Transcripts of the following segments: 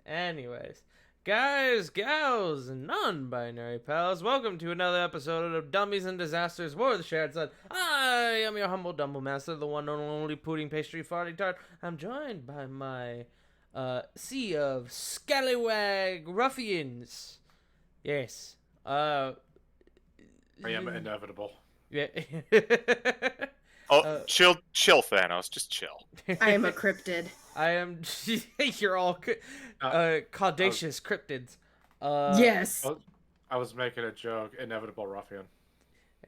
Anyways, guys, gals, and non-binary pals, welcome to another episode of Dummies and Disasters War of the Shared Sun. I am your humble Dumble Master, the one and only pudding pastry farty tart. I'm joined by my sea of scallywag ruffians. Yes. I am inevitable. Yeah. Chill, Thanos. Just chill. I am a cryptid. I am. You're all caudacious cryptids. Yes. I was making a joke. Inevitable ruffian.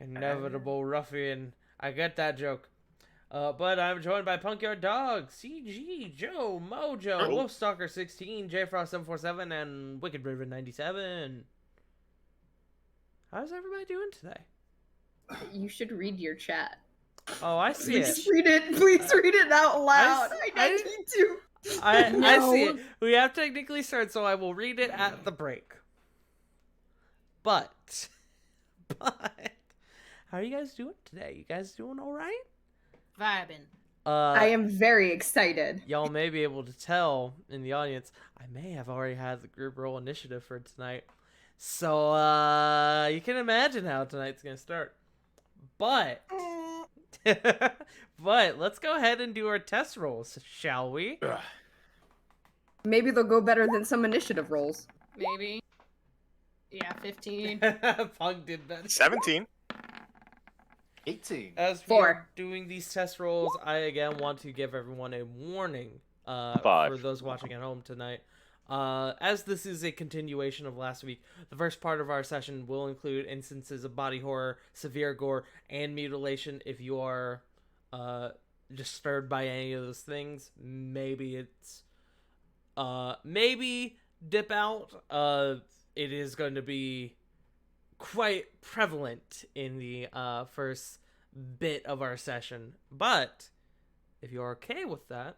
Inevitable ruffian. I get that joke. But I'm joined by Punkyard Dog, CG, Joe, Mojo, Hello. Wolfstalker 16, JFrost747, and Wicked Raven 97. How's everybody doing today? You should read your chat. Oh, I see it. Please read it. Please read it out loud. I need to. I No. see it. We have technically started, so I will read it at the break. But, how are you guys doing today? You guys doing all right? Vibing. I am very excited. Y'all may be able to tell in the audience, I may have already had the group roll initiative for tonight. So, you can imagine how tonight's gonna start. But, let's go ahead and do our test rolls, shall we? Ugh. Maybe they'll go better than some initiative rolls. Maybe. Yeah, 15. Punk did better. 17. 18. As we 4. are doing these test rolls, I again want to give everyone a warning for 5. those watching at home tonight. As this is a continuation of last week, the first part of our session will include instances of body horror, severe gore, and mutilation. If you are disturbed by any of those things, maybe dip out. It is going to be quite prevalent in the first bit of our session. But if you're okay with that,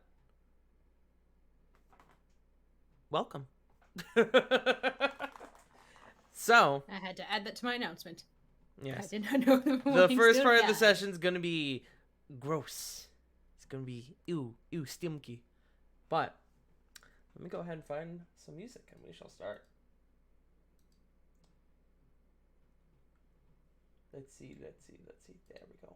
welcome. So, I had to add that to my announcement. I yes. did not know The first part of the session is going to be gross. It's going to be ew, stinky. But let me go ahead and find some music and we shall start. Let's see. There we go.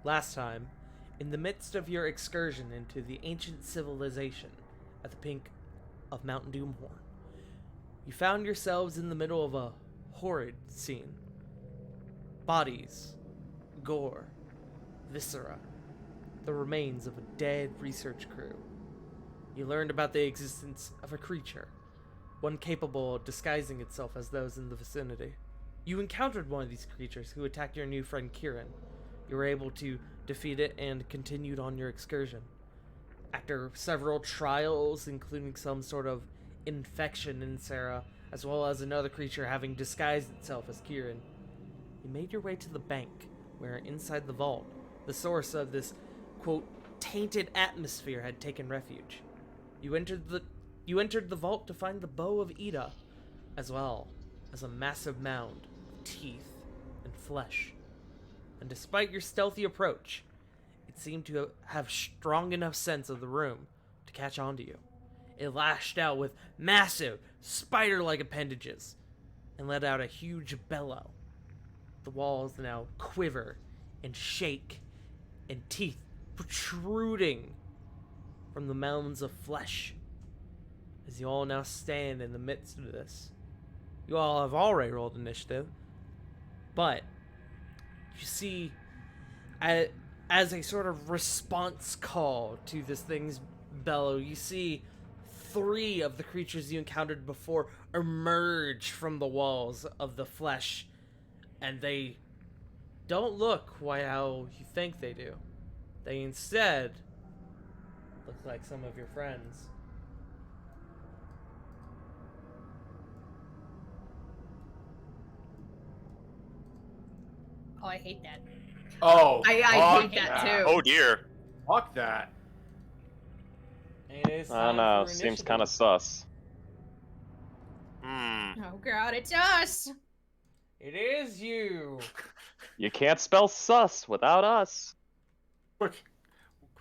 Last time, in the midst of your excursion into the ancient civilization at the pink of Mount Doomhorn, you found yourselves in the middle of a horrid scene. Bodies, gore, viscera, the remains of a dead research crew. You learned about the existence of a creature, one capable of disguising itself as those in the vicinity. You encountered one of these creatures who attacked your new friend Kieran. You were able to defeat it and continued on your excursion. After several trials, including some sort of infection in Sarah, as well as another creature having disguised itself as Kieran, you made your way to the bank, where inside the vault, the source of this, quote, tainted atmosphere had taken refuge. You entered the vault to find the bow of Ida, as well as a massive mound of teeth and flesh. And despite your stealthy approach, it seemed to have strong enough sense of the room to catch on to you. It lashed out with massive, spider-like appendages and let out a huge bellow. The walls now quiver and shake, and teeth protruding from the mounds of flesh. As you all now stand in the midst of this, you all have already rolled initiative, but you see, as a sort of response call to this thing's bellow, you see 3 of the creatures you encountered before emerge from the walls of the flesh, and they don't look quite how you think they do. They instead look like some of your friends. Oh, I hate that. Oh, I fuck hate that too. Oh dear. Fuck that. And it's I don't time know. for Seems initiative. kind of sus. Oh god, it's us! It is you. You can't spell sus without us. Quick,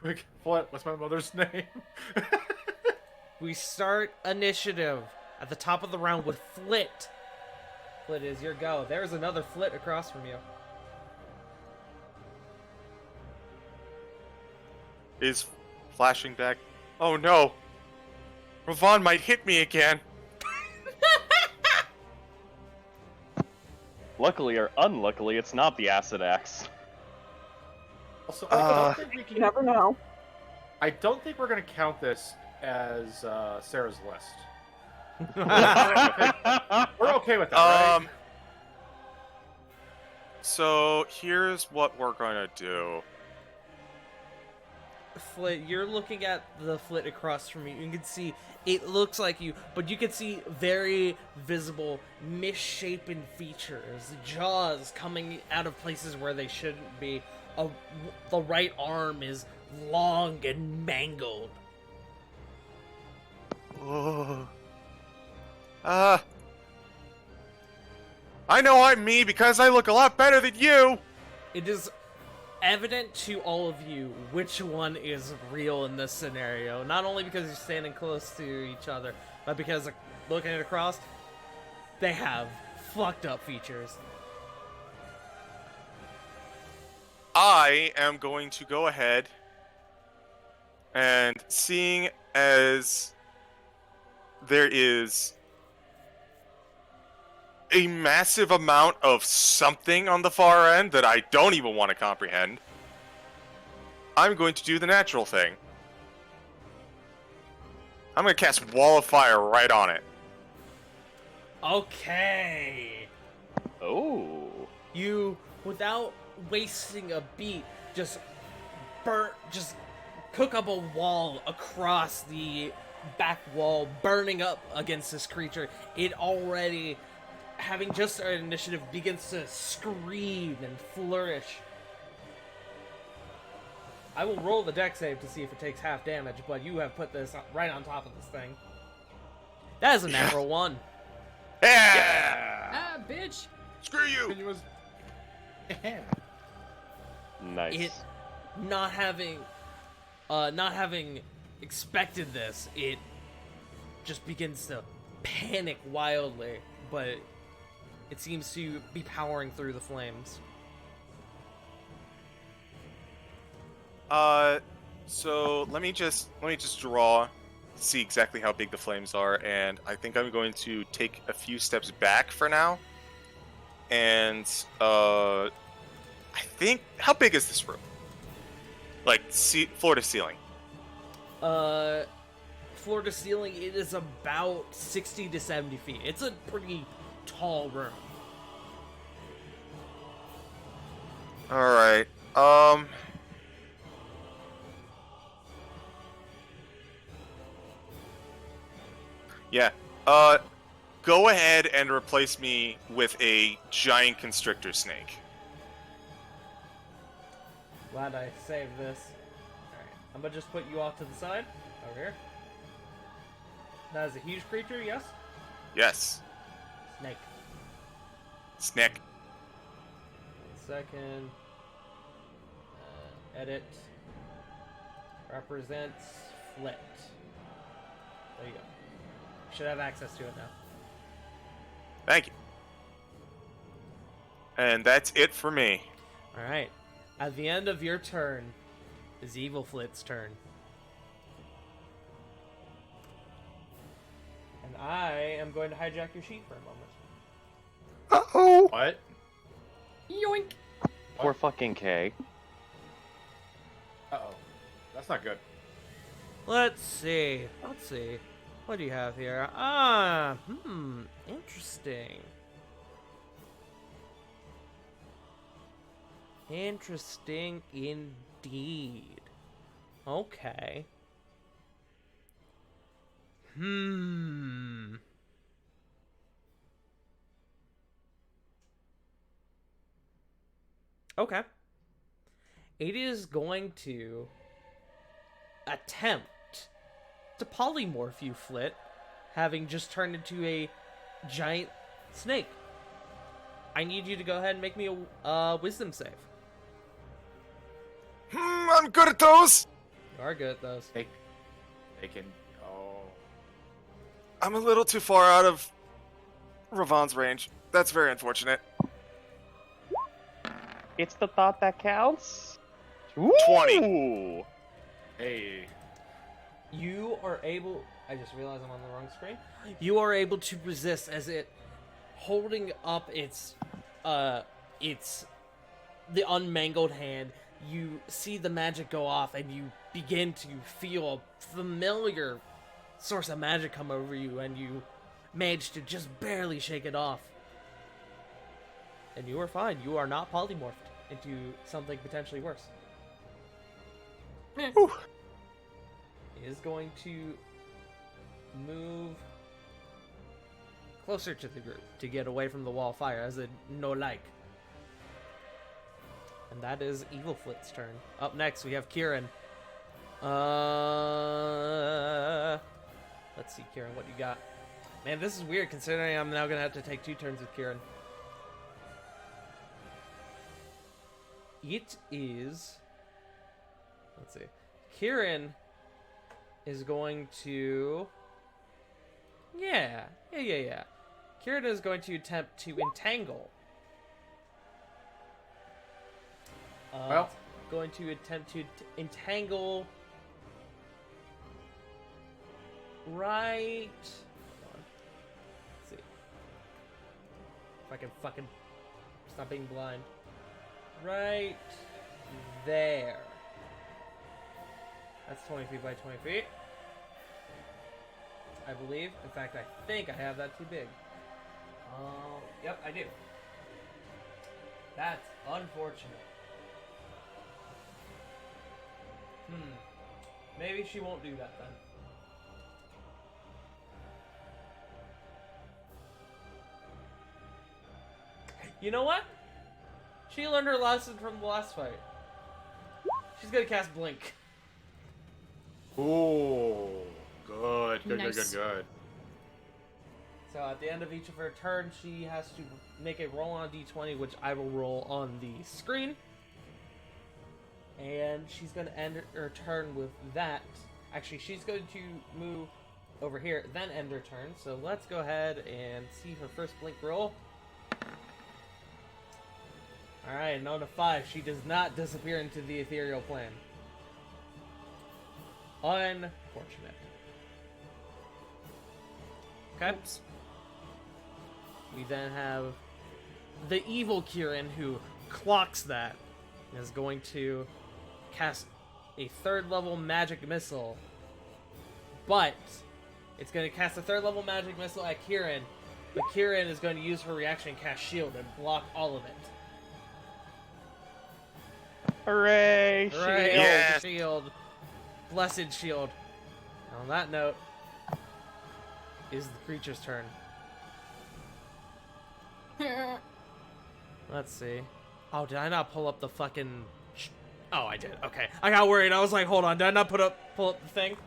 Quick, Flit, what's my mother's name? We start initiative at the top of the round with Flit. Flit is your go. There's another Flit across from you. Is flashing back. Oh no! Ravon might hit me again. Luckily or unluckily, it's not the acid axe. Also, You never know. I don't think we're gonna count this as Sarah's list. We're okay with that, right? So here's what we're gonna do. Flit, you're looking at the Flit across from you. You can see it looks like you, but you can see very visible misshapen features, jaws coming out of places where they shouldn't be. The right arm is long and mangled. Oh. I know I'm me because I look a lot better than you. It is evident to all of you which one is real in this scenario. Not only because you're standing close to each other, but because looking across, they have fucked up features. I am going to go ahead and, seeing as there is a massive amount of something on the far end that I don't even want to comprehend, I'm going to do the natural thing. I'm going to cast Wall of Fire right on it. Okay. Oh. You, without wasting a beat, just cook up a wall across the back wall, burning up against this creature. It already, having just started initiative, begins to scream and flourish. I will roll the dex save to see if it takes half damage, but you have put this right on top of this thing. That is a natural one. Yeah! Ah, bitch. Screw you! Continuous. Nice. It not having expected this, it just begins to panic wildly, but it seems to be powering through the flames. So let me just draw, see exactly how big the flames are, and I think I'm going to take a few steps back for now. And I think, how big is this room? Like floor to ceiling. Floor to ceiling, it is about 60 to 70 feet. It's a pretty tall room. All right. Yeah. Go ahead and replace me with a giant constrictor snake. Glad I saved this. Alright, I'm gonna just put you off to the side. Over here. That is a huge creature, yes? Yes. Snake. Snake. 1 second. Edit. Represents Flit. There you go. Should have access to it now. Thank you. And that's it for me. Alright. At the end of your turn is Evil Flit's turn. And I am going to hijack your sheet for a moment. Uh-oh. What? Yoink. Poor fucking K. Uh-oh. That's not good. Let's see. What do you have here? Interesting. Interesting indeed. Okay. Okay. It is going to attempt to polymorph you, Flit, having just turned into a giant snake. I need you to go ahead and make me a wisdom save. I'm good at those. are good at those. They can. Oh. I'm a little too far out of Ravon's range. That's very unfortunate. It's the thought that counts. 20. Ooh. Hey. You are able. I just realized I'm on the wrong screen. You are able to resist as it holding up its the unmangled hand. You see the magic go off, and you begin to feel a familiar source of magic come over you, and you manage to just barely shake it off. And you are fine. You are not polymorphed into something potentially worse. Whew. He is going to move closer to the group to get away from the wall of fire as a no like. And that is Evil Flit's turn. Up next we have Kieran. Let's see, Kieran, what you got? Man, this is weird considering I'm now gonna have to take 2 turns with Kieran. It is. Let's see. Kieran is going to. Yeah. Kieran is going to attempt to entangle. Well. Going to attempt to entangle. Right. Hold on. Let's see. If I can fucking stop being blind. Right there. That's 20 feet by 20 feet. I believe. In fact, I think I have that too big. Yep, I do. That's unfortunate. Maybe she won't do that then. You know what? She learned her lesson from the last fight. She's gonna cast Blink. Ooh. Good. Nice. Good. So at the end of each of her turns, she has to make a roll on a d20, which I will roll on the screen. And she's going to end her turn with that. Actually, she's going to move over here, then end her turn. So let's go ahead and see her first blink roll. Alright, and on a 5, she does not disappear into the ethereal plane. Unfortunate. Okay. Oops. We then have the evil Kieran, who clocks that and is going to cast a 3rd level magic missile. But it's going to cast a 3rd level magic missile at Kieran, but Kieran is going to use her reaction and cast shield and block all of it. Hooray! Hooray, Shield. Yes. shield. Blessed shield. And on that note, is the creature's turn. Let's see. Oh, did I not pull up the fucking... Oh, I did. Okay. I got worried. I was like, hold on. Did I not pull up the thing?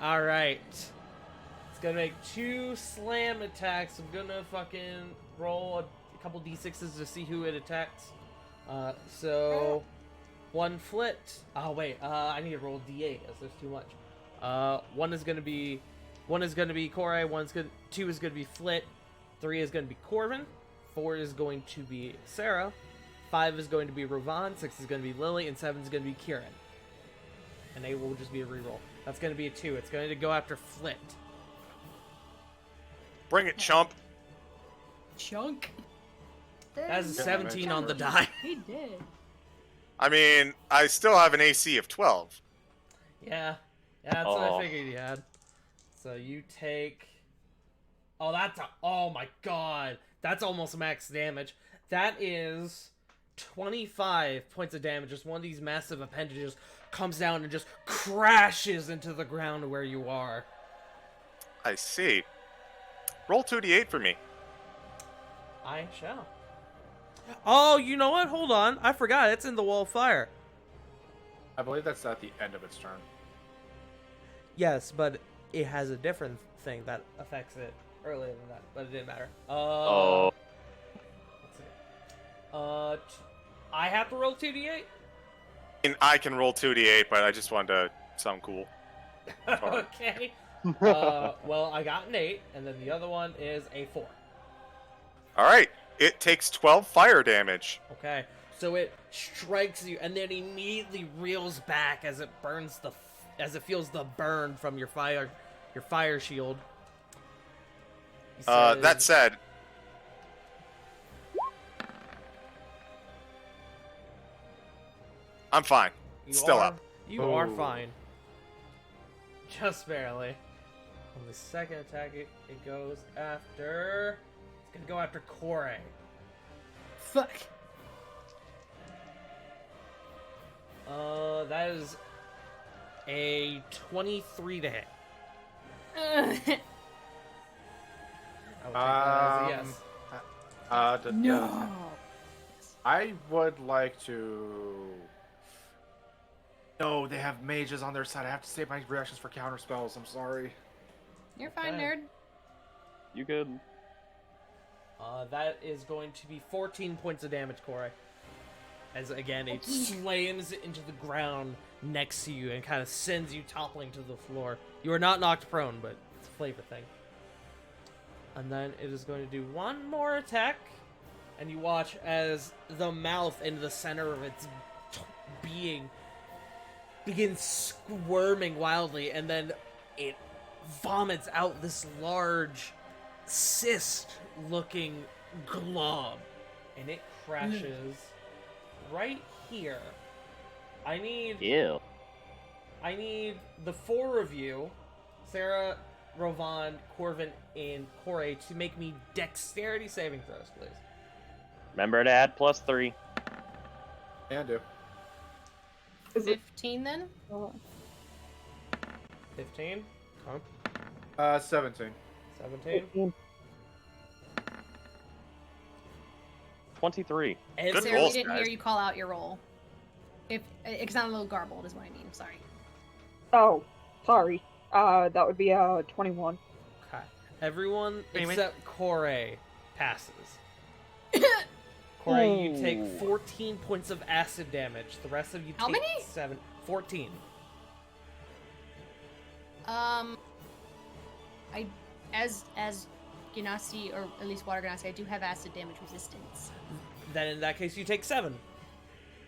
Alright. It's gonna make 2 slam attacks. I'm gonna fucking roll a couple d6s to see who it attacks. So... 1 flit. Oh, wait. I need to roll d8 as there's too much. 1 is gonna be Korai. 2 is gonna be Flit. 3 is gonna be Corvin. 4 is going to be Sarah. 5 is going to be Ravon. 6 is going to be Lily, and 7 is going to be Kieran. And 8 will just be a reroll. That's going to be a 2. It's going to go after Flit. Bring it, chump. Chunk. That is a Yeah, 17 on the die. He did. I mean, I still have an AC of 12. Yeah, that's what Oh. I figured you had. So you take... Oh, oh my god. That's almost max damage. That is 25 points of damage. Just one of these massive appendages comes down and just crashes into the ground where you are. I see. Roll 2d8 for me. I shall. Oh, you know what? Hold on. I forgot. It's in the wall of fire. I believe that's at the end of its turn. Yes, but it has a different thing that affects it earlier than that, but it didn't matter. Oh. Let's see. I have to roll 2d8? And I can roll 2d8, but I just wanted to sound cool. Okay. Well, I got an 8, and then the other one is a 4. All right. It takes 12 fire damage. Okay. So it strikes you, and then immediately reels back as it burns as it feels the burn from your fire shield. He That says, said, I'm fine. "You Still are- up. You are Oh. fine. Just barely. On the second attack, it goes after. It's gonna go after Kore. Fuck. That is a 23 to hit. I would take that as a yes. No. I would like to. No, they have mages on their side. I have to save my reactions for counter spells. I'm sorry. You're fine, Okay. nerd. You good? That is going to be 14 points of damage, Kore. As again, it slams into the ground next to you and kind of sends you toppling to the floor. You are not knocked prone, but it's a flavor thing. And then it is going to do one more attack, and you watch as the mouth in the center of its being begins squirming wildly, and then it vomits out this large cyst-looking glob, and it crashes right here. I need Ew. the 4 of you, Sarah, Rovan, Corvin, and Kore, to make me dexterity saving throws, please. Remember to add +3. And do. Is it 15 then? 15. Huh? 17. 17. 23. And Good Sarah, rolls, we didn't guys. hear you call out your roll. If it sounded a little garbled, is what I mean. Sorry. Oh, sorry. That would be 21. Okay. Everyone Wait. except Kore passes. Kore, you take 14 points of acid damage. The rest of you How take many? 14. I as Ganassi, or at least Water Ganassi, I do have acid damage resistance. Then in that case, you take 7.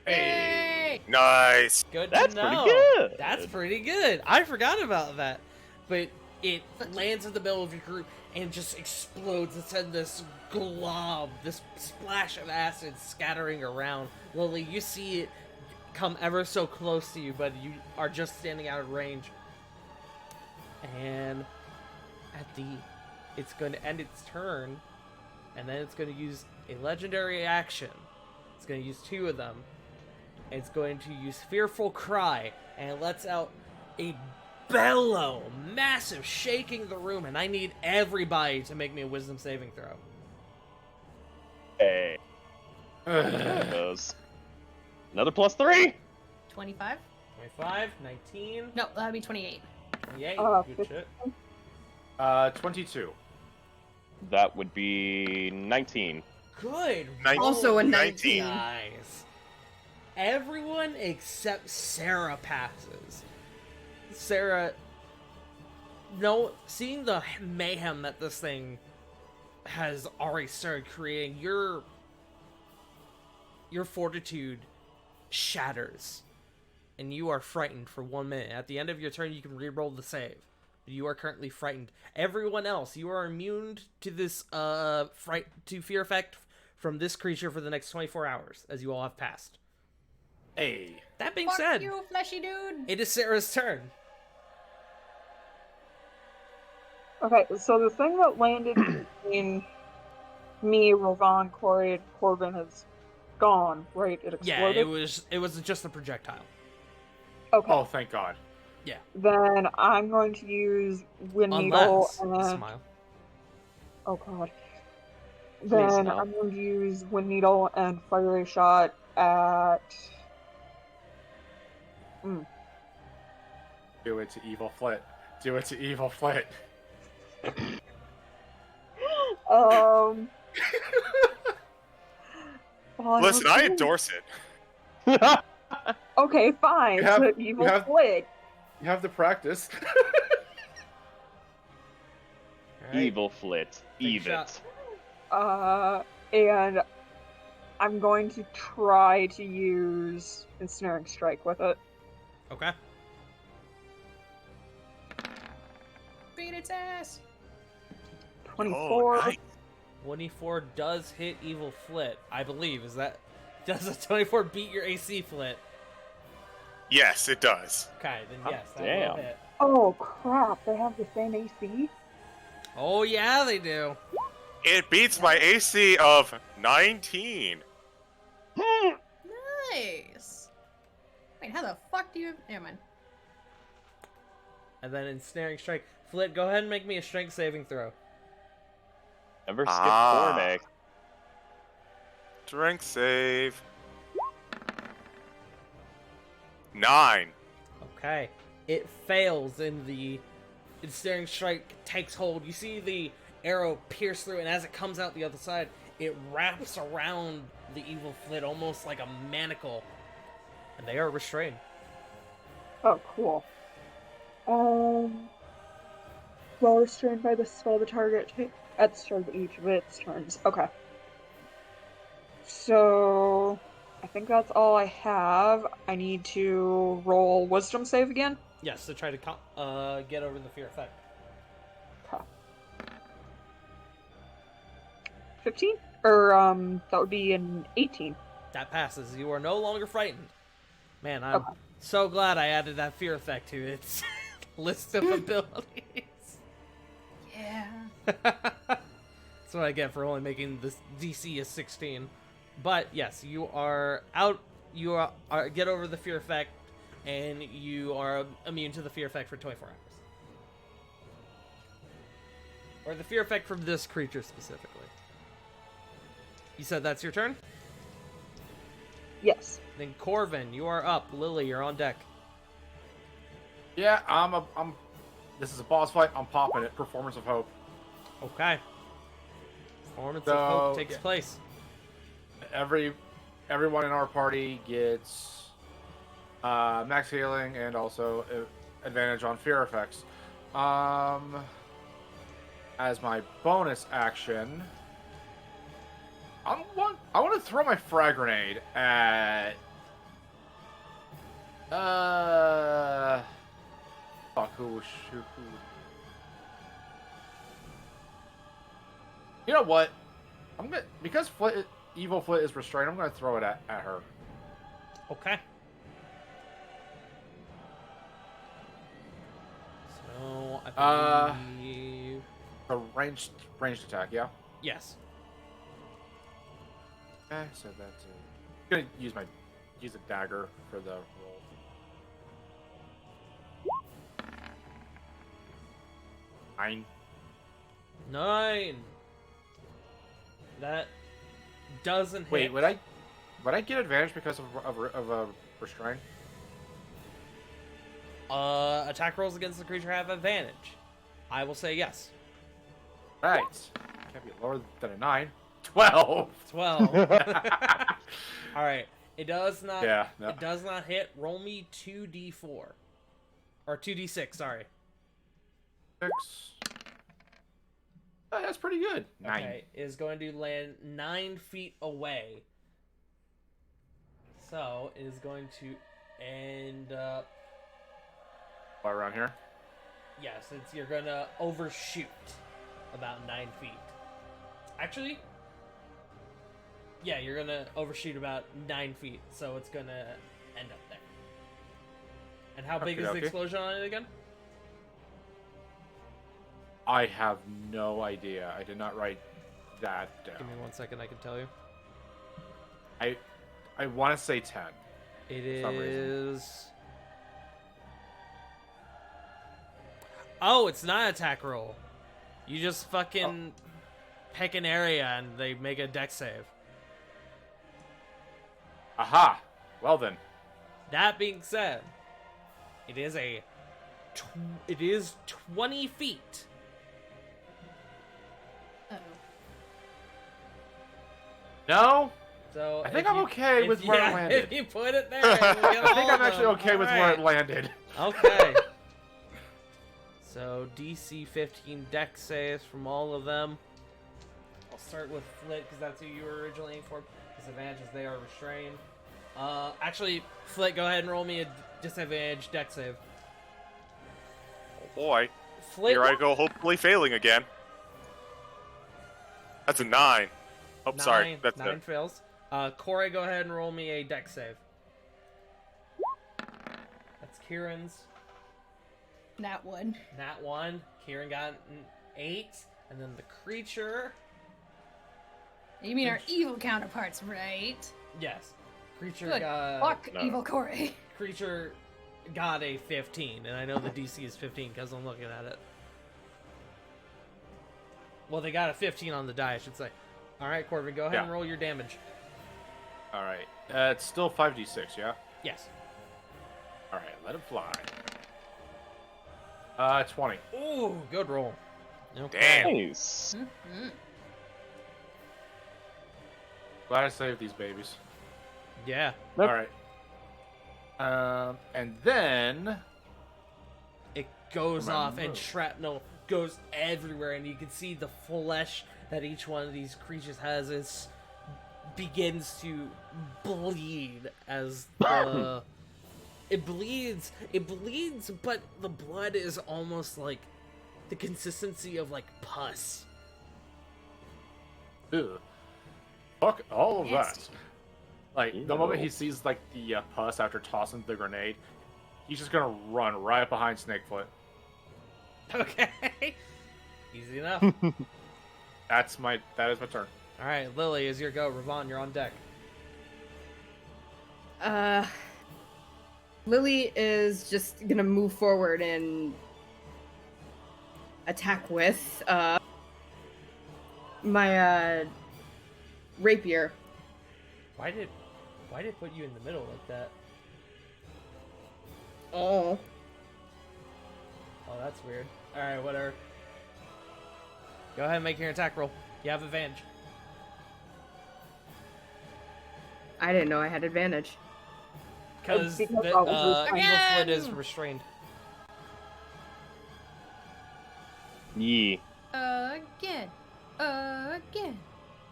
Hey! Nice. Good That's to pretty know. good. That's pretty good. I forgot about that. But it lands in the middle of your group and just explodes and sends this glob, this splash of acid scattering around. Lily, you see it come ever so close to you, but you are just standing out of range. And it's going to end its turn, and then it's going to use a legendary action. It's going to use 2 of them. It's going to use Fearful Cry, and it lets out a bellow, massive, shaking the room, and I need everybody to make me a wisdom saving throw. Hey. Those. Another +3. 25? 25, 19, No, that'd be 28. 28, good 15. shit. 22. That would be 19. Good. Also a 19. Nice. Everyone except Sarah passes. Sarah, seeing the mayhem that this thing has already started creating, your fortitude shatters, and you are frightened for 1 minute. At the end of your turn, you can re-roll the save. You are currently frightened. Everyone else, you are immune to this fear effect from this creature for the next 24 hours, as you all have passed. Hey. That being Fuck said, you, fleshy dude! it is Sarah's turn. Okay, so the thing that landed between me, Rovan, Corey, and Corbin is gone, right? It exploded? Yeah, it was just a projectile. Okay, Oh, thank God. then I'm going to use Wind Needle Unless, and then... smile. Oh god. Then no. I'm going to use Wind Needle and fire a shot at... Do it to Evil Flit. Do it to Evil Flit. Well, Listen, I endorse it. Okay, fine. You have- so evil you have- split. You have the practice. All right. Evil Flit. Take a Evit. shot. And I'm going to try to use Ensnaring Strike with it. Okay. Beat its ass. 24. Oh, nice. 24 does hit Evil Flit, I believe. Does a 24 beat your AC, Flit? Yes, it does. Okay, then yes, that Damn. will hit. Oh crap, they have the same AC? Oh yeah, they do. It beats my AC of 19. Nice. Wait, how the fuck do you? Never mind. And then Ensnaring Strike. Flit, go ahead and make me a strength saving throw. Never skip Ah. Corday. Strength save. 9. Okay. It fails, and the Ensnaring Strike takes hold. You see the arrow pierce through, and as it comes out the other side, it wraps around the Evil Flit almost like a manacle. And they are restrained. Oh, cool. While restrained by the spell, the target at the start of each of its turns. Okay. So, I think that's all I have. I need to roll Wisdom save again. Yes, to try to get over the fear effect. Okay. 15? Or, that would be an 18. That passes. You are no longer frightened. Man, I'm Okay. so glad I added that fear effect to its list of abilities. Yeah. That's what I get for only making this DC a 16. But yes, you are out. You are get over the fear effect, and you are immune to the fear effect for 24 hours. Or the fear effect from this creature specifically. You said that's your turn? Yes. Then Corvin, you are up. Lily, you're on deck. Yeah, I'm. This is a boss fight. I'm popping it. Performance of Hope. Okay. Performance So, of Hope takes yeah. place. Everyone in our party gets max healing and also advantage on fear effects. As my bonus action, I want to throw my frag grenade at fuck who. You know what? Because Evil Flit is restrained, I'm gonna throw it at her. Okay. So, I believe... A ranged attack, yeah. Yes. Okay, so that's I'm gonna use a dagger for the roll. Nine. 9. That doesn't hit. Wait, would I get advantage because of a restraint? Attack rolls against the creature have advantage. I will say yes. Right. Can't be lower than a 9. 12. 12. All right. It does not. Yeah. No. It does not hit. Roll me 2d4 or 2d6. Sorry. 6. Oh, that's pretty good. 9. Okay. Is going to land 9 feet away. So it is going to end up. Right around here. Yes, you're gonna overshoot about 9 feet. Actually, yeah, you're gonna overshoot about 9 feet, so it's gonna end up there. And how big is the Okay. explosion on it again? I have no idea. I did not write that down. Give me 1 second, I can tell you. I want to say 10. It For some reason. is. Oh, it's not an attack roll. You just fucking pick an area and they make a dex save. Aha! Well then. That being said, it is it is 20 feet. Uh-oh. No? So I think if I'm you- okay if- with where it yeah, landed. If you put it there, I think I'm actually okay with where it landed. landed. Okay. So DC 15 dex saves from all of them. I'll start with Flit because that's who you were originally aiming for. Disadvantage as they are restrained. Actually, Flit, go ahead and roll me a disadvantage dex save. Oh boy. Flit, Here I go, hopefully failing again. That's a 9. Oh, sorry. That's 9 a... fails. Corey, go ahead and roll me a dex save. That's Kieran's. That one. Nat 1. Kieran got an 8. And then the creature. You mean our evil counterparts, right? Yes. Creature Good. got... Fuck no. evil Corey. Creature got a 15. And I know the DC is 15 because I'm looking at it. Well, they got a 15 on the die, I should say. Alright, Corbin, go ahead Yeah. and roll your damage. All right. It's still 5d6, yeah? Yes. All right, let it fly. 20. Ooh, good roll. Okay. Damn. Nice. Mm-hmm. Glad I saved these babies. Yeah. Nope. All right. And then... It goes Come on, off and move. shrapnel goes everywhere, and you can see the flesh that each one of these creatures has is begins to bleed as the it bleeds, but the blood is almost like the consistency of like pus. Ugh. Fuck all of that. Nasty. Like, the Ew. moment he sees, like, the pus after tossing the grenade, he's just gonna run right behind Snakefoot. Okay. Easy enough. That is my turn. Alright, Lily, is your go. Ravon, you're on deck. Lily is just gonna move forward and attack with my rapier. Why did it put you in the middle like that? Oh. Oh, that's weird. Alright, whatever. Go ahead and make your attack roll. You have advantage. I didn't know I had advantage. Because because the I was Evil restrained. Flit is restrained. Yeah. Again. Again.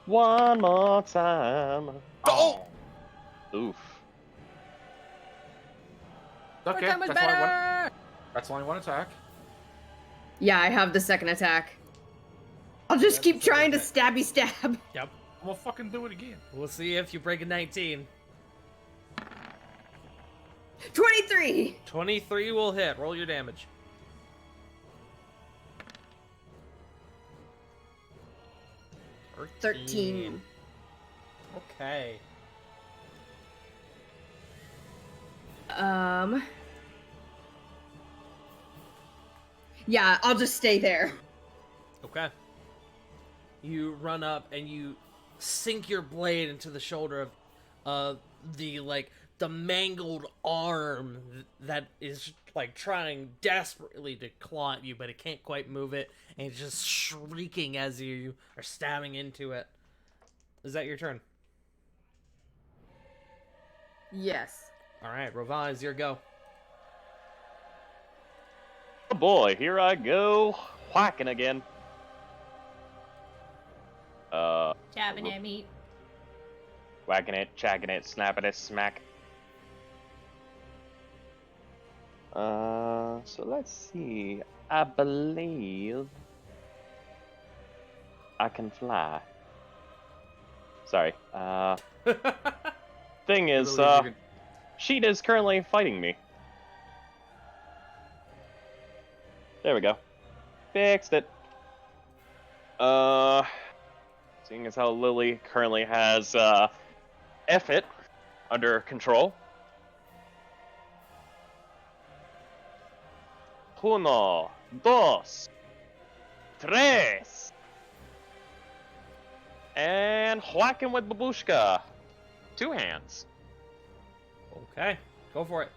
One more time. Oh! Oof. Okay, What time was that's only, one, better? that's only one attack. Yeah, I have the second attack. I'll just keep trying to stabby stab. Yep. I'm gonna fucking do it again. We'll see if you break a 19. 23! 23 will hit. Roll your damage. Thirteen. Okay. Yeah, I'll just stay there. Okay. You run up and you sink your blade into the shoulder of the mangled arm that is like trying desperately to claw at you, but it can't quite move it, and it's just shrieking as you are stabbing into it. Is that your turn? Yes. All right, Ravon, is your go. Oh boy, here I go. Whacking again. Jabbing at me. Whacking it, chacking it, snapping it, smack. So let's see. I believe I can fly. Sorry. Thing is, Believe you can- Sheet is currently fighting me. There we go. Fixed it. Seeing as how Lily currently has, F-It under control. Uno, dos, tres. And whacking with Babushka. 2 hands. Okay, go for it.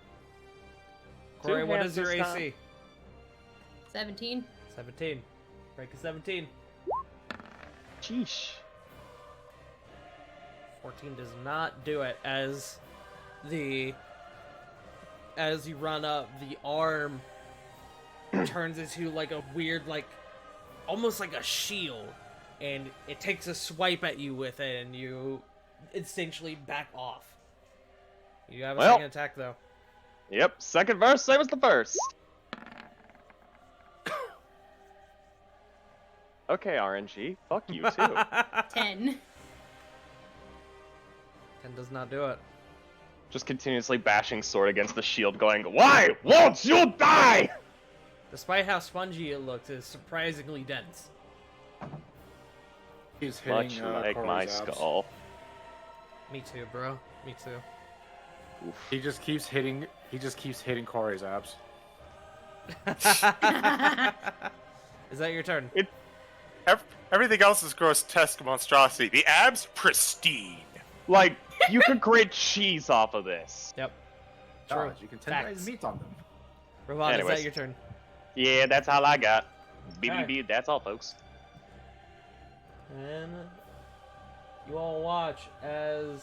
Corey, what hands is your this time. AC? 17. 17. Break a 17. Sheesh. 14 does not do it as you run up, the arm turns into like a weird, like almost like a shield, and it takes a swipe at you with it, and you instinctually back off. You have a Well. second attack though. Yep, second verse, same as the first. Okay, RNG, fuck you too. 10. 10 does not do it. Just continuously bashing sword against the shield, going, "Why won't you die?" Despite how spongy it looks, it's surprisingly dense. He's hitting Much like my Corey's abs. skull. Me too, bro. Me too. He just keeps hitting Corey's abs. Is that your turn? Everything else is grotesque monstrosity. The abs, pristine. Like, you could grate cheese off of this. Yep. True. God, you can tenderize Facts. meat on them. Ravon, is Anyways. that your turn? Yeah, that's all I got. Alright. BBB, that's all, folks. And you all watch as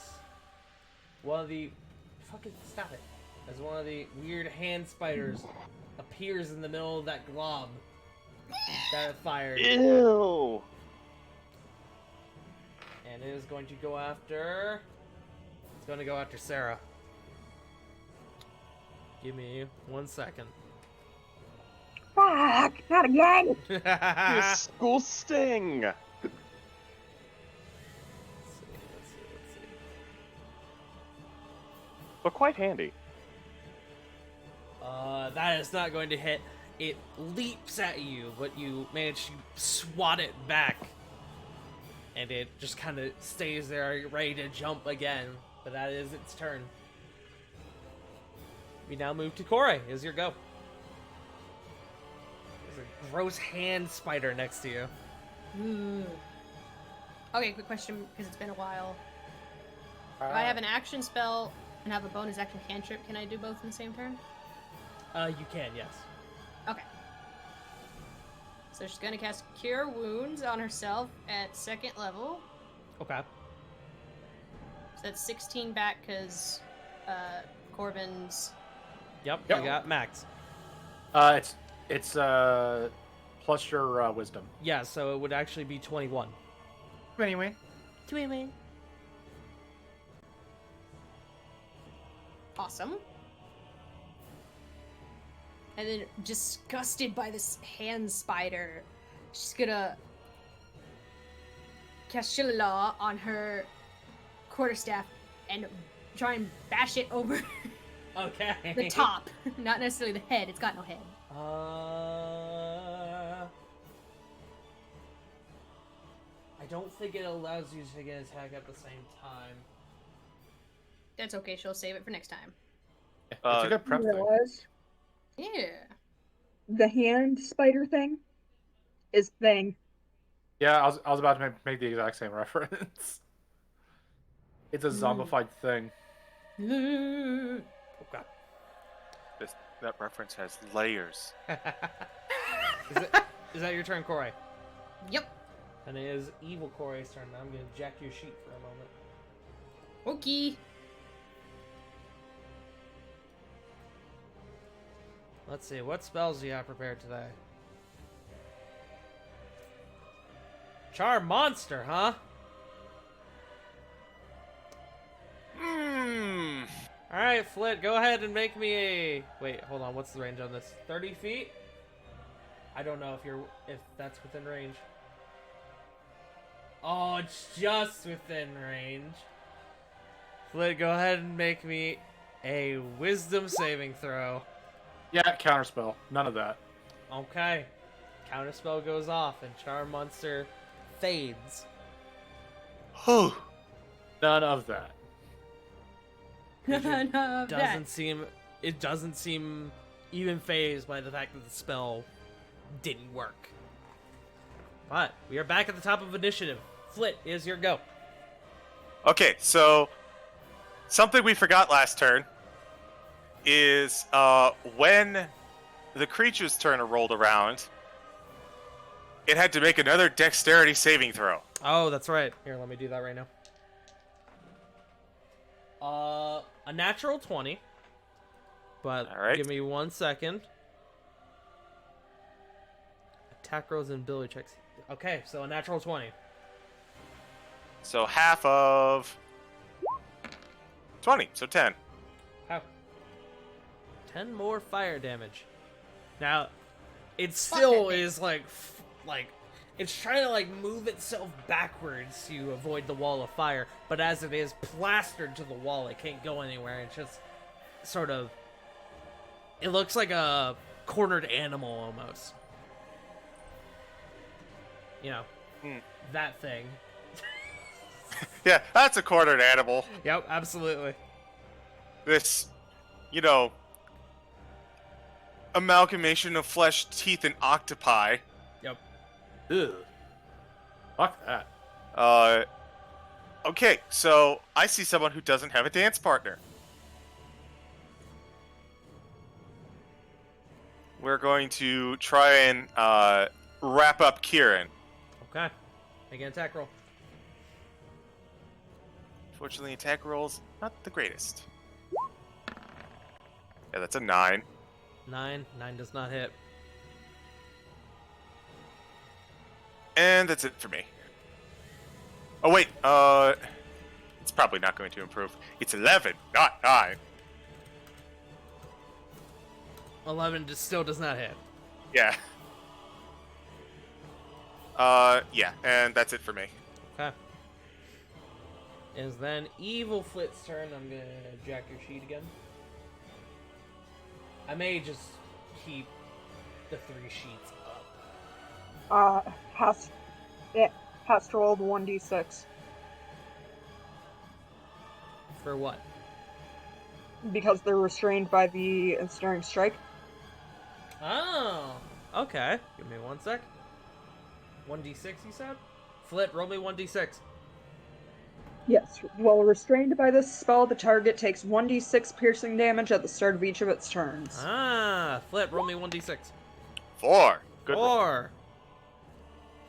one of the stop it. As one of the weird hand spiders appears in the middle of that glob that it fired. Ew. And it is going to go after. It's going to go after Sarah. Give me 1 second. Fuck! Not again! Let's School sting. see. But quite handy. That is not going to hit. It leaps at you, but you manage to swat it back. And it just kind of stays there, ready to jump again. But that is its turn. We now move to Kore. Is your go. There's a gross hand spider next to you. Ooh. Okay, quick question, because it's been a while. If I have an action spell and have a bonus action cantrip, can I do both in the same turn? You can, yes. Okay. So she's gonna cast Cure Wounds on herself at 2nd level. Okay. So that's 16 back, because Corbin's... Yep, Yep. you got max. It's plus your wisdom. Yeah, so it would actually be 21. Anyway. 21. Awesome. And then, disgusted by this hand spider, she's gonna cast Shillelaw on her quarterstaff and try and bash it over Okay. the top. Not necessarily the head, it's got no head. I don't think it allows you to take an attack at the same time. That's okay, she'll save it for next time. It's a good prep thing. Realize Yeah. the hand spider thing is thing. Yeah, I was about to make the exact same reference. It's a zombified thing. Okay. That reference has layers. Is that your turn, Kore? Yep. And it is Evil Kore's turn. I'm gonna jack your sheet for a moment. Okay. Let's see, what spells do you have prepared today? Charm Monster, huh? Hmm. Alright, Flit, go ahead and make me a... Wait, hold on, what's the range on this? 30 feet? I don't know if that's within range. Oh, it's just within range. Flit, go ahead and make me a wisdom saving throw. Yeah, counterspell. None of that. Okay. Counterspell goes off and Charm Monster fades. Whew. None of that. None of that. It doesn't seem even phased by the fact that the spell didn't work. But we are back at the top of initiative. Flit, is your go. Okay, so something we forgot last turn is when the creature's turn rolled around, it had to make another dexterity saving throw. Oh, that's right. Here, let me do that right now. A natural 20. But All right. give me 1 second. attack rolls and ability checks. Okay, so a natural 20. So half of 20, so 10. How? 10 more fire damage. Now, it still is like it's trying to like move itself backwards to avoid the wall of fire, but as it is plastered to the wall, it can't go anywhere. It's just sort of. It looks like a cornered animal almost. You know, that thing. Yeah, that's a cornered animal. Yep, absolutely. This, you know, amalgamation of flesh, teeth, and octopi. Yep. Ugh. Fuck that. Okay, so I see someone who doesn't have a dance partner. We're going to try and wrap up Kieran. Okay. Make an attack roll. Fortunately, attack rolls not the greatest. Yeah, that's a 9. 9. 9 does not hit. And that's it for me. Oh wait, it's probably not going to improve. It's 11, not 9. 11 still does not hit. Yeah. Yeah, and that's it for me. Okay. Is then Evil Flit's turn. I'm gonna jack your sheet again. I may just keep the 3 sheets up. Has to roll the 1d6 For what? because they're restrained by the ensnaring strike. Oh, okay. Give me 1 sec. 1d6, you said? Flit, roll me 1d6. Yes. While restrained by this spell, the target takes 1d6 piercing damage at the start of each of its turns. Ah, Flit, roll me 1d6. 4. Good roll. 4.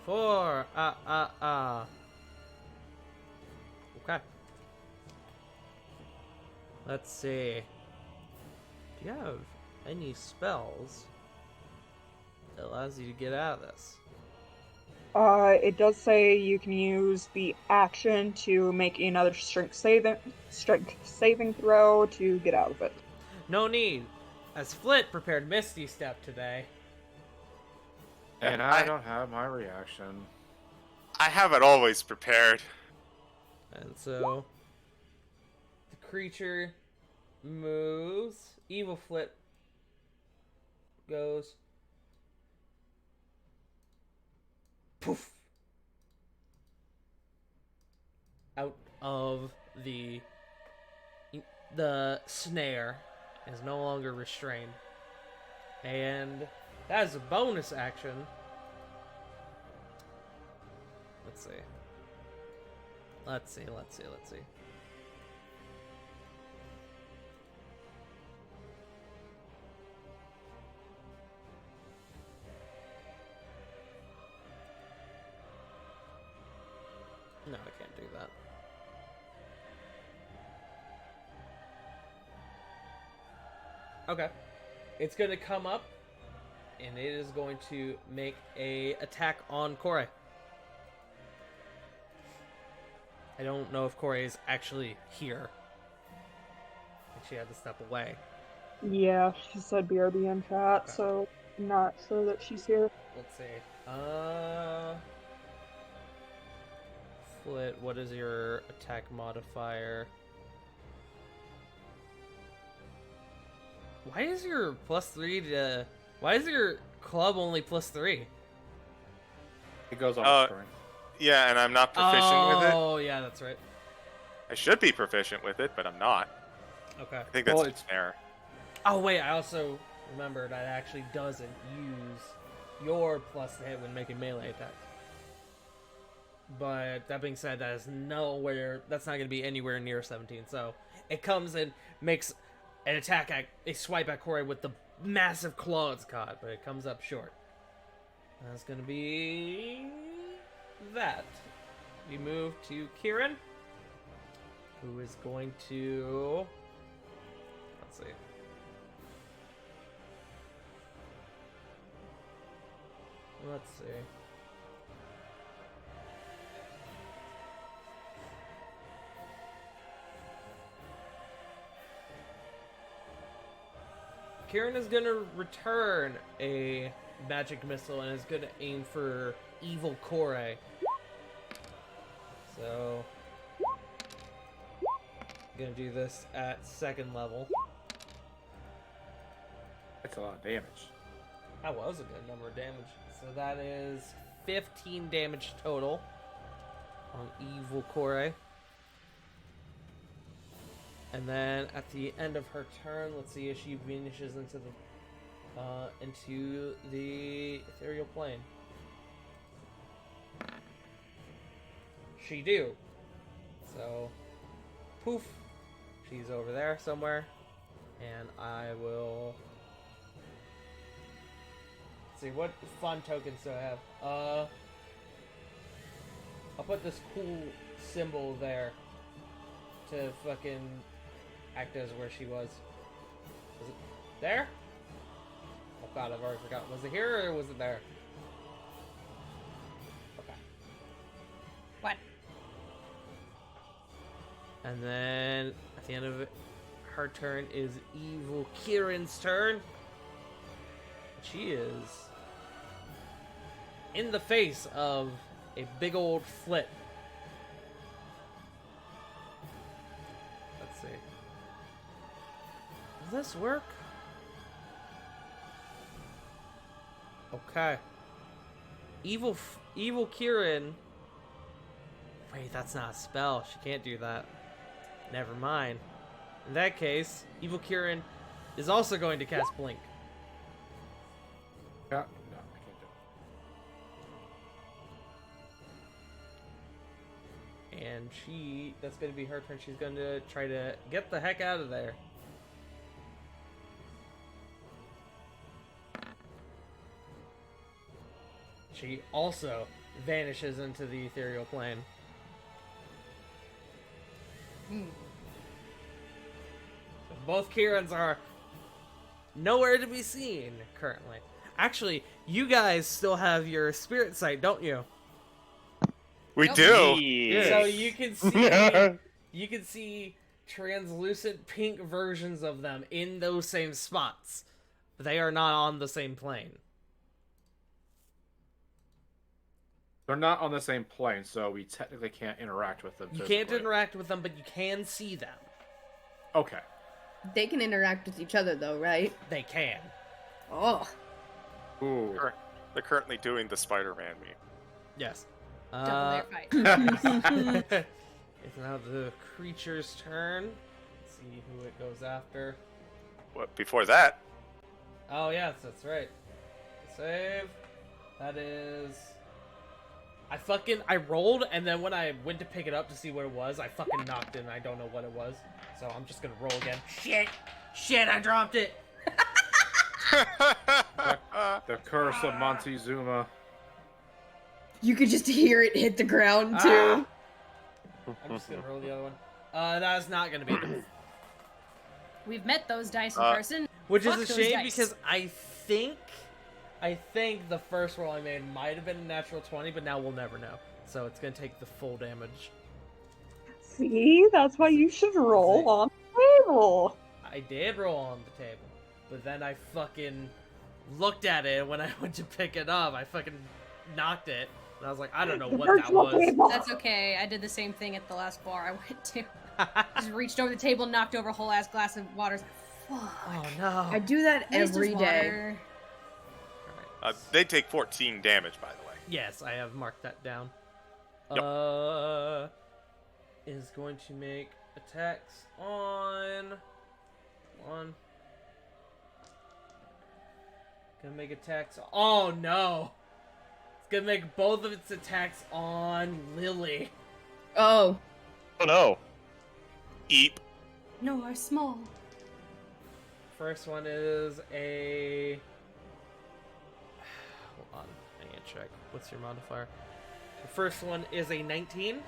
4. Okay. Let's see. Do you have any spells that allows you to get out of this? It does say you can use the action to make another strength saving throw to get out of it. No need, as Flit prepared Misty Step today. And I don't have my reaction. I have it always prepared. And so the creature moves. Evil Flit goes poof out of the snare, is no longer restrained, and that is a bonus action. Let's see. No, I can't do that. Okay. It's going to come up, and it is going to make a attack on Kore. I don't know if Kore is actually here. I think she had to step away. Yeah, she said BRB in chat, Okay. so I'm not sure that she's here. Let's see. Flit, what is your attack modifier? Why is your +3 to... Why is your club only +3? It goes on Uh, the screen. Yeah, and I'm not proficient with it. Oh, yeah, that's right. I should be proficient with it, but I'm not. Okay. I think that's Well, an it's- error. Oh, wait, I also remembered that it actually doesn't use your plus to hit when making melee attacks. But that being said, that is nowhere... That's not going to be anywhere near 17, so... It comes and makes an attack at... A swipe at Kore with the massive claw it's caught, but it comes up short. That's going to be... that. We move to Kieran, who is going to... Let's see. Let's see. Kieran is gonna return a magic missile and is gonna aim for Evil Kore. So, gonna do this at 2nd level. That's a lot of damage. That was a good number of damage. So that is 15 damage total on Evil Kore. And then at the end of her turn, let's see if she vanishes into the ethereal plane. She do. So, poof, she's over there somewhere, and I will. Let's see what fun tokens do I have. I'll put this cool symbol there to fucking act as where she was. Was it there? Oh god, I've already forgotten. Was it here or was it there? Okay. What? And then at the end of it, her turn is Evil Kieran's turn. She is in the face of a big old flip. Let's see. Will this work? Okay. Evil Kieran. Wait, that's not a spell. She can't do that. Never mind. In that case, Evil Kieran is also going to cast Blink. Yeah, no, I can't do it. And that's going to be her turn. She's going to try to get the heck out of there. She also vanishes into the ethereal plane. So both Kierans are nowhere to be seen currently. Actually, you guys still have your spirit sight, don't you? We Nope. do. Yes. So you can see translucent pink versions of them in those same spots. But they are not on the same plane. They're not on the same plane, so we technically can't interact with them. You physically. can't interact with them, but you can see them. Okay. They can interact with each other though, right? They can. Oh. Ooh. They're currently doing the Spider-Man meme. Yes. Double layer fight. It's now the creature's turn. Let's see who it goes after. What? Before that, Oh, yes, that's right. Save. That is... I rolled, and then when I went to pick it up to see what it was, I fucking knocked it, and I don't know what it was. So I'm just gonna roll again. Shit, I dropped it! The curse of Montezuma. You could just hear it hit the ground too. I'm just gonna roll the other one. That is not gonna be enough. We've met those dice in person. Which Fuck is a those shame dice. because I think the first roll I made might have been a natural 20, but now we'll never know. So it's gonna take the full damage. See, that's why you should roll on the table. I did roll on the table, but then I fucking looked at it, and when I went to pick it up, I fucking knocked it, and I was like, I don't know what that Virtual was. table. That's okay. I did the same thing at the last bar I went to. Just reached over the table, knocked over a whole ass glass of water. Fuck. Oh no. I do that every day. Water. they take 14 damage, by the way. Yes, I have marked that down. Yep. Is going to make attacks on one. Gonna make attacks. Oh no! It's gonna make both of its attacks on Lily. Oh. Oh no. Eep. No, are small. First one is a. Hold on, I need to check. What's your modifier? The first one is a 19.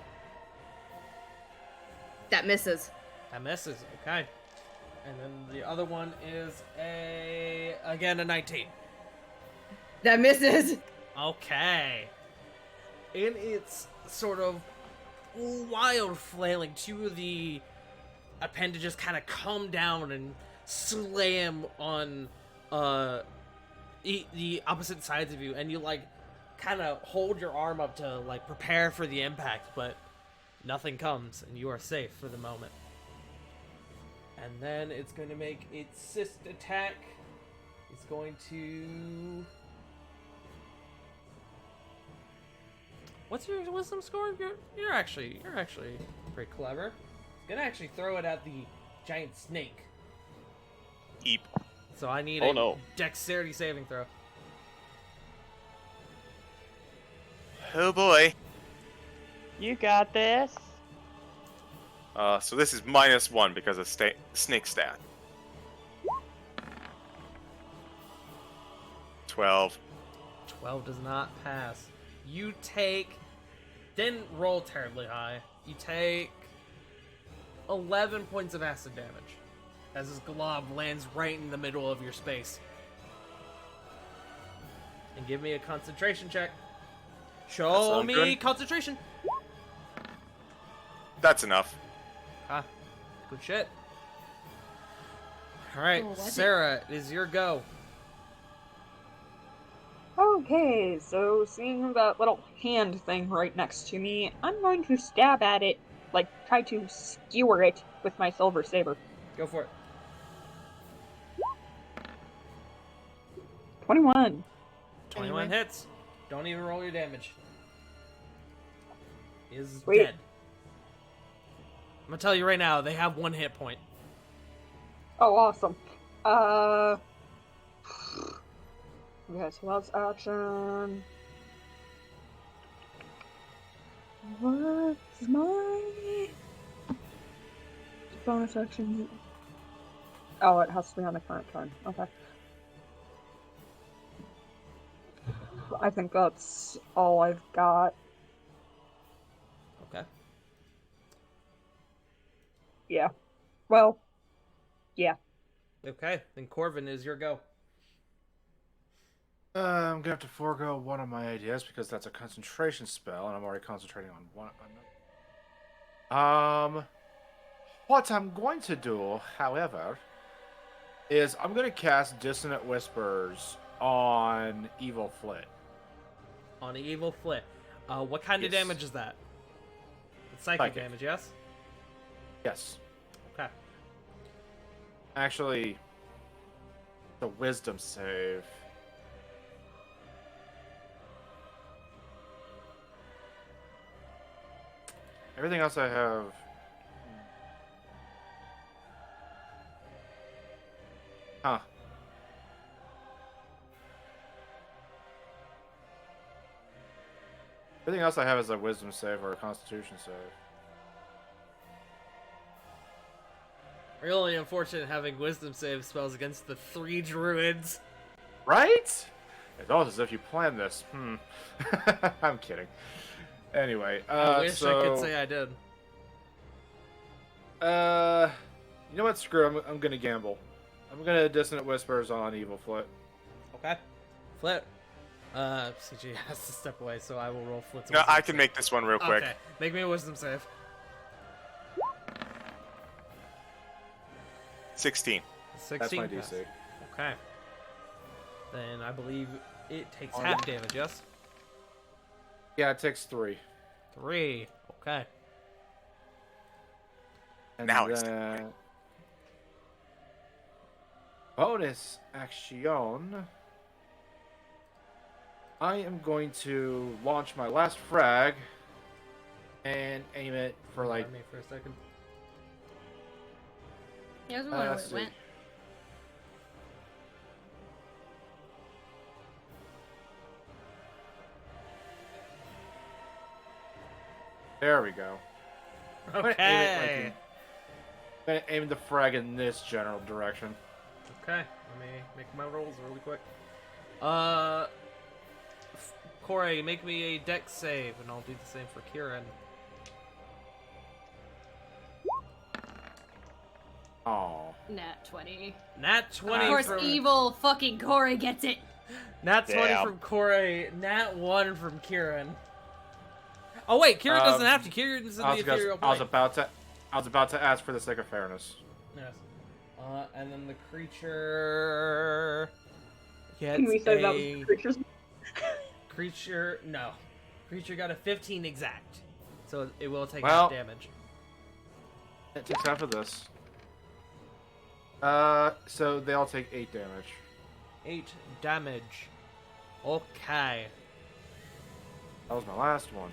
That misses. That misses. Okay. And then the other one is a 19. That misses. Okay. In its sort of wild flailing, two of the appendages kind of come down and slam on the opposite sides of you, and you like kind of hold your arm up to like prepare for the impact, but nothing comes, and you are safe for the moment. And then it's going to make its cyst attack. It's going to... What's your wisdom score? You're actually pretty clever. It's gonna actually throw it at the giant snake. Eep. So I need Oh, a no. dexterity saving throw. Oh boy. You got this. So this is -1 because of snake stat. 12. 12 does not pass. You take... Didn't roll terribly high. You take 11 points of acid damage as this glob lands right in the middle of your space. And give me a concentration check. Show sounds me good. concentration. That's enough. Ah, good shit. Alright, Oh, was it? Sarah, it is your go. Okay, so seeing that little hand thing right next to me, I'm going to stab at it, like try to skewer it with my silver saber. Go for it. 21. 21 Anyway. hits. Don't even roll your damage. He is Sweet. dead. I'm gonna tell you right now, they have 1 hit point. Oh, awesome. Okay, so that's action. What's my bonus action? Oh, it has to be on the current turn. Okay. I think that's all I've got. Okay. Yeah. Well, yeah. Okay, then Corvin is your go. I'm gonna have to forego one of my ideas because that's a concentration spell, and I'm already concentrating on one. What I'm going to do, however, is I'm gonna cast Dissonant Whispers on Evil Flit. On Evil Flit. What kind of Yes. damage is that? It's psychic Psychic. damage, yes? Yes, Okay. actually, the Wisdom save. Everything else I have. Huh. Everything else I have is a Wisdom save or a Constitution save. Really unfortunate having wisdom save spells against the 3 druids. Right? It's almost as if you planned this. I'm kidding. Anyway, I wish I could so, say I did. you know what? Screw it. I'm gonna gamble. I'm gonna Dissonant Whispers on Evil Flit. Okay. Flit. CG has to step away, so I will roll Flit's No, wisdom I can save. make this one real quick. Okay, make me a wisdom save. 16. 16 That's my pass. DC. Okay. Then I believe it takes Oh, half damage, yes? Yeah, it takes 3. 3. Okay. And Now it's then... bonus action. I am going to launch my last frag and aim it for like. Pardon me for a second. Yeah, I was wondering where let's it see. went. There we go. I'm gonna aim it, like, Okay. I'm gonna aim the frag in this general direction. Okay. Let me make my rolls really quick. Corey, make me a dex save, and I'll do the same for Kieran. Oh. Nat 20. Nat 20 Of course, for... evil fucking Corey gets it. Nat 20 Damn. from Corey, Nat 1 from Kieran. Oh wait, Kieran doesn't have to. Kieran's in the ethereal I was plane. about to ask for the sake of fairness. Yes. And then the creature gets Can we say that was a creatures? creature. No, creature got a 15 exact, so it will take Well- half damage. It takes half of this. So they all take 8 damage. 8 damage. Okay. That was my last one.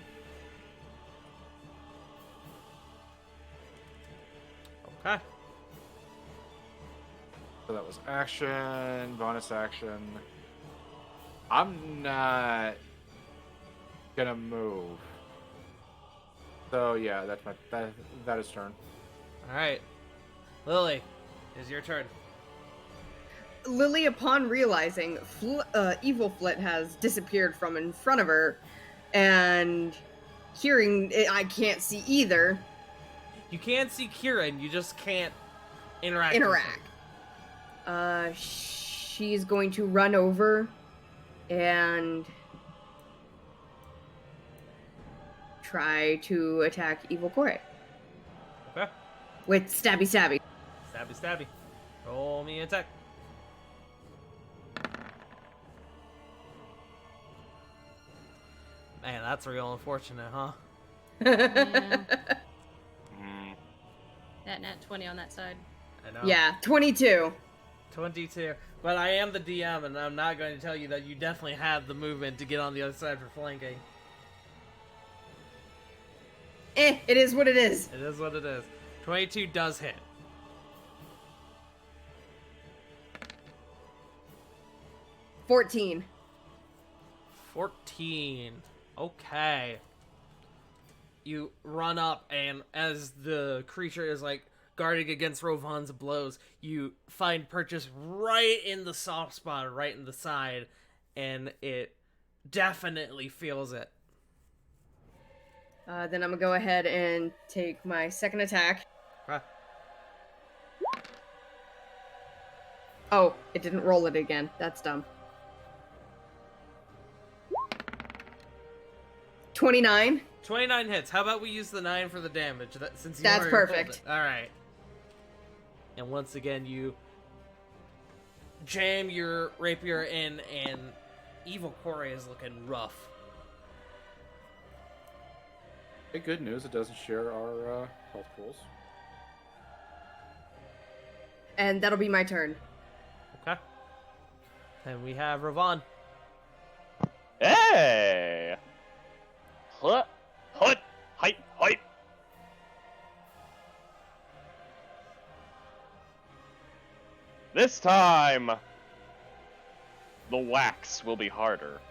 Okay. So that was action, bonus action. I'm not gonna move. So yeah, that's that is turn. All right. Lily, is your turn. Lily, upon realizing Evil Flit has disappeared from in front of her, and hearing it, I can't see either. You can see Kieran, you just can't interact. with him. She's going to run over and try to attack Evil Kore Okay. with stabby stabby. Stabby, stabby. Roll me an attack. Man, that's real unfortunate, huh? Mm, That nat 20 on that side. I know. Yeah, 22. 22. But I am the DM, and I'm not going to tell you that you definitely have the movement to get on the other side for flanking. It is what it is. It is what it is. 22 does hit. 14. 14. Okay. You run up, and as the creature is like guarding against Rovan's blows, you find purchase right in the soft spot, right in the side, and it definitely feels it. Then I'm gonna go ahead and take my second attack. Okay. Oh, it didn't roll it again. That's dumb. 29. 29 hits. How about we use the 9 for the damage? Since you That's already rolled perfect. it. All right. And once again, you jam your rapier in, and Evil Kore is looking rough. Hey, good news, it doesn't share our health pools. And that'll be my turn. Okay. And we have Ravan. Hey! Hut, hut, height, height. This time, the wax will be harder.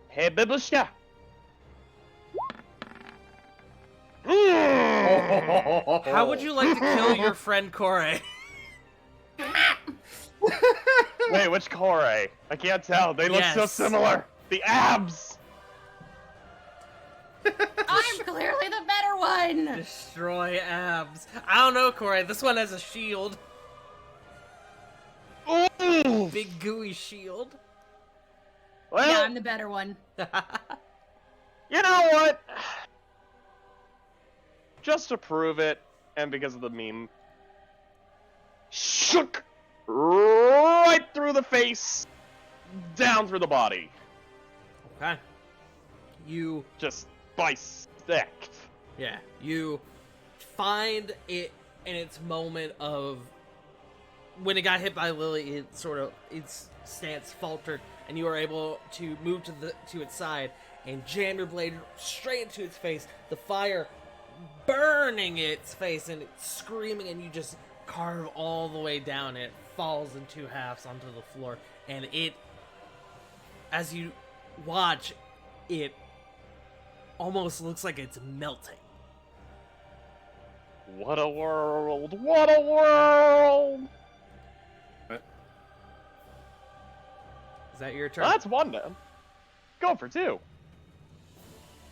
Hey, Bibushka! How would you like to kill your friend Kore? Wait, which Kore? I can't tell. They look so Yes. similar. The abs! I'm clearly the better one! Destroy abs. I don't know, Kore. This one has a shield. Ooh! Big gooey shield. Well, Yeah, I'm the better one. you know what? Just to prove it, and because of the meme, shook right through the face, down through the body. Okay. You, Just bisect. yeah, you find it in its moment of when it got hit by Lily. It sort of its stance faltered, and you are able to move to its side and jam your blade straight into its face. The fire burning its face, and it's screaming, and you just carve all the way down. It falls in two halves onto the floor, and it, as you watch, it almost looks like it's melting. What a world! What a world! Is that your turn? That's one then. Go for two.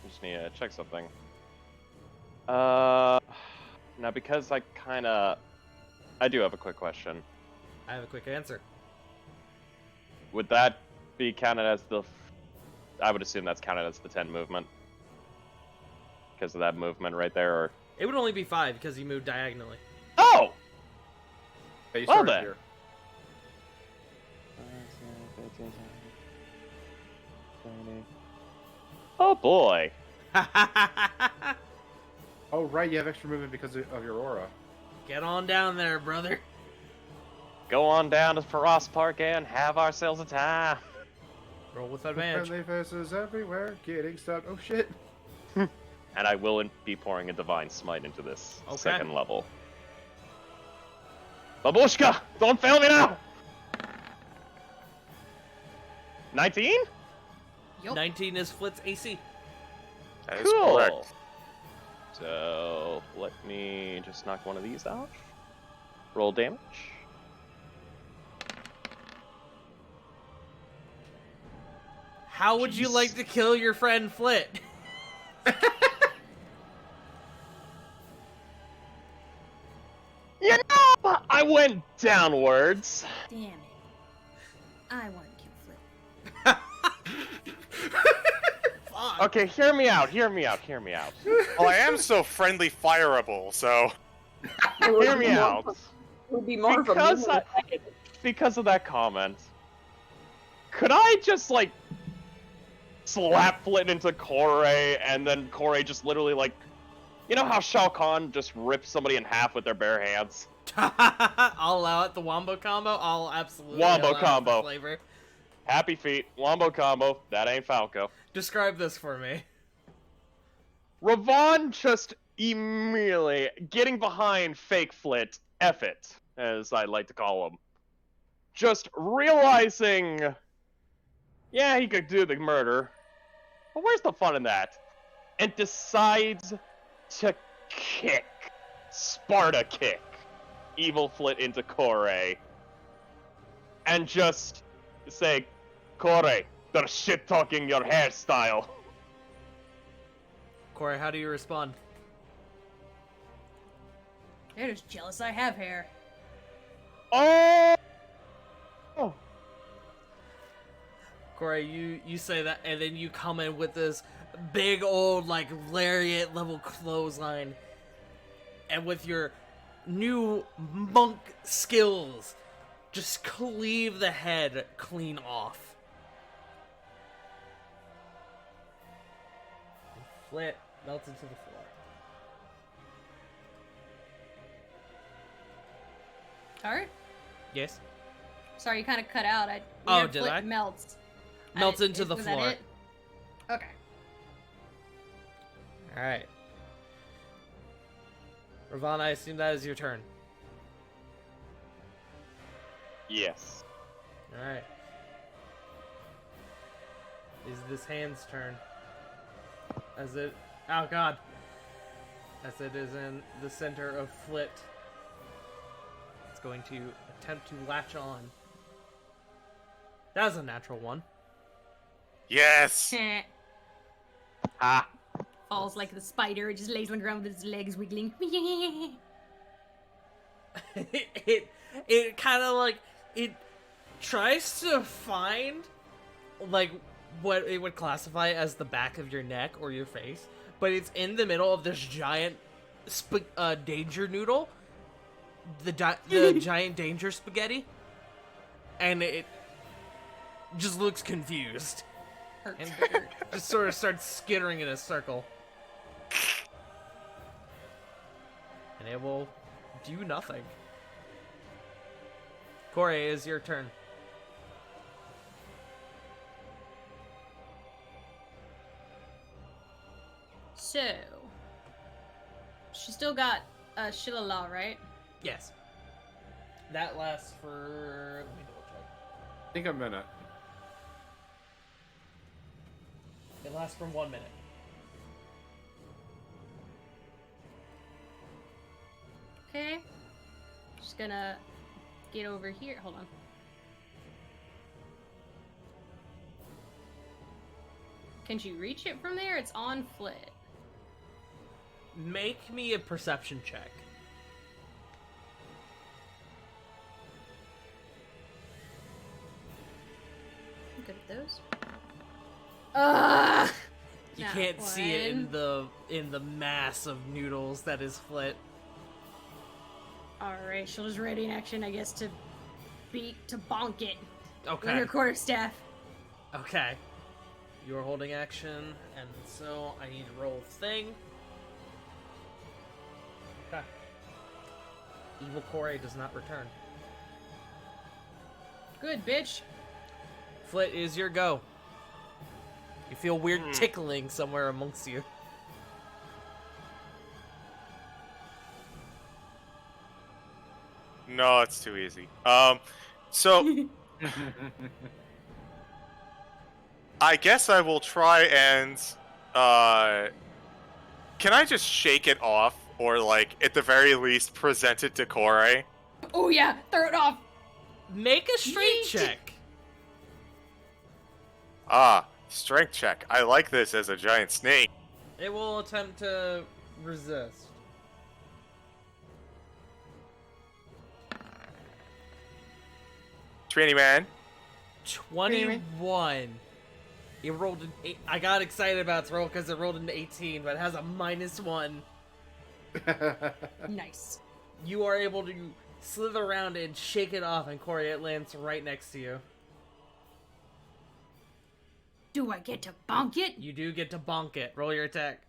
I just need to check something. Now because I do have a quick question. I have a quick answer. Would that be counted as the... I would assume that's counted as the 10 movement. Because of that movement right there, or... It would only be 5 because you moved diagonally. Oh! Yeah, you Well started then. here. Oh boy. Oh, right, you have extra movement because of your aura. Get on down there, brother. Go on down to Faros Park and have ourselves a time. Roll with advantage. Friendly faces everywhere, getting stuck. Oh shit. And I will be pouring a Divine Smite into this Okay. second level. Babushka! Don't fail me now! 19? Yup. 19 is Flit's AC. That is Cool. correct. So, let me just knock one of these out. Roll damage. How would you Jeez. like to kill your friend Flit? You know, I went downwards. Damn it. I want to kill Flip. Fuck. Okay, hear me out, hear me out, hear me out. Well, I am so friendly fireable, so It would Hear be me more- out. It would be more of a Because movement I- attack. Because of that comment, could I just, like, slap Flint into Korei, and then Korei just literally, like, you know how Shao Kahn just rips somebody in half with their bare hands? I'll allow it. The wombo combo, I'll absolutely Wombo allow it for combo. flavor. Happy feet, wombo combo, that ain't Falco. Describe this for me. Ravon just immediately getting behind fake Flit, F it, as I like to call him. Just realizing, yeah, he could do the murder, but where's the fun in that? And decides to kick, Sparta kick, Evil Flit into Korei, and just say, Korei, they're shit-talking your hairstyle. Corey, how do you respond? They're just jealous I have hair. Oh! Corey, you say that, and then you come in with this big old, like, lariat level clothesline. And with your new monk skills, just cleave the head clean off. And Flit melts into the floor. Alright. Yes? Sorry, you kind of cut out. Oh, your did Flip I? Melts. Melts into the was floor. That it? Okay. Alright. Ravon, I assume that is your turn. Yes. Alright. Is this hand's turn? As it... Oh god. As it is in the center of Flit. It's going to attempt to latch on. That was a natural one. yes. Ah. Falls like the spider. It just lays on the ground with its legs wiggling. it kind of like... It tries to find, like, what it would classify as the back of your neck or your face, but it's in the middle of this giant danger noodle, the giant danger spaghetti, and it just looks confused Hurts. and just sort of starts skittering in a circle, and it will do nothing. Corey, it is your turn. So, she still got Shillelagh, right? Yes. That lasts for... Let me double check. I think a minute. It lasts for 1 minute. Okay. Just gonna get over here. Hold on. Can she reach it from there? It's on Flit. Make me a perception check. good at those. Ugh! You Not can't see it in one. the mass of noodles that is Flit. Alright, she'll just ready in action, I guess, to bonk it with Okay. her quarterstaff. Okay. You're holding action, and so I need to roll a thing. Okay. Evil Corey does not return. Good, bitch. Flit is your go. You feel weird tickling somewhere amongst you. No, it's too easy. So I guess I will try and can I just shake it off, or like at the very least present it to Corey? Oh yeah, throw it off. Make a strength Yeet. check. Ah, strength check. I like this as a giant snake. It will attempt to resist. Tranny man. 21. It rolled an 8. I got excited about its roll because it rolled an 18, but it has a -1. Nice. You are able to slither around and shake it off, and Corey, it lands right next to you. Do I get to bonk it? You do get to bonk it. Roll your attack.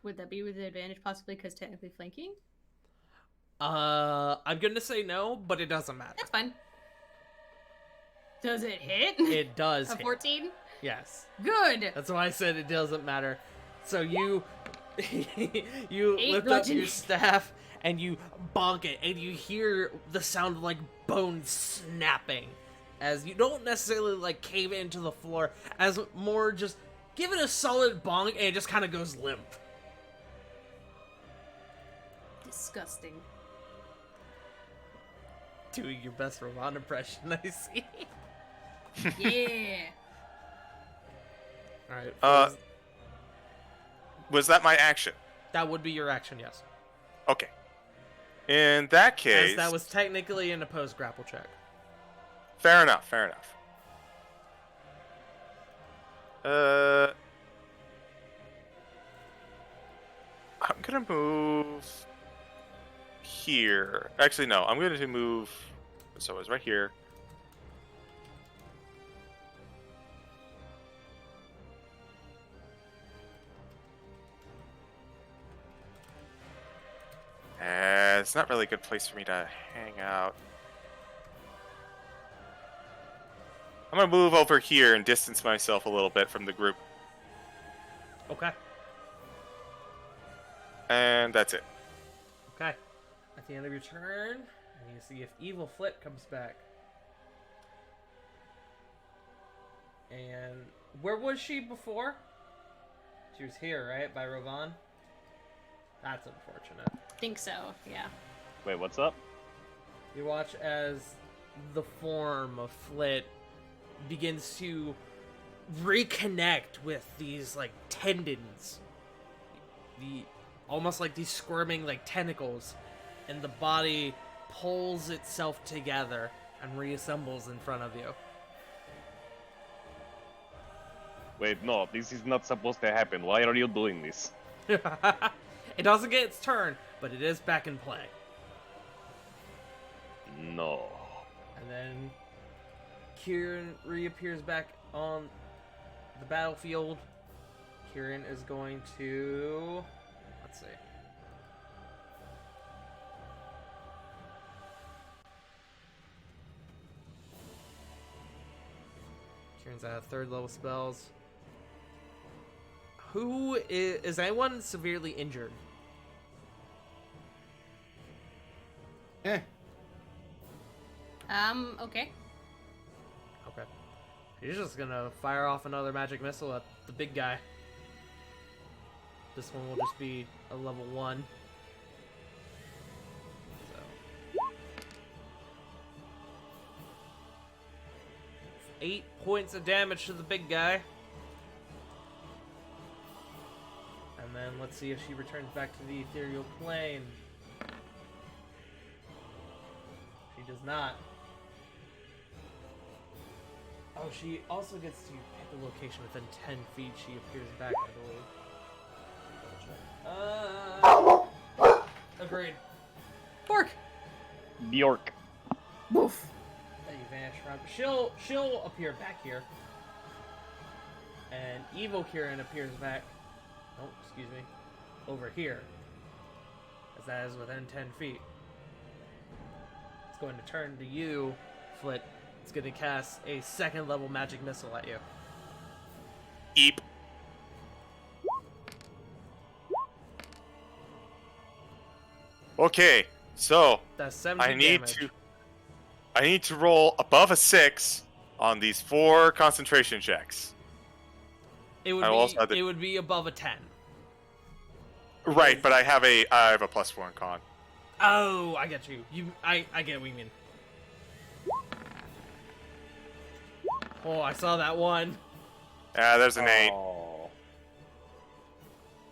Would that be with advantage possibly because technically flanking? I'm gonna say no, but it doesn't matter. That's fine. Does it hit? It does A hit. 14? Yes. Good. That's why I said it doesn't matter. So you you 8 lift up bludgeoning. your staff and you bonk it, and you hear the sound of like bones snapping, as you don't necessarily like cave into the floor, as more just give it a solid bonk and it just kind of goes limp. Disgusting. Doing your best Ravon impression, I see. Yeah. All right. Was that my action? That would be your action, yes. Okay. In that As case, that was technically an opposed grapple check. fair enough. Fair enough. I'm gonna move here. Actually, no. I'm going to move. So it's right here. It's not really a good place for me to hang out. I'm gonna move over here and distance myself a little bit from the group. Okay. And that's it. Okay. At the end of your turn, and you see if Evil Flit comes back. And where was she before? She was here, right? By Rovan? That's unfortunate. Think so, yeah. Wait, what's up? You watch as the form of Flit begins to reconnect with these like tendons. Almost like these squirming like tentacles, and the body pulls itself together and reassembles in front of you. Wait, no, this is not supposed to happen. Why are you doing this? It doesn't get its turn, but it is back in play. No. And then Kieran reappears back on the battlefield. Kieran is going to... Let's see. Kieran's at 3rd level spells. Who is anyone severely injured? Eh. Okay. Okay. He's just gonna fire off another magic missile at the big guy. This one will just be a level 1. So. 8 points of damage to the big guy. And then let's see if she returns back to the ethereal plane. She She does not. Oh, she also gets to pick a location within 10 feet. She appears back, I believe. Agreed. Fork. Bjork. Woof. There you vanish around. She'll appear back here. And Evil Kieran appears back. Oh, excuse me. Over here. As that is within 10 feet. It's going to turn to you, Flit. It's going to cast a 2nd level magic missile at you. Eep. Okay, so That's 70 I need damage. to roll above a 6 on these 4 concentration checks. It would I also had be the- it would be above a 10. Right, but I have a +4 in con. Oh, I get you. I get what you mean. Oh, I saw that one. Yeah, there's an 8. Oh.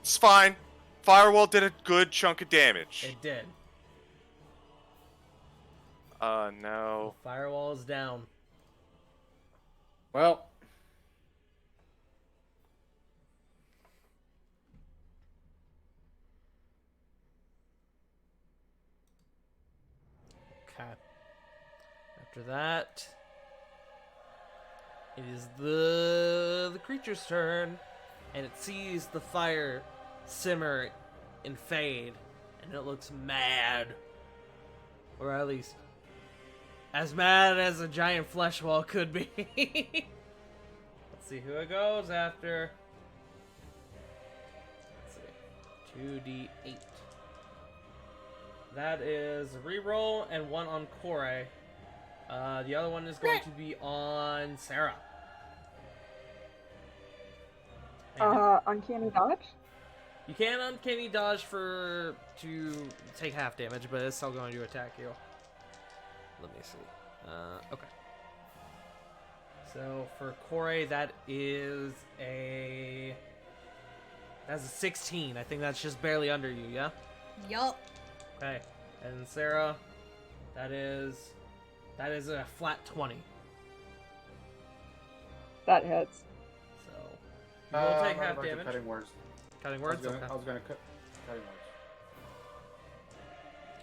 It's fine. Firewall did a good chunk of damage. It did. No. Firewall is down. Well, Okay. After that, it is the creature's turn, and it sees the fire simmer and fade, and it looks mad, or at least as mad as a giant flesh wall could be. Let's see who it goes after. Let's see, 2d8. That is a reroll and 1 on Kore. The other one is going to be on Sarah. And Uncanny dodge? you can uncanny dodge to take half damage, but it's still going to attack you. Let me see. Okay. So for Kore, that's a 16. I think that's just barely under you, yeah? Yup. Okay, and Sarah, that is a flat 20. That hits. So you will take I'm half about to damage. Cutting words. Cutting words. Okay. I was gonna cut. Cutting words.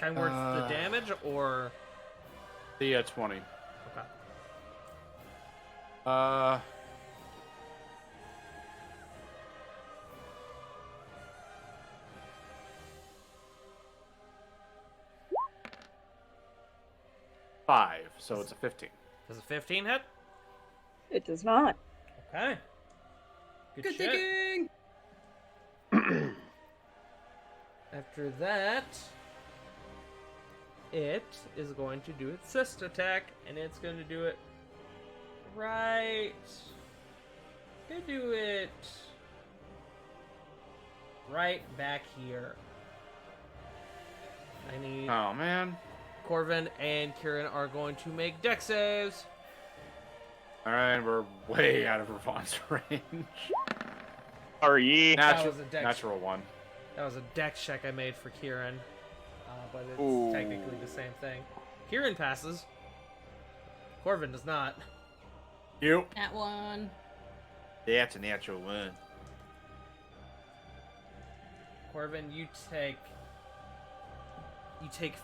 Cutting words. The damage or The 20. okay. Uh. Five, so it's a 15. Does a 15 hit? It does not. Okay. Good shit. thinking. After that, it is going to do its cyst attack, and it's going to do it right. Gonna do it right back here. I need Oh man. Corvin and Kieran are going to make dex saves. All right, we're way out of Ravon's range. Are ye? Natural, was a dex. natural one. That was a dex check I made for Kieran, but it's Ooh. technically the same thing. Kieran passes. Corvin does not. Yep. That one. That's a natural one. Corvin, you take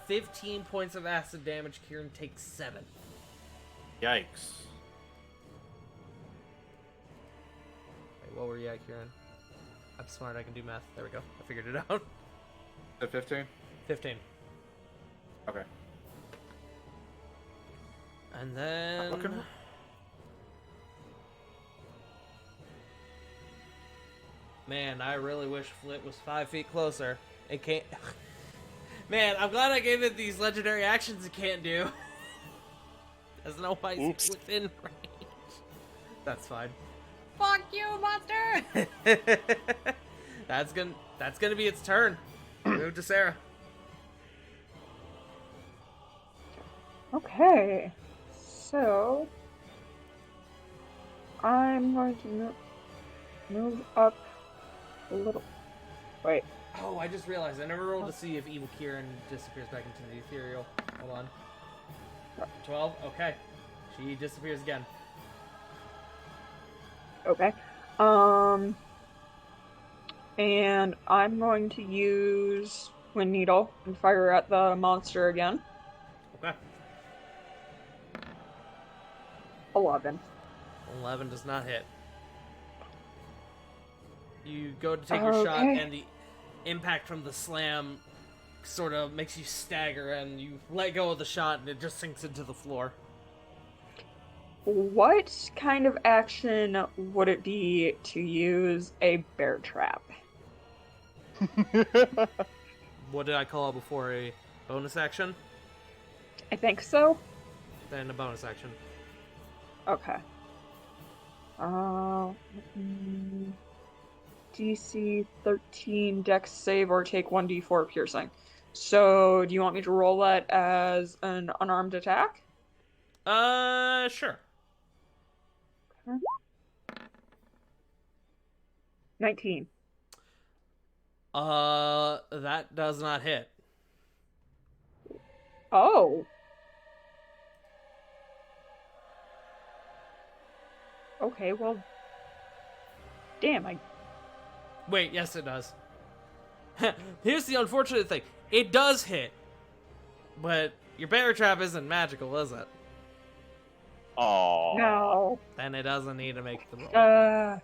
15 points of acid damage. Kieran takes 7. Yikes. Wait, what were you at, Kieran? I'm smart. I can do math. There we go. I figured it out. The 15? 15. Okay. And then Okay. man, I really wish Flit was 5 feet closer. It can't. Man, I'm glad I gave it these legendary actions it can't do. There's no way Oops. within range. That's fine. Fuck you, monster! That's gonna be its turn. Move to Sarah. Okay. So I'm going to move up a little. Wait. Oh, I just realized I never rolled to see if Evil Kieran disappears back into the ethereal. Hold on. 12? Okay. She disappears again. Okay. And I'm going to use Wind Needle and fire at the monster again. Okay. 11. 11 does not hit. You go to take your shot, Okay. and the impact from the slam sort of makes you stagger, and you let go of the shot, and it just sinks into the floor. What kind of action would it be to use a bear trap? What did I call it before? A bonus action? I think so. Then a bonus action. Okay. DC 13 Dex save or take 1d4 piercing. So, do you want me to roll that as an unarmed attack? Sure. 19. That does not hit. Oh. Okay, well. Damn, Wait, yes it does. Here's the unfortunate thing. It does hit. But your bear trap isn't magical, is it? Oh. No. Then it doesn't need to make the roll.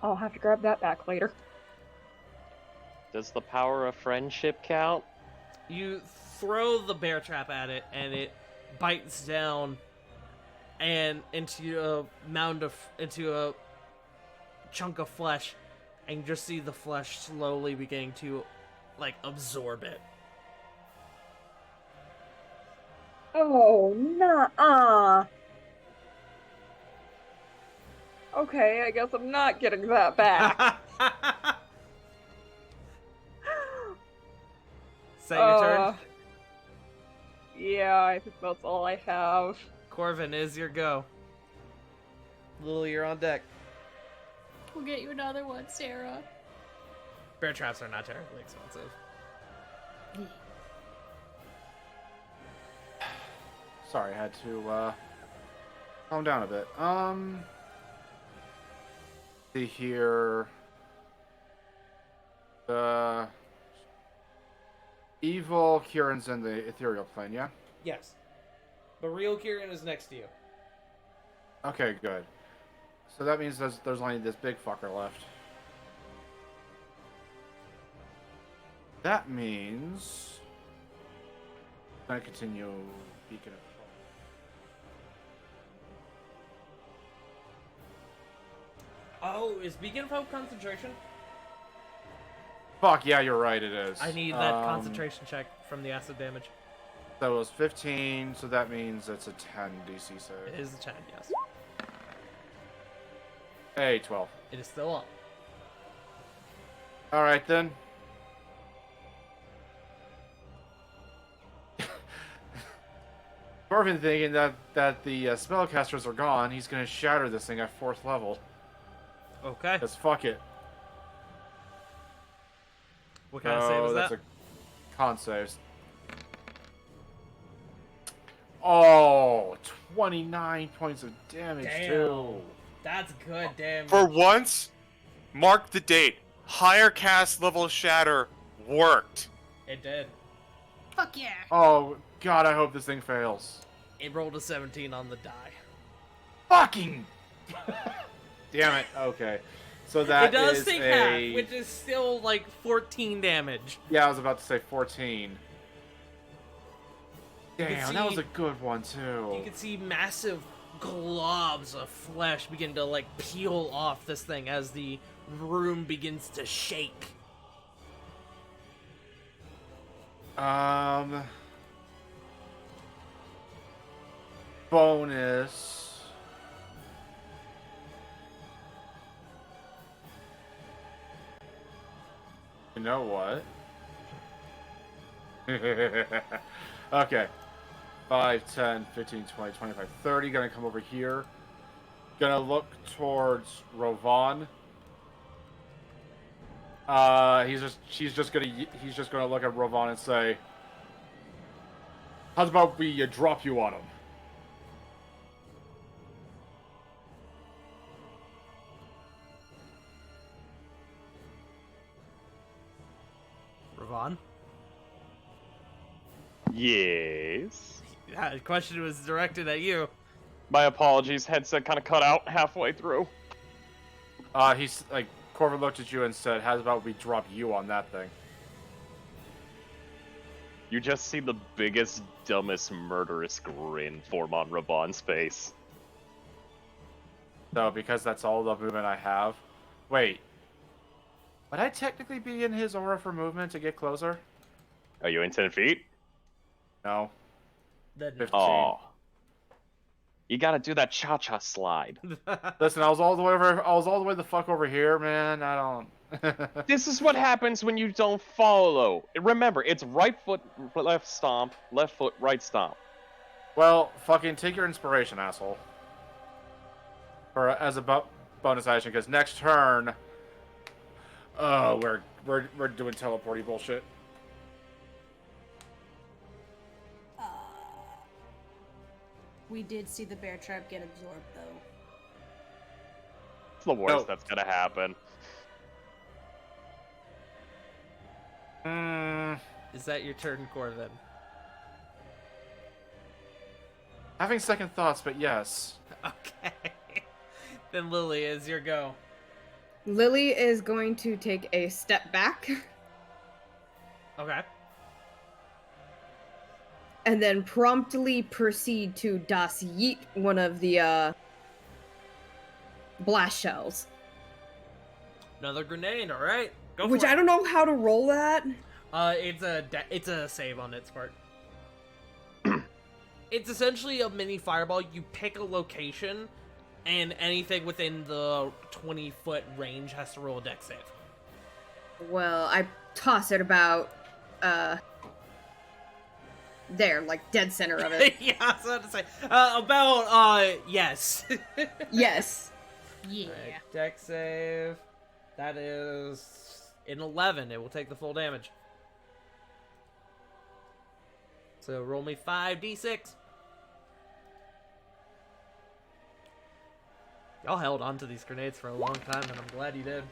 I'll have to grab that back later. Does the power of friendship count? You throw the bear trap at it, and it bites down and into a chunk of flesh, and you just see the flesh slowly beginning to, like, absorb it. Oh, nuh-uh. Okay, I guess I'm not getting that back. Is that your turn? Yeah, I think that's all I have. Corvin, is your go. Lily, you're on deck. We'll get you another one, Sarah. Bear traps are not terribly expensive. Sorry, I had to calm down a bit. See here. The evil Kieran's in the ethereal plane, yeah? Yes. But real Kieran is next to you. Okay, good. So that means there's only this big fucker left. That means I'm gonna continue Beacon of Oh, is Beacon of Hope concentration? Fuck, yeah, you're right, it is. I need that concentration check from the acid damage. That was 15, so that means it's a 10 DC It save. is a 10, yes. Hey, 12. It is still up. Alright then. Corvin thinking that the spellcasters are gone, he's gonna shatter this thing at 4th level. Okay. Because fuck it. What kind of save is that's that? a con save. Oh, 29 points of damage Damn. too. That's good damage. For once, mark the date. Higher cast level shatter worked. It did. Fuck yeah. Oh god, I hope this thing fails. It rolled a 17 on the die. Fucking! Damn it. Okay. So that It does is take a... half, which is still like 14 damage. Yeah, I was about to say 14. can Damn, that was see- a good one too. You can see massive globs of flesh begin to like peel off this thing as the room begins to shake. Bonus. You know what? Okay. 5, 10, 15, 20, 25, 30. Gonna come over here. Gonna look towards Rovan. He's just gonna look at Ravon and say, "How's about we drop you on him?" Ravon? Yes. Yeah, the question was directed at you. My apologies. Headset kind of cut out halfway through. He's like, Corvin looked at you and said, "How's about we drop you on that thing?" You just see the biggest, dumbest, murderous grin form on Raban's face. So, because that's all the movement I have. Wait. Would I technically be in his aura for movement to get closer? Are you in 10 feet? No. Then 15. Oh. You gotta do that cha-cha slide. Listen, I was all the way the fuck over here, man. I don't. This is what happens when you don't follow. Remember, it's right foot, left stomp, left foot, right stomp. Well, fucking take your inspiration, asshole. Or as a bonus action, because next turn, we're doing teleporty bullshit. We did see the bear trap get absorbed, though. It's the worst No. that's gonna happen. Is that your turn, Corvin? Having second thoughts, but yes. Okay. Then Lily, is your go. Lily is going to take a step back Okay. and then promptly proceed to Das Yeet one of the blast shells. Another grenade, alright. Go Which for it. I don't know how to roll that. It's a save on its part. It's essentially a mini fireball. You pick a location, and anything within the 20-foot range has to roll a dex save. Well, I toss it about there, like dead center of it. Yeah, I was about to say. Yes. Yes. Yeah. Alright, dex save. That is an 11. It will take the full damage. So roll me 5d6. Y'all held on to these grenades for a long time, and I'm glad you did.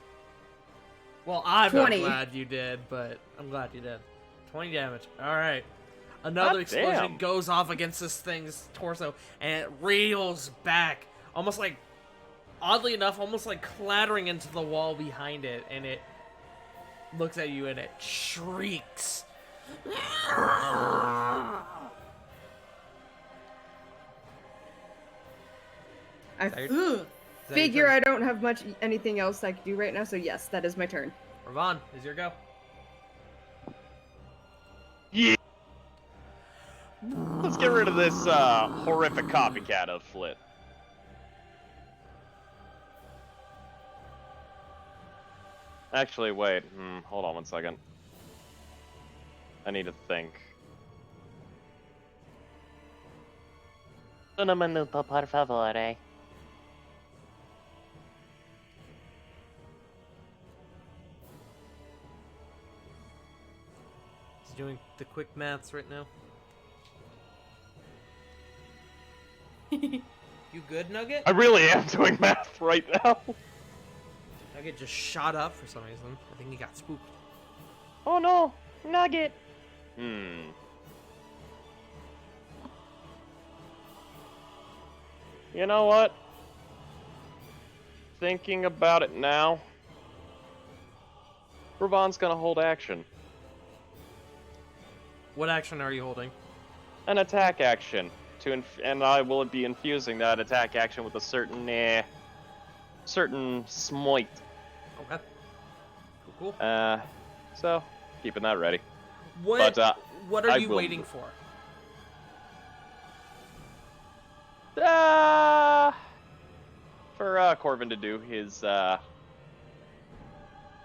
Well, I'm not 20. glad you did, but I'm glad you did. 20 damage. Alright. Another God explosion damn. goes off against this thing's torso, and it reels back. Almost like, oddly enough, almost like clattering into the wall behind it, and it looks at you and it shrieks. I Is that your figure turn? I don't have much anything else I can do right now, so yes, that is my turn. Ravon, is your go? Yeah. Let's get rid of this horrific copycat of Flit. Actually, wait. Hold on one second. I need to think. Un minuto, por favore. He's doing the quick maths right now. You good, Nugget? I really am doing math right now. Nugget just shot up for some reason. I think he got spooked. Oh no, Nugget. You know what? Thinking about it now, Ravon's gonna hold action. What action are you holding? An attack action. And I will be infusing that attack action with a certain smite. Okay. Cool. So keeping that ready. What? But, what are I you will- waiting for? For Corvin to do his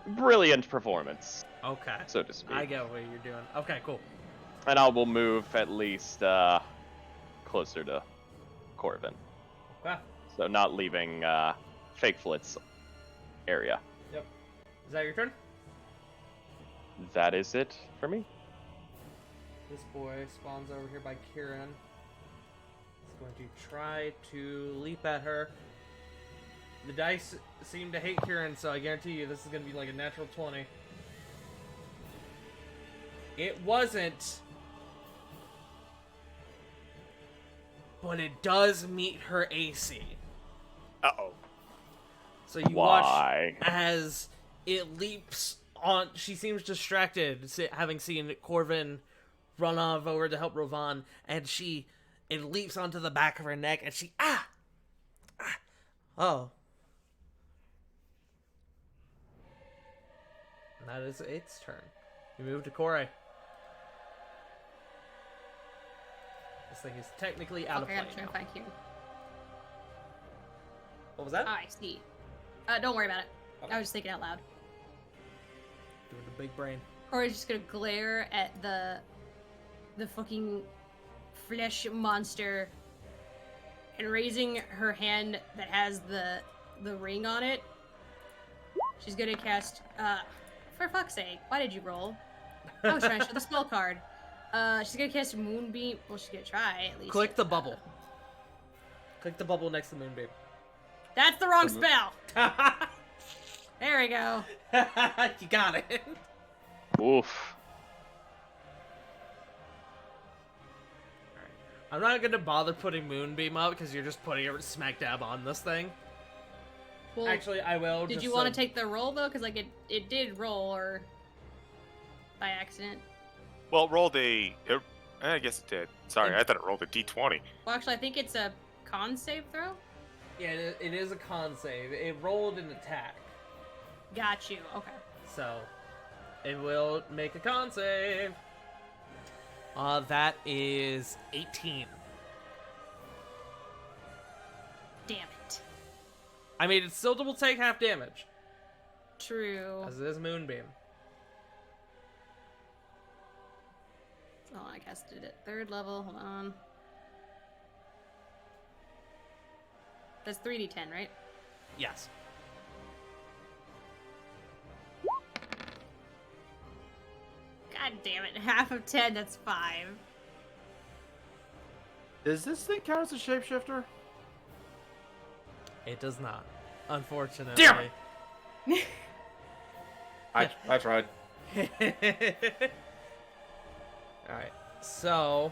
brilliant performance, Okay. so to speak. I get what you're doing. Okay, cool. And I will move at least closer to Corvin. Okay. So not leaving Fake Flit's area. Yep. Is that your turn? that is it for me. This boy spawns over here by Kieran. He's going to try to leap at her. The dice seem to hate Kieran, so I guarantee you this is going to be like a natural 20. It wasn't. But it does meet her AC. Uh-oh. So you Why? watch as it leaps on. She seems distracted, having seen Corvin run off over to help Rovan, and it leaps onto the back of her neck, and she oh. And that is its turn. We move to Kore. This thing is technically out of Okay, I play gotta try now. to find Kieran. What was that? I see. Don't worry about it. Okay. I was just thinking out loud. Doing the big brain. Corey's just gonna glare at the fucking flesh monster and raising her hand that has the ring on it. She's gonna cast for fuck's sake, why did you roll? I was trying to show the spell card. She's gonna cast Moonbeam. Well, she's gonna try at least. Click the bubble. Click the bubble next to Moonbeam. That's the wrong spell. There we go. You got it. Oof. I'm not gonna bother putting Moonbeam up because you're just putting it smack dab on this thing. Well, Actually, I will. did just you want to take the roll though? Because like it did roll or by accident. Well, I guess it did. Sorry, I thought it rolled a d20. Well, actually, I think it's a con save throw. Yeah, it is a con save. It rolled an attack, Got you. Okay. so it will make a con save. That is 18. Damn it. I mean, it still will take half damage, True. as it is Moonbeam. Oh, I casted it. 3rd level. Hold on. That's 3d10, right? Yes. God damn it. Half of 10, that's 5. Does this thing count as a shapeshifter? It does not, unfortunately. Damn it! I tried. Alright, so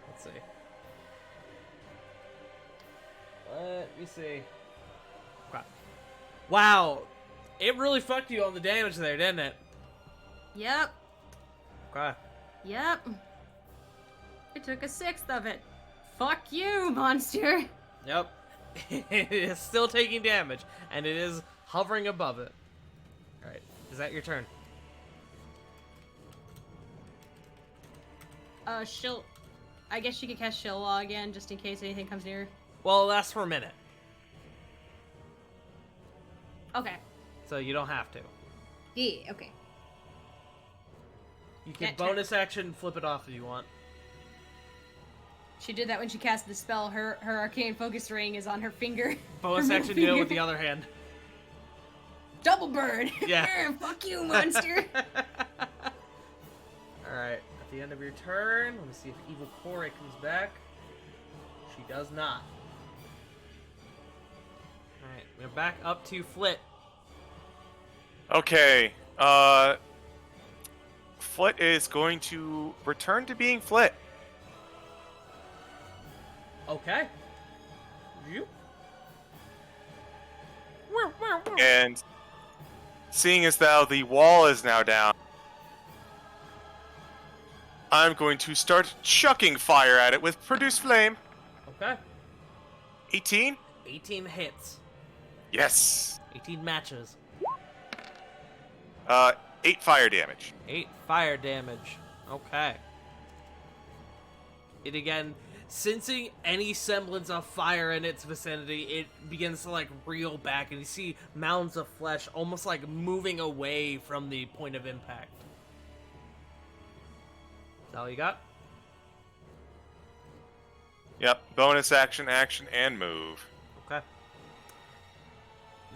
let's see. Let me see. Okay. Wow, it really fucked you on the damage there, didn't it? Yep. Okay. Yep. I took a 6th of it. Fuck you, monster. Yep. It is still taking damage, and it is hovering above it. Alright, is that your turn? I guess she could cast Shill Law again, just in case anything comes near. Well, it lasts for a minute, Okay. so you don't have to. Yeah, okay. You can That turn. bonus action flip it off if you want. She did that when she cast the spell. Her arcane focus ring is on her finger. Bonus Her action middle do it with finger. the other hand. Double burn. Yeah. Fuck you, monster. Alright, at the end of your turn, let me see if Evil Kore comes back. She does not. Alright, we're back up to Flit. Okay, Flit is going to return to being Flit. Okay. You? And seeing as though the wall is now down, I'm going to start chucking fire at it with Produce Flame. Okay. 18? 18 hits. Yes. 18 matches. 8 fire damage. 8 fire damage. Okay. It again, sensing any semblance of fire in its vicinity, it begins to like reel back, and you see mounds of flesh almost like moving away from the point of impact. Is that all you got? Yep. Bonus action, and move. Okay.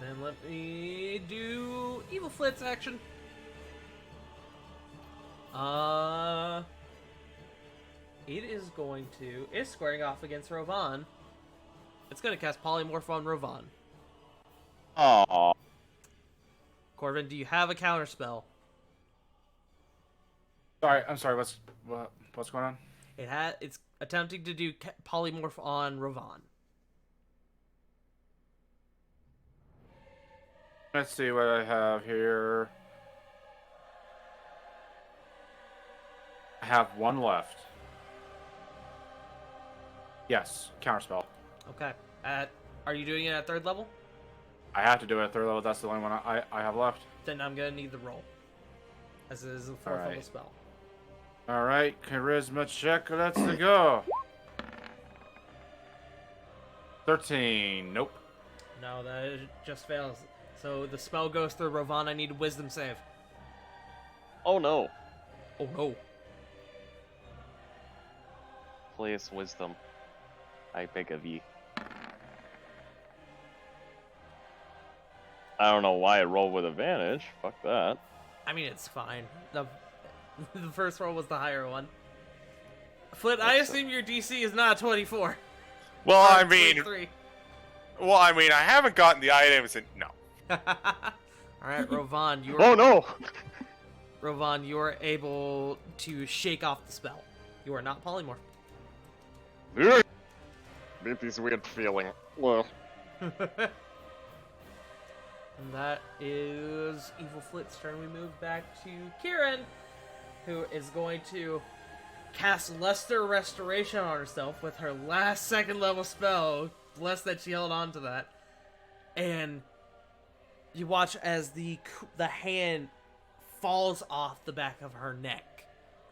Then let me do Evil Flit's action. It is going to... It's squaring off against Rovan. It's going to cast Polymorph on Rovan. Aww. Corvin, do you have a counterspell? Sorry, I'm sorry. What's going on? It's attempting to do Polymorph on Rovan. Let's see what I have here. I have one left. Yes, counterspell. Okay. Are you doing it at 3rd level? I have to do it at 3rd level. That's the only one I have left. Then I'm going to need the roll. As it is a 4th level Alright. spell. All right, charisma check. Let's go. 13. Nope. No, that just fails. So the spell goes through Rovan. I need a wisdom save. Oh no. Oh no. Please, wisdom. I beg of ye. I don't know why I rolled with advantage. Fuck that. I mean, it's fine. The first roll was the higher one. Flit, I assume your DC is not 24. Well, Or I mean, 23. I haven't gotten the items, and no. Alright, Rovan, Oh no! Rovan, you are able to shake off the spell. You are not polymorph. Get this weird feeling. Well, And that is Evil Flit's turn. We move back to Kieran, who is going to cast Luster Restoration on herself with her last 2nd level spell. Bless that she held on to that. And you watch as the hand falls off the back of her neck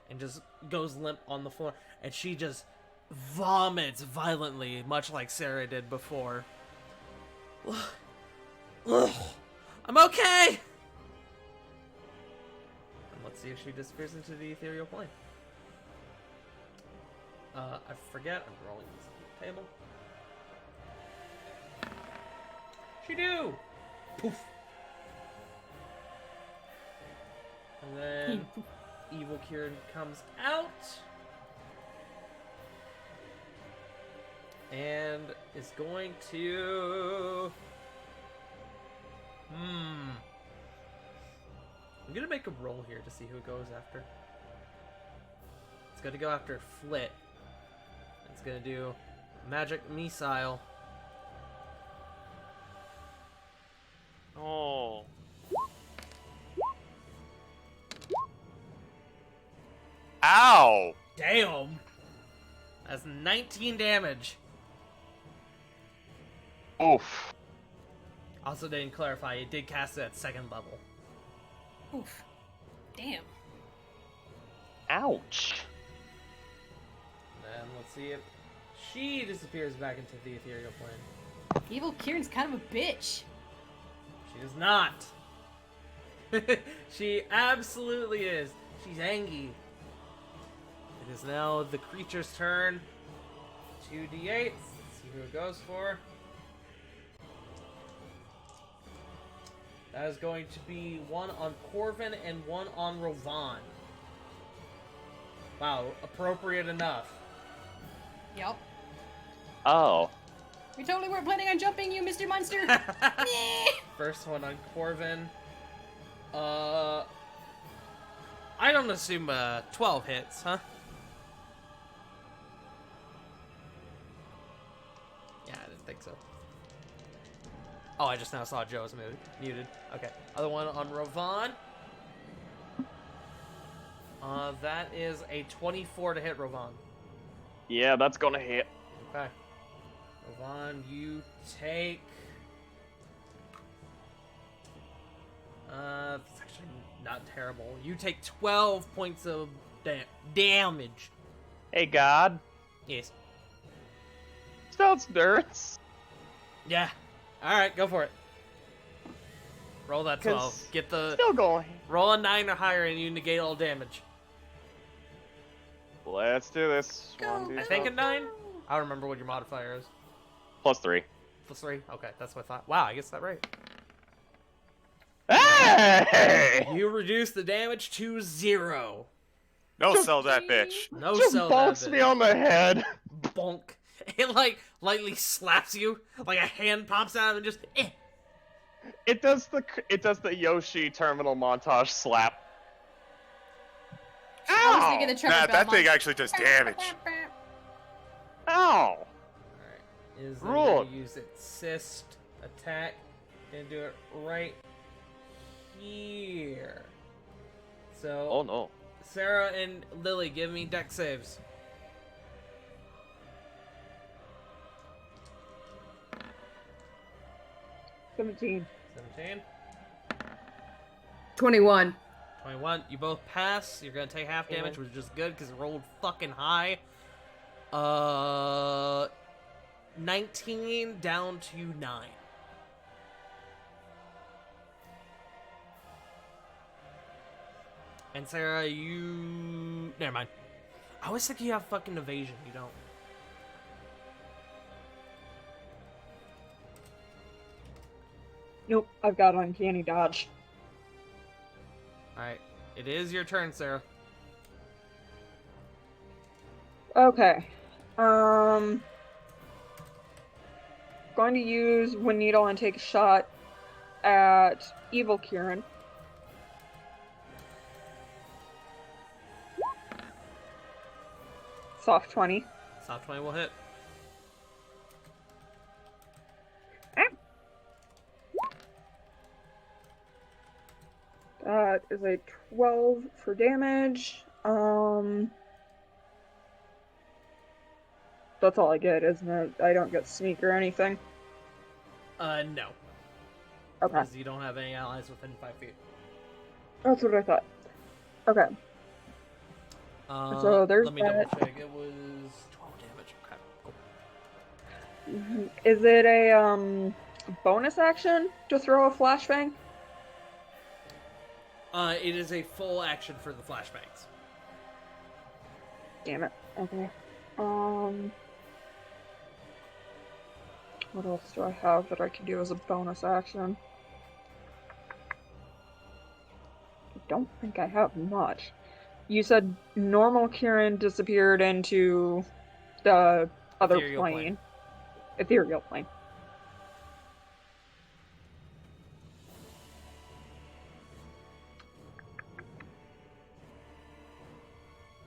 and just goes limp on the floor. And she just vomits violently, much like Sarah did before. Ugh, I'm okay! And let's see if she disappears into the ethereal plane. I forget, I'm rolling this on the table. She do! Poof! And then Evil Kieran comes out. And is going to... I'm gonna make a roll here to see who it goes after. It's gonna go after Flit. It's gonna do Magic Missile. Oh. Ow! Damn! That's 19 damage. oof. Also didn't clarify, it did cast it at 2nd level. Oof. Damn. Ouch. And let's see if she disappears back into the ethereal plane. Evil Kieran's kind of a bitch. She is not. She absolutely is. She's angry. It is now the creature's turn. 2d8s. Let's see who it goes for. That is going to be one on Corvin and one on Rovan. Wow, appropriate enough. Yep. Oh. We totally weren't planning on jumping you, Mr. Monster. Nyeh. First one on Corvin. I don't assume 12 hits, huh? Yeah, I didn't think so. Oh, I just now saw Joe's muted. Okay. Other one on Rovan. That is a 24 to hit Rovan. Yeah, that's gonna hit. Okay. Rovan, you take... it's actually not terrible. You take 12 points of damage. Hey, God. Yes. Sounds nerds. Yeah. Alright, go for it. Roll that 12. 'Cause Get the... Still going. Roll a 9 or higher and you negate all damage. Let's do this. Go, One, two, I think a three. 9? I don't remember what your modifier is. +3. +3? Okay, that's what I thought. Wow, I guess that right. Hey! You reduce the damage to 0. No, Just- sell that bitch. No Just sell bonks that me bitch. on the head. Bonk. It like lightly slaps you, like a hand pops out and just It does the Yoshi terminal montage slap. I was thinking Ow! the Trevor Nah, that thing Belmont. actually does damage. Ow! Alright. Is Rule. going to use its assist attack and do it right here. So Oh no. Sarah and Lily, give me deck saves. 17. 17. 21. 21. You both pass. You're gonna take half damage, which is just good because it rolled fucking high. 19 down to 9. And Sarah, you... Never mind. I always think you have fucking evasion. You don't. Nope, I've got uncanny dodge. Alright. It is your turn, Sarah. Okay. Going to use Wind Needle and take a shot at Evil Kieran. Soft 20. Soft 20 will hit. That is a 12 for damage. That's all I get, isn't it? I don't get sneak or anything. No. Okay, Because you don't have any allies within 5 feet. that's what I thought. Okay, So there's let me that. double check. It was 12 damage. Okay, cool. is it a bonus action to throw a flashbang? It is a full action for the flashbangs. Damn it. Okay. What else do I have that I can do as a bonus action? I don't think I have much. You said normal Kieran disappeared into the other Ethereal plane. plane. Ethereal plane.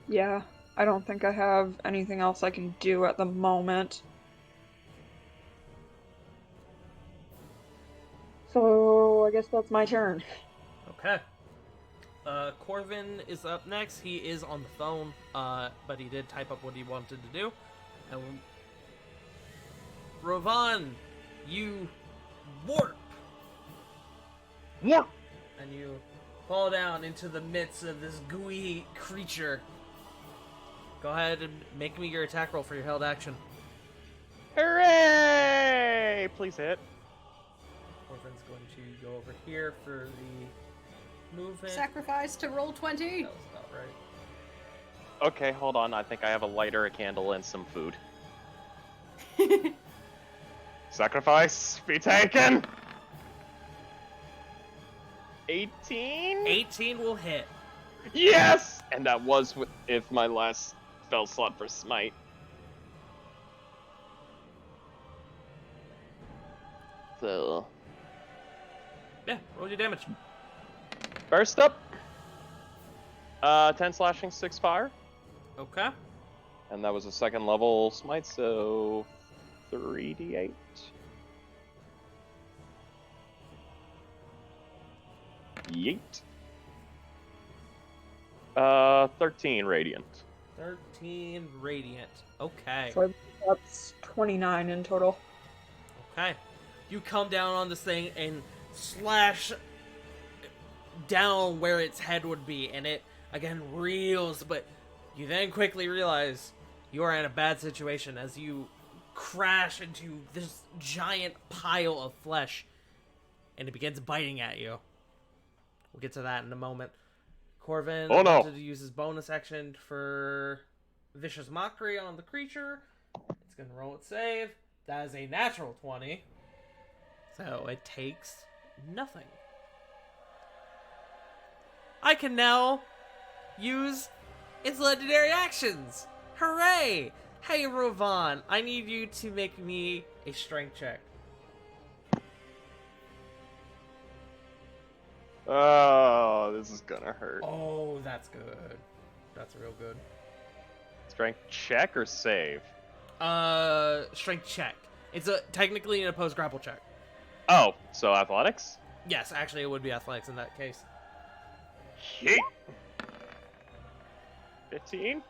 Yeah, I don't think I have anything else I can do at the moment. So I guess that's my turn. Okay. Corvin is up next. He is on the phone, but he did type up what he wanted to do. And Rovan, you warp, What? and you fall down into the midst of this gooey creature. Go ahead and make me your attack roll for your held action. Hooray! Please hit. Corvin's going to go over here for the movement. Sacrifice to roll 20. That was about right. Okay, hold on. I think I have a lighter, a candle, and some food. Sacrifice be taken. 18. 18 will hit. Yes, and that was if my last spell slot for smite. So Yeah, roll your damage. first up, 10 slashing, 6 fire, Okay. and that was a second level smite, so 3d8. Yeet. 13 radiant. 13 radiant. Okay. So that's 29 in total. Okay. You come down on this thing and slash down where its head would be, and it again reels, but you then quickly realize you are in a bad situation as you crash into this giant pile of flesh, and it begins biting at you. We'll get to that in a moment. Corvin Oh, no. wanted to use his bonus action for Vicious Mockery on the creature. It's going to roll its save. That is a natural 20. So it takes nothing. I can now use It's legendary actions! Hooray! Hey, Rovan, I need you to make me a strength check. Oh, this is gonna hurt. Oh, that's good. That's real good. Strength check or save? Strength check. It's technically an opposed grapple check. Oh, so athletics? Yes, actually, it would be athletics in that case. Yeet. 15?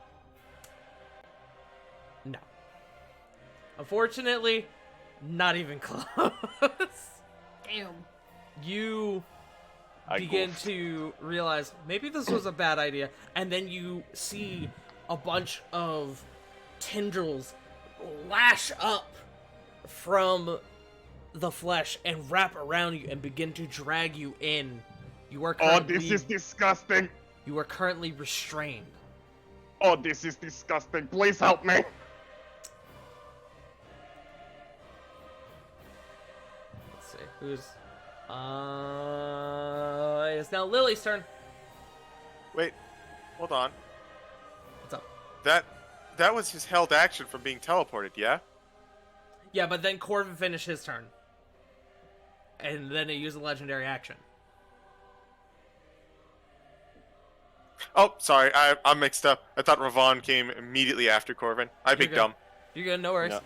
No. Unfortunately, not even close. Damn. You I begin goofed. to realize maybe this was a bad idea, and then you see a bunch of tendrils lash up from the flesh and wrap around you and begin to drag you in. You are Oh, currently, this is disgusting. you are currently restrained. Oh, this is disgusting. Please help me. Let's see who's. It's now Lily's turn. Wait, hold on. What's up? That was his held action from being teleported, yeah? Yeah, but then Corvin finished his turn, and then he used a legendary action. Oh, sorry, I'm mixed up. I thought Ravon came immediately after Corvin. I big good. dumb. You're good, no worries. No.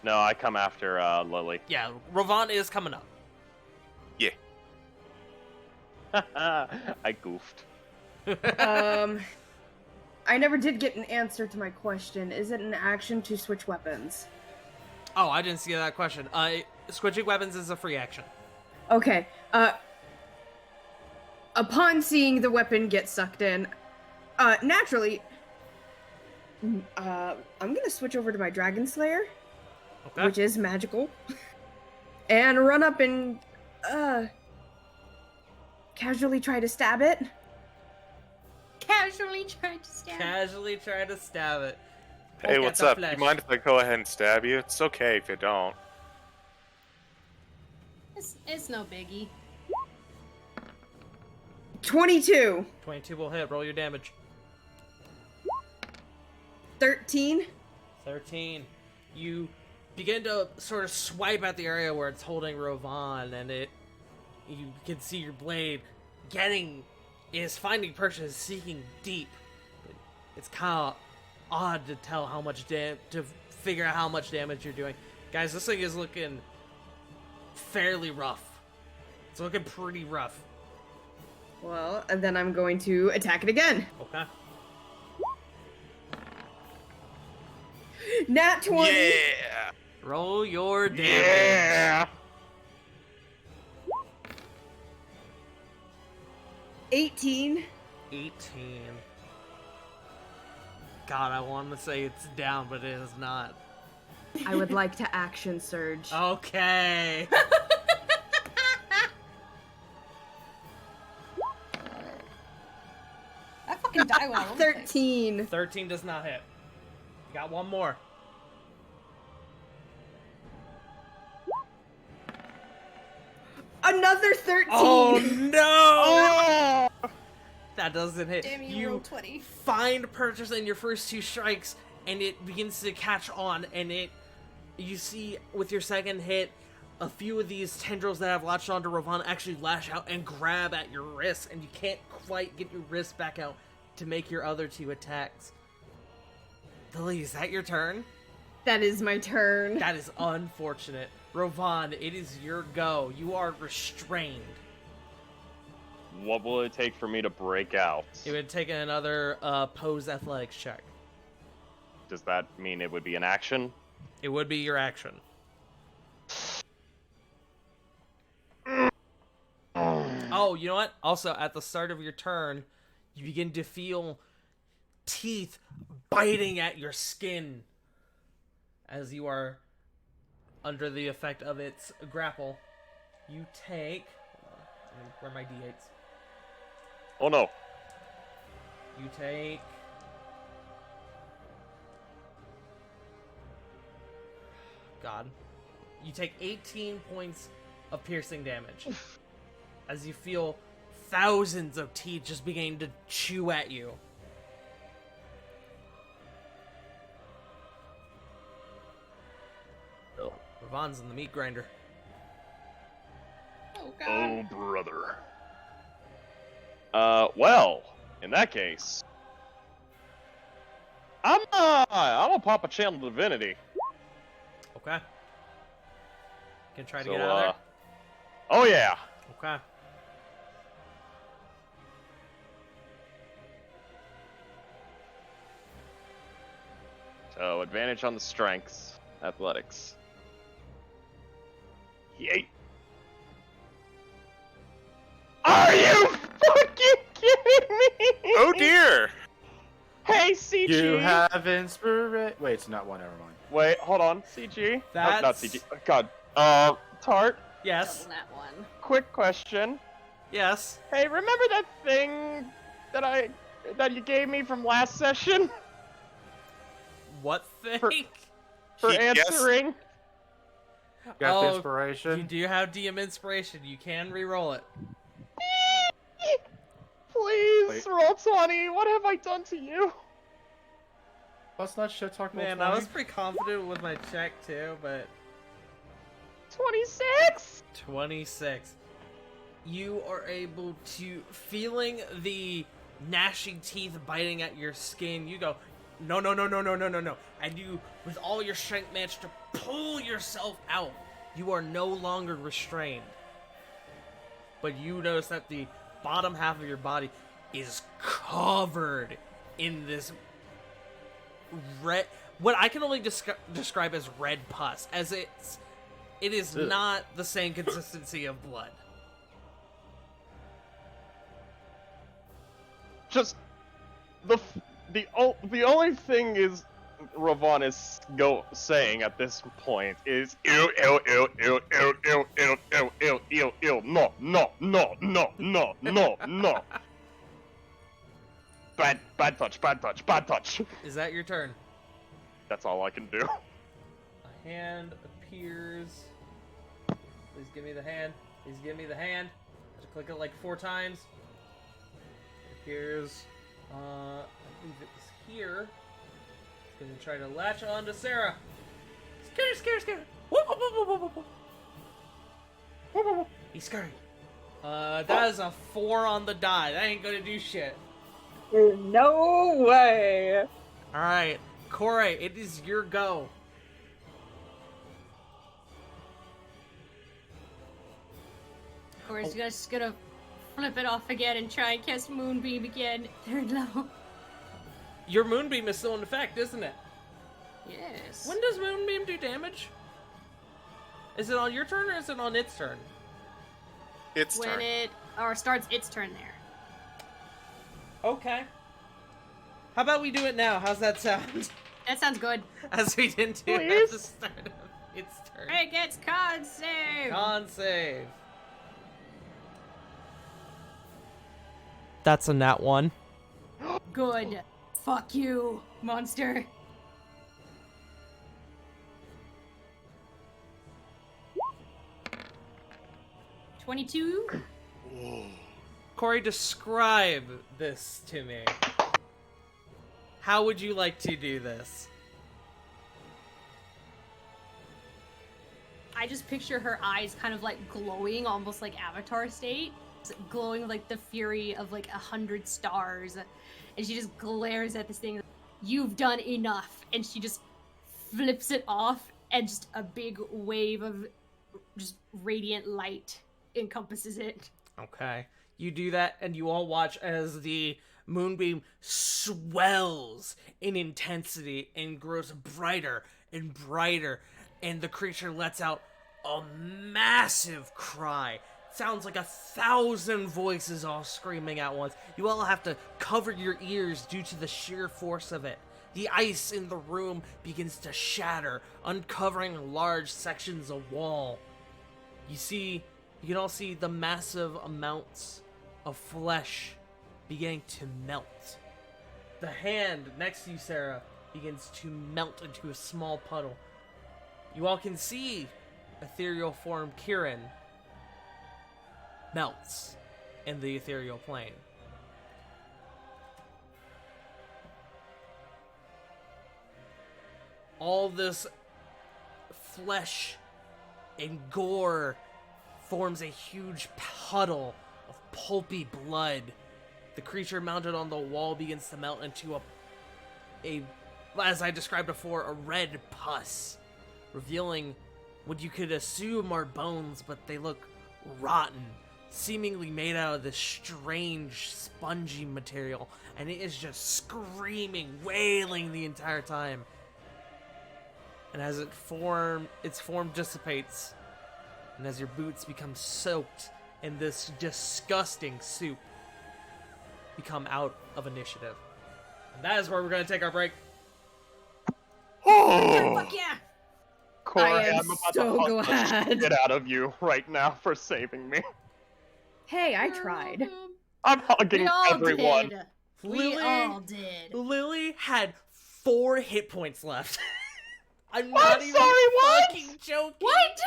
No, I come after Lily. Yeah, Ravon is coming up. Yeah. I goofed. I never did get an answer to my question. Is it an action to switch weapons? Oh, I didn't see that question. Switching weapons is a free action. Okay. Upon seeing the weapon get sucked in, naturally, I'm gonna switch over to my Dragon Slayer, Okay. which is magical, and run up and casually try to stab it. Casually tried to stab. Casually try to stab it. Hey, Poke what's at the up? flesh. You mind if I go ahead and stab you? It's okay if you don't. It's no biggie. 22, 22 will hit. Roll your damage. 13. 13. You begin to sort of swipe at the area where it's holding Rovan, and you can see your blade finding purchase, seeking deep. But it's kind of odd to tell how much to figure out how much damage you're doing. Guys, this thing is looking fairly rough. It's looking pretty rough. Well, and then I'm going to attack it again. Okay. Nat 20. Yeah! Roll your damage. Yeah. 18. 18. God, I want to say it's down, but it is not. I would like to action surge. Okay. I fucking die when I roll this. 13. 13 does not hit. You got one more. Another 13. Oh no! Oh! That doesn't hit. Damn, you rolled 20. Find purchase in your first two strikes, and it begins to catch on, and you see with your second hit, a few of these tendrils that have latched onto Ravon actually lash out and grab at your wrist, and you can't quite get your wrist back out to make your other two attacks. Lily, is that your turn? That is my turn. That is unfortunate. Ravon, it is your go. You are restrained. What will it take for me to break out? It would take another pose athletics check. Does that mean it would be an action? It would be your action. Oh, you know what? Also, at the start of your turn, you begin to feel teeth biting at your skin as you are under the effect of its grapple. You take... Hold on, let me grab my d8s. Oh no. You take... God. You take 18 points of piercing damage as you feel thousands of teeth just beginning to chew at you. Ravon's in the meat grinder. Oh god. Oh, brother. Well, in that case, I'm gonna pop a channel divinity. Okay. Can try to So, get out of there? Oh yeah. Okay. So advantage on the strengths, athletics. Yay. Are you fucking kidding me? Oh dear! Hey, CG. You have inspiration. Wait, it's not one. Never mind. Wait, hold on. CG. That's... Not CG. Oh, God. Tart. Yes. Double that one. Quick question. Yes. Hey, remember that thing that you gave me from last session What thing? for He guessed- answering? Got the You inspiration. do have DM inspiration. You can re-roll it. Please, Wait. roll 20. What have I done to you? Let's not shit talk. Man, I was pretty confident with my check too, but 26. 26. You are able to, feeling the gnashing teeth biting at your skin, you go, no, no, no, no, no, no, no, no. And you, with all your strength, manage to pull yourself out. You are no longer restrained. But you notice that the bottom half of your body is covered in this red, what I can only describe as red pus, as it is Ugh. not the same consistency of blood. Just the only thing is Ravon is saying at this point is ew ew ew ew ew ew ew ew ew ew ew no no no no no no no. Bad touch, bad touch, bad touch. Is that your turn? That's all I can do. A hand appears. Please give me the hand. Please give me the hand. I have to click it like 4 times. It appears. I believe it was here. It's gonna try to latch on to Sarah. Scare, scare, scare. Whoop, whoop, whoop, whoop, whoop, whoop. Whoop, whoop, whoop. He's scurrying. That is a 4 on the die. That ain't gonna do shit. No way. Alright, Corey, it is your go. Or is just gonna flip it off again and try and cast Moonbeam again. Third level. Your Moonbeam is still in effect, isn't it? Yes. When does Moonbeam do damage? Is it on your turn or is it on its turn? It's when turn. it starts its turn there. Okay. How about we do it now? How's that sound? That sounds good. As we didn't do it at Please? the start of its turn. It gets con save. Con save. That's a nat 1. Good. Fuck you, monster. $22. Corey, describe this to me. How would you like to do this? I just picture her eyes kind of like glowing, almost like Avatar state. Glowing with like the fury of like 100 stars. And she just glares at this thing. You've done enough. And she just flips it off, and just a big wave of just radiant light encompasses it. Okay. You do that, and you all watch as the moonbeam swells in intensity and grows brighter and brighter, and the creature lets out a massive cry. Sounds like 1,000 voices all screaming at once. You all have to cover your ears due to the sheer force of it. The ice in the room begins to shatter, uncovering large sections of wall. You can all see the massive amounts of flesh beginning to melt. The hand next to you, Sarah, begins to melt into a small puddle. You all can see ethereal form Kieran melts in the ethereal plane. All this flesh and gore forms a huge puddle of pulpy blood. The creature mounted on the wall begins to melt into a as I described before, a red pus, revealing what you could assume are bones, but they look rotten, seemingly made out of this strange, spongy material, and it is just screaming, wailing the entire time. And as its form dissipates, and as your boots become soaked in this disgusting soup, become out of initiative. And that is where we're going to take our break. Oh, Fuck yeah! Corey, I am I'm about so to hug the glad. shit out of you right now for saving me. Hey, I tried. I'm We hugging all everyone. did. We all did. Lily had 4 hit points left. I'm I'm not even sorry, what? fucking joking. What?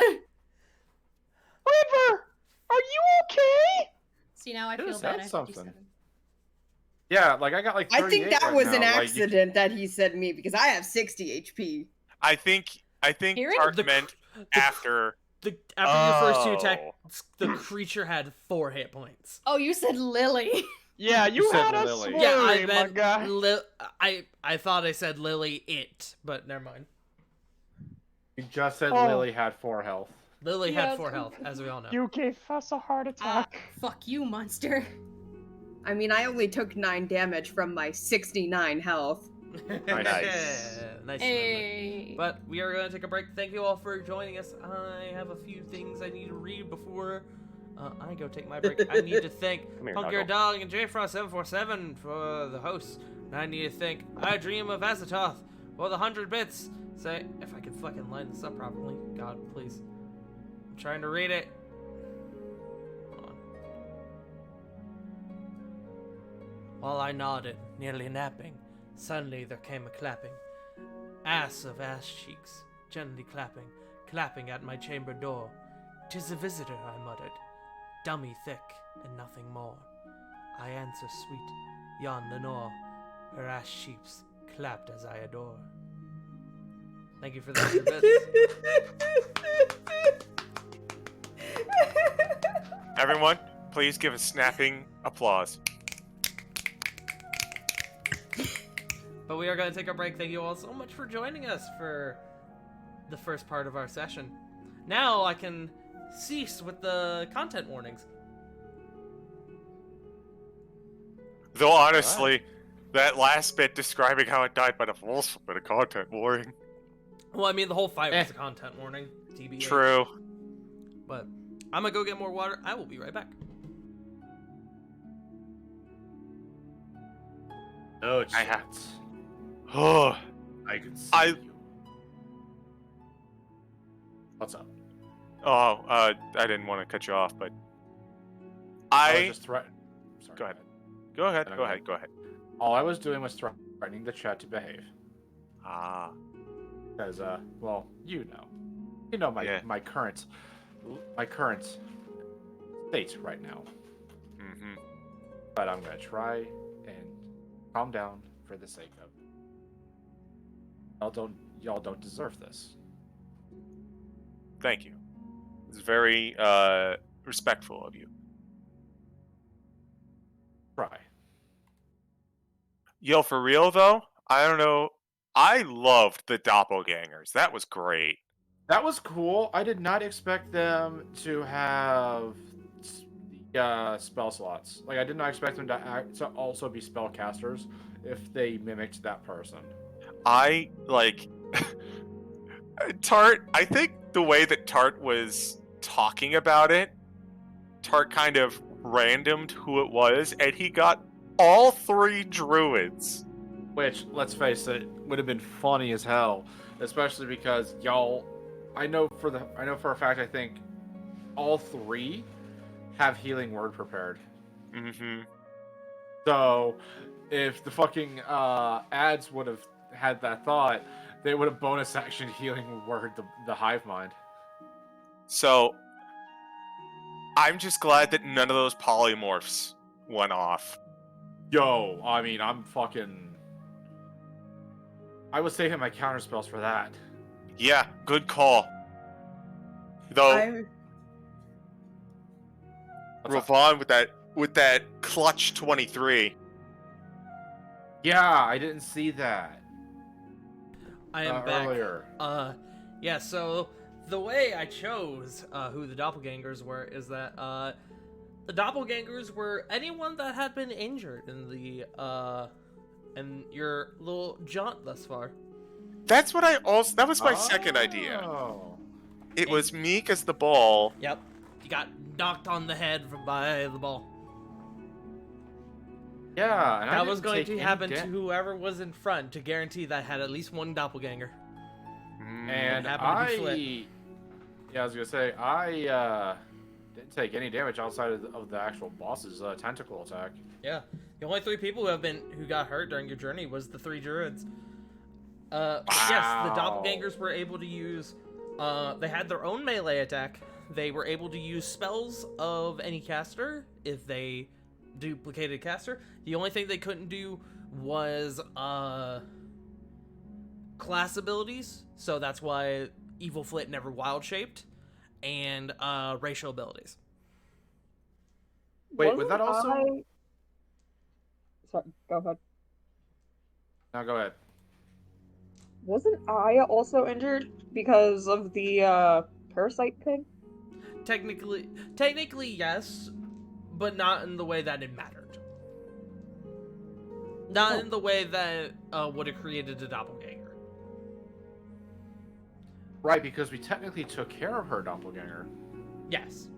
River, are you okay? See, now I Who feel said bad. I something? 57. Yeah, like I got like I 38 think that right was now. an Like, you- accident that he said me because I have 60 HP. I think Hearing? Tart The- meant the- after. After your first 2 Oh. attacks, the creature had 4 hit points. Oh, you said Lily. Yeah, you said had us Lily. worried, Yeah, I my meant guy. I thought I said Lily it, but never mind. You just said Oh. Lily had 4 health. Lily Yeah, had 4 health, as we all know. You gave us a heart Ah, attack. fuck you, monster. I mean, I only took 9 damage from my 69 health. Nice. Nice. Hey. But we are going to take a break. Thank you all for joining us. I have a few things I need to read before I go take my break. I need to thank Come here, Punk Your Nuggle. Dog and JFrost747 for the hosts. And I need to thank I Dream of Azathoth for the 100 bits. Say, if I can fucking line this up properly. God, please. I'm trying to read it. Hold on. While I nodded, nearly napping, suddenly there came a clapping. Ass of ass cheeks, gently clapping, clapping at my chamber door. "'Tis a visitor," I muttered, dummy thick and nothing more. I answer sweet, yon Lenore, her ass cheeks clapped as I adore. Thank you for the 100 bits. Everyone, please give a snapping applause. But we are going to take a break. Thank you all so much for joining us for the first part of our session. Now I can cease with the content warnings. Though honestly, that last bit describing how it died by the force bit of content warning. Well, I mean, the whole fight was a content warning. TBH. True. But I'm going to go get more water. I will be right back. No I have- chance. Oh, I can see I- you. What's up? I didn't want to cut you off, but I was I just Sorry. Go ahead. Go ahead. I don't Go know. ahead. Go ahead. All I was doing was threatening the chat to behave. Ah, Because, well, you know my Yeah. my current state right now. mm-hmm. But I'm gonna try and calm down for the sake of y'all don't deserve this. Thank you. It's very respectful of you. Try. Yo, for real though, I don't know. I loved the doppelgangers. That was great. That was cool. I did not expect them to have spell slots. Like I did not expect them to also be spellcasters if they mimicked that person. I like Tart. I think the way that Tart was talking about it, Tart kind of randomed who it was, and he got all 3 druids. Which, let's face it, would have been funny as hell, especially because y'all. I know for a fact. I think all 3 have healing word prepared. Mm-hmm. So, if the fucking ads would have had that thought, they would have bonus action healing word the hive mind. So I'm just glad that none of those polymorphs went off. Yo, I mean, I was saving my counter spells for that. Yeah, good call. Though I What's up? Ravon with that clutch 23. Yeah, I didn't see that I am back. earlier. Yeah, so the way I chose who the doppelgangers were is that the doppelgangers were anyone that had been injured in your little jaunt thus far. That's what that was my second idea. Oh. It was Meek as the ball. Yep. You got knocked on the head by the ball. Yeah, and I That didn't was going take to any happen to whoever was in front to guarantee that had at least one doppelganger. And happened to be Flit. yeah, I was gonna say I didn't take any damage outside of the actual boss's tentacle attack. Yeah. The only 3 people who got hurt during your journey was the 3 druids. Yes, the Wow. doppelgangers were able to use they had their own melee attack. They were able to use spells of any caster if they duplicated caster. The only thing they couldn't do was class abilities, so that's why Evil Flit never wild shaped, and racial abilities. Wait, was that also? Sorry, go ahead. No, go ahead. Wasn't I also injured because of the parasite thing? Technically yes, but not in the way that it mattered. Not in the way that would have created a doppelganger. Right, because we technically took care of her doppelganger. Yes.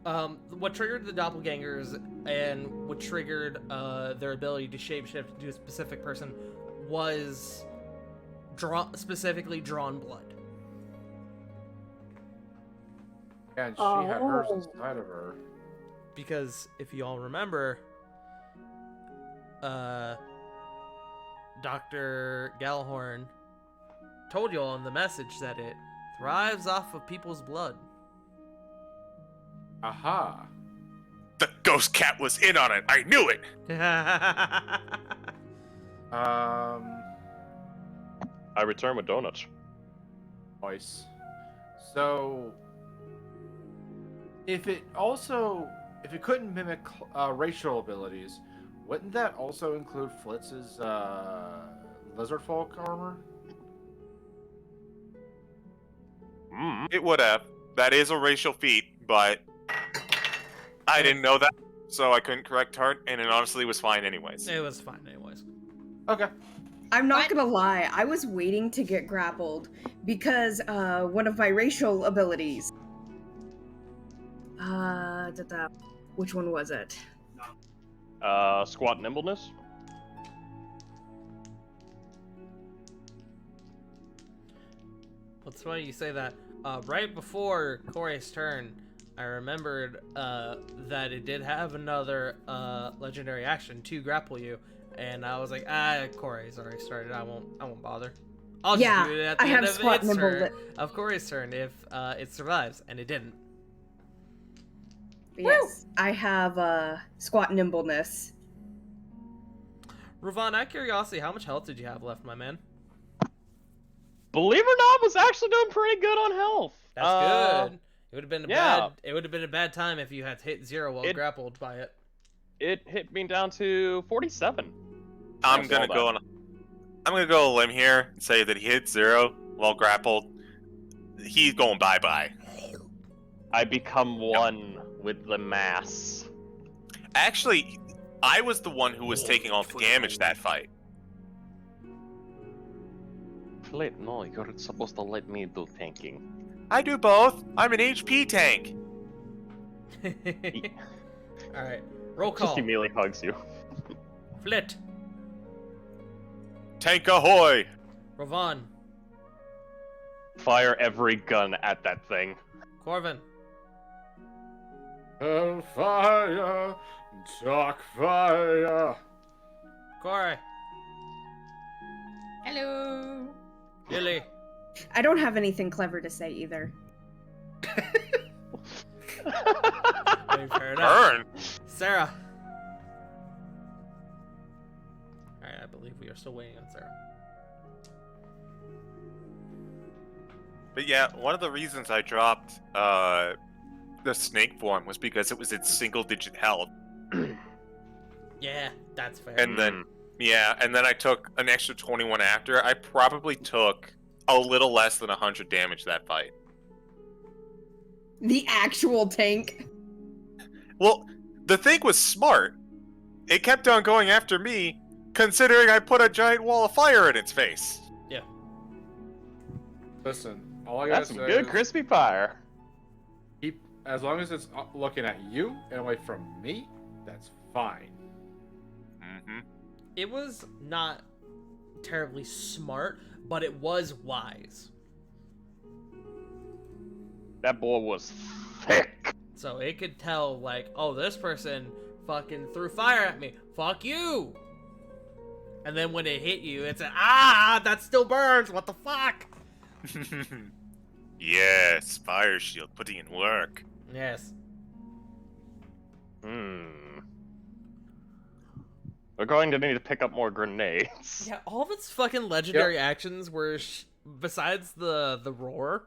What triggered the doppelgangers and what triggered their ability to shapeshift into a specific person was specifically drawn blood. Yeah, and she had hers Oh. inside of her. Because if you all remember, Dr. Gallahorn told you all in the message that it thrives off of people's blood. Aha. The ghost cat was in on it. I knew it. I return with donuts. Voice. So, if it couldn't mimic racial abilities, wouldn't that also include Flitz's lizard folk armor? It would have. That is a racial feat, but I didn't know that, so I couldn't correct her, and it honestly was fine anyways. It was fine anyways. Okay. I'm not gonna lie, I was waiting to get grappled because one of my racial abilities. Which one was it? Squat nimbleness. What's funny you say that. Right before Corey's turn, I remembered that it did have another legendary action to grapple you, and I was like, Corey's already started. I won't bother. I'll Yeah, just do it at the I end have of squat its nimble turn, of Corey's turn if it survives, and it didn't. Yes, I have squat nimbleness. Ravon, out of curiosity, how much health did you have left, my man? Believe it or not, was actually doing pretty good on health. That's good. It would have been a bad time if you had hit 0 while grappled by it. It hit me down to 47. I'm gonna go on a limb here and say that he hit 0 while grappled. He's going bye-bye. I become one with the mass. Actually, I was the one who was taking all the damage that fight. Flit, no, you're supposed to let me do tanking. I do both. I'm an HP tank. Alright, roll Just call. immediately hugs you. Flit. Tank ahoy! Ravon. Fire every gun at that thing. Corvin. Hellfire, dark fire. Corey. Hello. Lily. I don't have anything clever to say either. Fair enough. Burn! Sarah. Alright, I believe we are still waiting on Sarah. But yeah, one of the reasons I dropped the snake form was because it was at single-digit health, Yeah, that's fair. and then I took an extra 21 after. I probably took a little less than 100 damage that fight. The actual tank. Well, the thing was smart. It kept on going after me, considering I put a giant wall of fire in its face. Listen, all I gotta That's some say good is crispy fire. keep, as long as it's looking at you and away from me, that's fine. Mm-hmm. It was not terribly smart, but it was wise. That boy was thick. So it could tell, like, oh, this person fucking threw fire at me. Fuck you! And then when it hit you, it's a, that still burns. What the fuck? Yes, fire shield putting in work. Yes. We're going to need to pick up more grenades. Yeah, all of its fucking legendary actions were, besides the roar,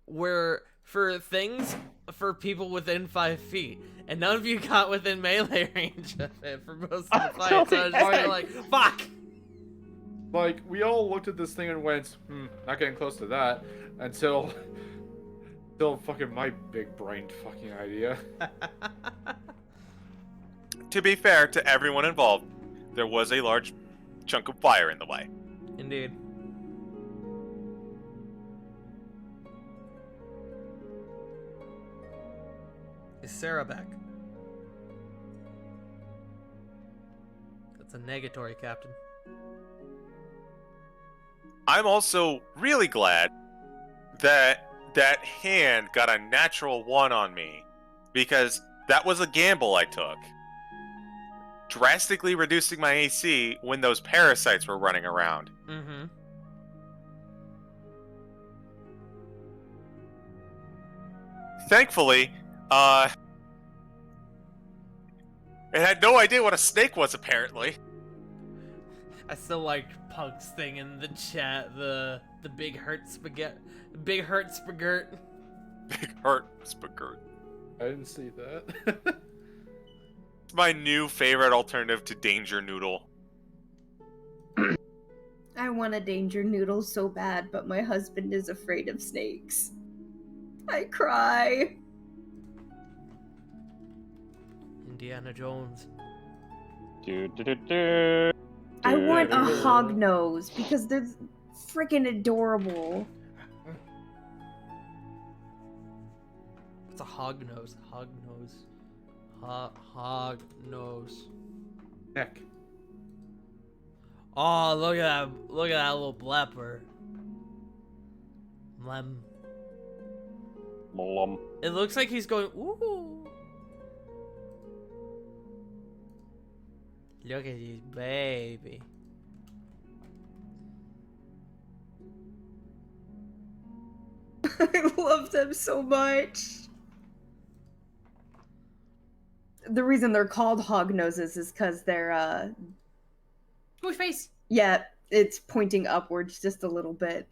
were for things for people within 5 feet. And none of you got within melee range of it for most of the fight. So I was just kinda like, fuck! Like, we all looked at this thing and went, not getting close to that, until fucking my big brained fucking idea. To be fair to everyone involved, there was a large chunk of fire in the way. Indeed. Is Sarah back? That's a negatory, Captain. I'm also really glad that that hand got a natural 1 on me, because that was a gamble I took. Drastically reducing my AC when those parasites were running around. Mm-hmm. Thankfully, it had no idea what a snake was, apparently. I still like Punk's thing in the chat, the big hurt spaghetti, big hurt spagert. Big hurt spaghetti. I didn't see that. It's my new favorite alternative to Danger Noodle. I want a danger noodle so bad, but my husband is afraid of snakes. I cry. Indiana Jones. I want a hog nose because they're freaking adorable. It's a hog nose. Hog nose. Hog nose. Neck. Oh, look at that! Look at that little blepper. It looks like he's going. Ooh. Look at his baby. I love them so much. The reason they're called hog noses is because they're Smoosh face. yeah, it's pointing upwards just a little bit.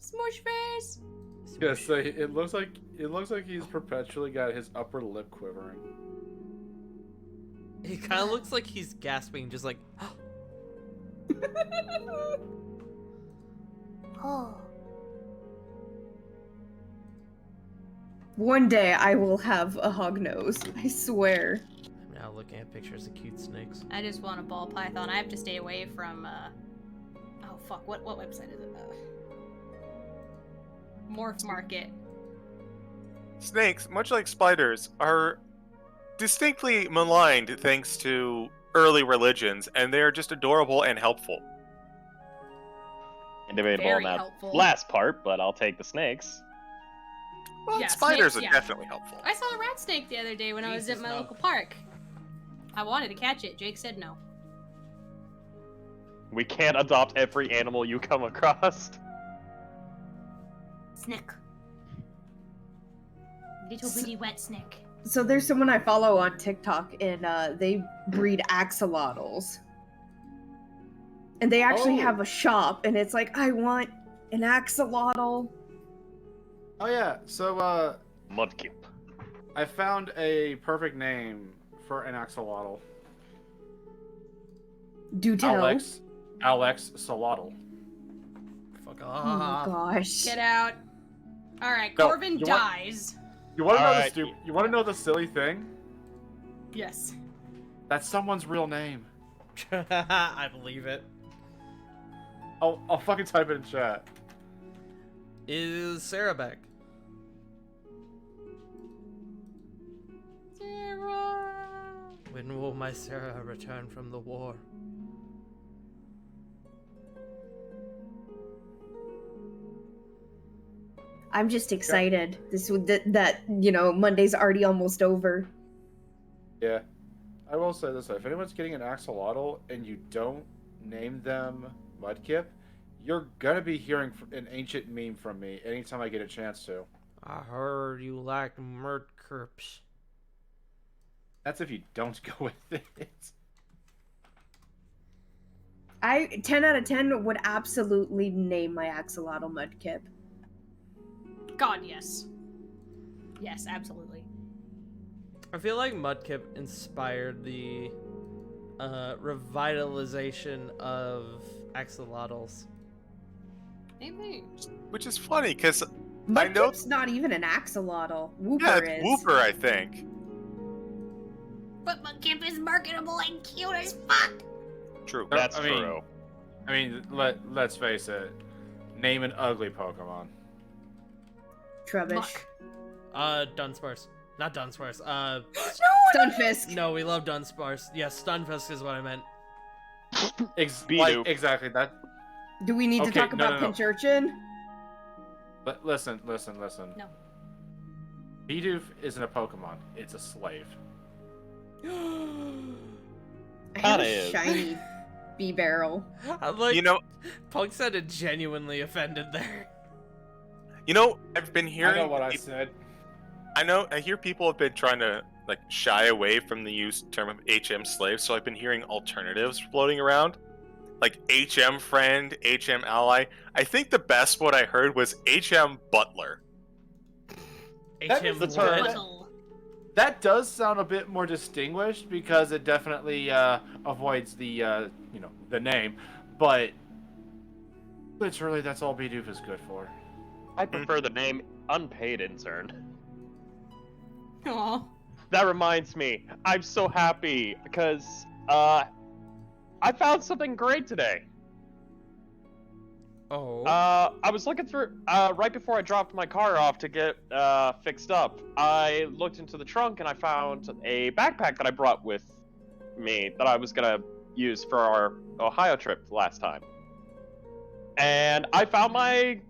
Smoosh face. Yeah, so it looks like he's perpetually got his upper lip quivering. He kind of looks like he's gasping, just like. Oh. One day I will have a hog nose. I swear. I'm now looking at pictures of cute snakes. I just want a ball python. I have to stay away from oh fuck, what website is it? Morph Market. Snakes, much like spiders, are distinctly maligned thanks to early religions, and they are just adorable and helpful. Debatable on Very that helpful. last part, but I'll take the snakes. Well, Yeah, spiders snakes, are yeah. definitely helpful. I saw a rat snake the other day when I was at Jesus, my no. local park. I wanted to catch it. Jake said no. We can't adopt every animal you come across. Snake. Little bitty wet snake. So there's someone I follow on TikTok, and they breed axolotls. And they actually Oh. have a shop, and it's like, I want an axolotl Oh yeah, so Mudkip. I found a perfect name for an axolotl. Do tell. Alex Solotl. Fuck Oh off. gosh. Get out. All right, No, Corvin you want- dies. You want to know Alright. You want to know the silly thing? Yes. That's someone's real name. I believe it. I'll fucking type it in chat. Is Sarah back? Sarah. When will my Sarah return from the war? I'm just excited. That Monday's already almost over. Yeah. I will say this, though. If anyone's getting an axolotl and you don't name them Mudkip, you're gonna be hearing an ancient meme from me anytime I get a chance to. I heard you like Mudkips. That's if you don't go with it. I 10 out of 10 would absolutely name my axolotl Mudkip. God, yes. Yes, absolutely. I feel like Mudkip inspired the revitalization of axolotls. Maybe. Which is funny because I know. Mudkip's not even an axolotl. Whooper Yeah, is. it's Wooper, I think. But Mudkip is marketable and cute as fuck. True. That's I mean- true. I mean, let's face it. Name an ugly Pokemon. Trubbish. Dunsparce. Not Dunsparce. Stunfisk. No, we love Dunsparce. Yes, Stunfisk is what I meant. Bidoof. Exactly that. Do we need to Okay, talk no, about no. Pincurchin? But listen. No. Bidoof isn't a Pokemon. It's a slave. I have Kinda a is. shiny B-barrel. I'm like, You know, Punk sounded genuinely offended there. I've been I hearing. know what I said. I hear people have been trying to like shy away from the use term of HM slave, so I've been hearing alternatives floating around, like HM friend, HM ally. I think the best what I heard was HM butler. That HM is the what? term. Buttle. That does sound a bit more distinguished because it definitely avoids the the name, but literally that's all Bidoof is good for. I prefer the name Unpaid Intern. Aw. That reminds me, I'm so happy because I found something great today. Oh. I was looking through right before I dropped my car off to get fixed up. I looked into the trunk and I found a backpack that I brought with me that I was gonna use for our Ohio trip last time. And I found my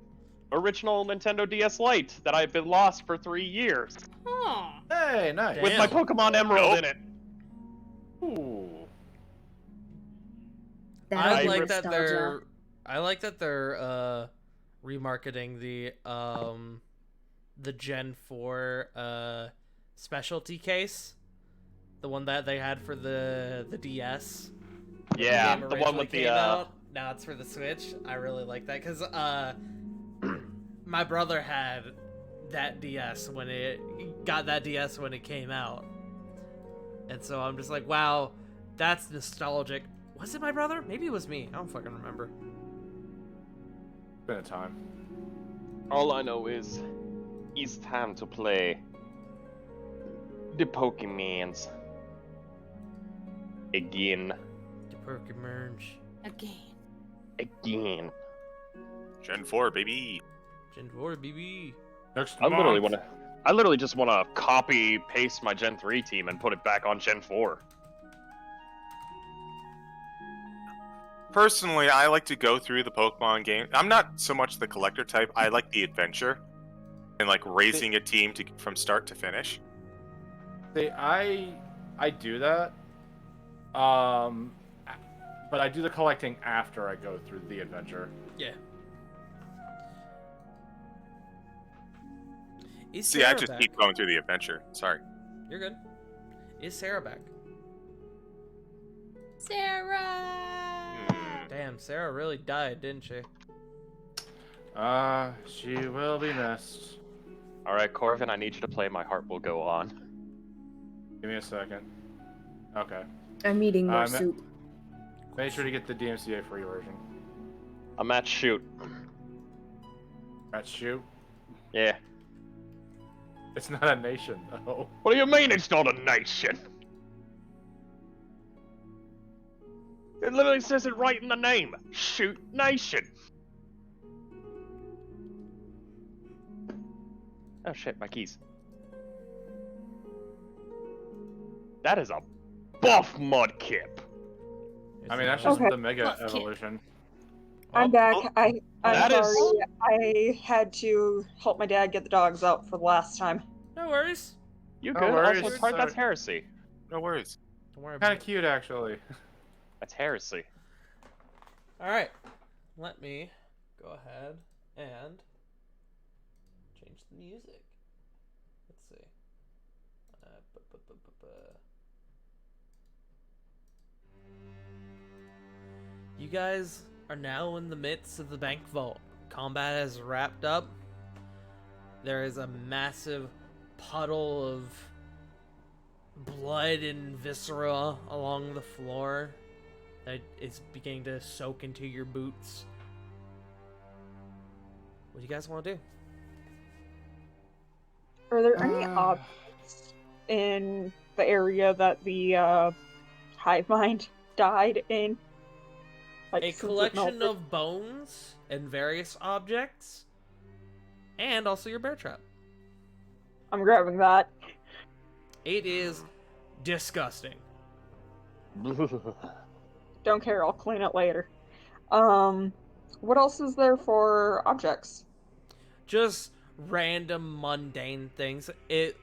original Nintendo DS Lite that I've been lost for 3 years Aw. Hey, nice. with my Damn. Pokemon Emerald Nope. in it. Ooh. I That'll be like that nostalgia. they're remarketing the Gen 4 specialty case. The one that they had for the DS. when Yeah, game the one originally with the came out. Now it's for the Switch. I really like that because my brother had that DS when it came out, and so I'm just like, wow, that's nostalgic. Was it my brother? Maybe it was me. I don't fucking remember. Been a time. All I know is it's time to play the Pokemons again. The Pokemon. Again. Gen 4, baby. Gen 4, BB. Next I literally month. I literally just want to copy paste my Gen 3 team and put it back on Gen 4. Personally, I like to go through the Pokemon game. I'm not so much the collector type. I like the adventure and like raising a team from start to finish. See, I do that. But I do the collecting after I go through the adventure. Yeah. Is See, I Sarah just back? keep going through the adventure. Sorry. You're good. Is Sarah back? Sarah. Damn, Sarah really died, didn't she? She will be missed. Alright, Corvin, I need you to play My Heart Will Go On. Give me a second. Okay. I'm eating more I'm- soup. Make sure to get the DMCA free version. I'm at shoot. Let's shoot. Yeah. It's not a nation, though. What do you mean it's not a nation? It literally says it right in the name. Shoot Nation. Oh shit, my keys. That is a buff Mudkip. I mean, that's just Okay. the Mega Well, kid. Evolution. I'm back. I'm that is- sorry. I had to help my dad get the dogs out for the last time. No worries. You No good? worries, Also, part that's sir. heresy. No worries. Don't worry Kind about of it. cute, actually. That's heresy. All right. Let me go ahead and change the music. Let's see. You guys are now in the midst of the bank vault. Combat has wrapped up. There is a massive puddle of blood and viscera along the floor that is beginning to soak into your boots. What do you guys want to do? Are there any Ah. objects in the area that the hive mind died in? Like, A since it collection melted? of bones and various objects, and also your bear trap. I'm grabbing that. It is disgusting. Don't care. I'll clean it later. What else is there for objects? Just random mundane things. It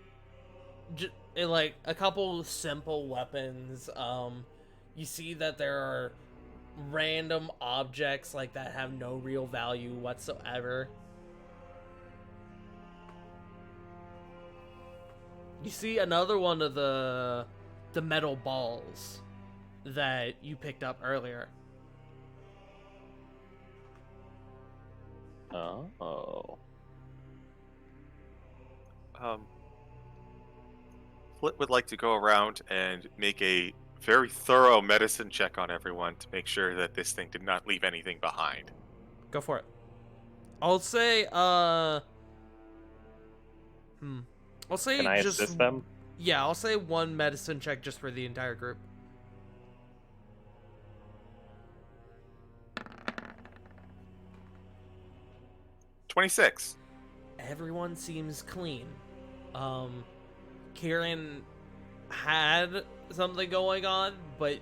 like a couple simple weapons. You see that there are random objects like that have no real value whatsoever. You see another one of the metal balls that you picked up earlier. Oh. Flit would like to go around and make a very thorough medicine check on everyone to make sure that this thing did not leave anything behind. Go for it. I'll say, I'll say Can I just assist them? Yeah, I'll say one medicine check just for the entire group. $26. Everyone seems clean. Kieran had something going on, but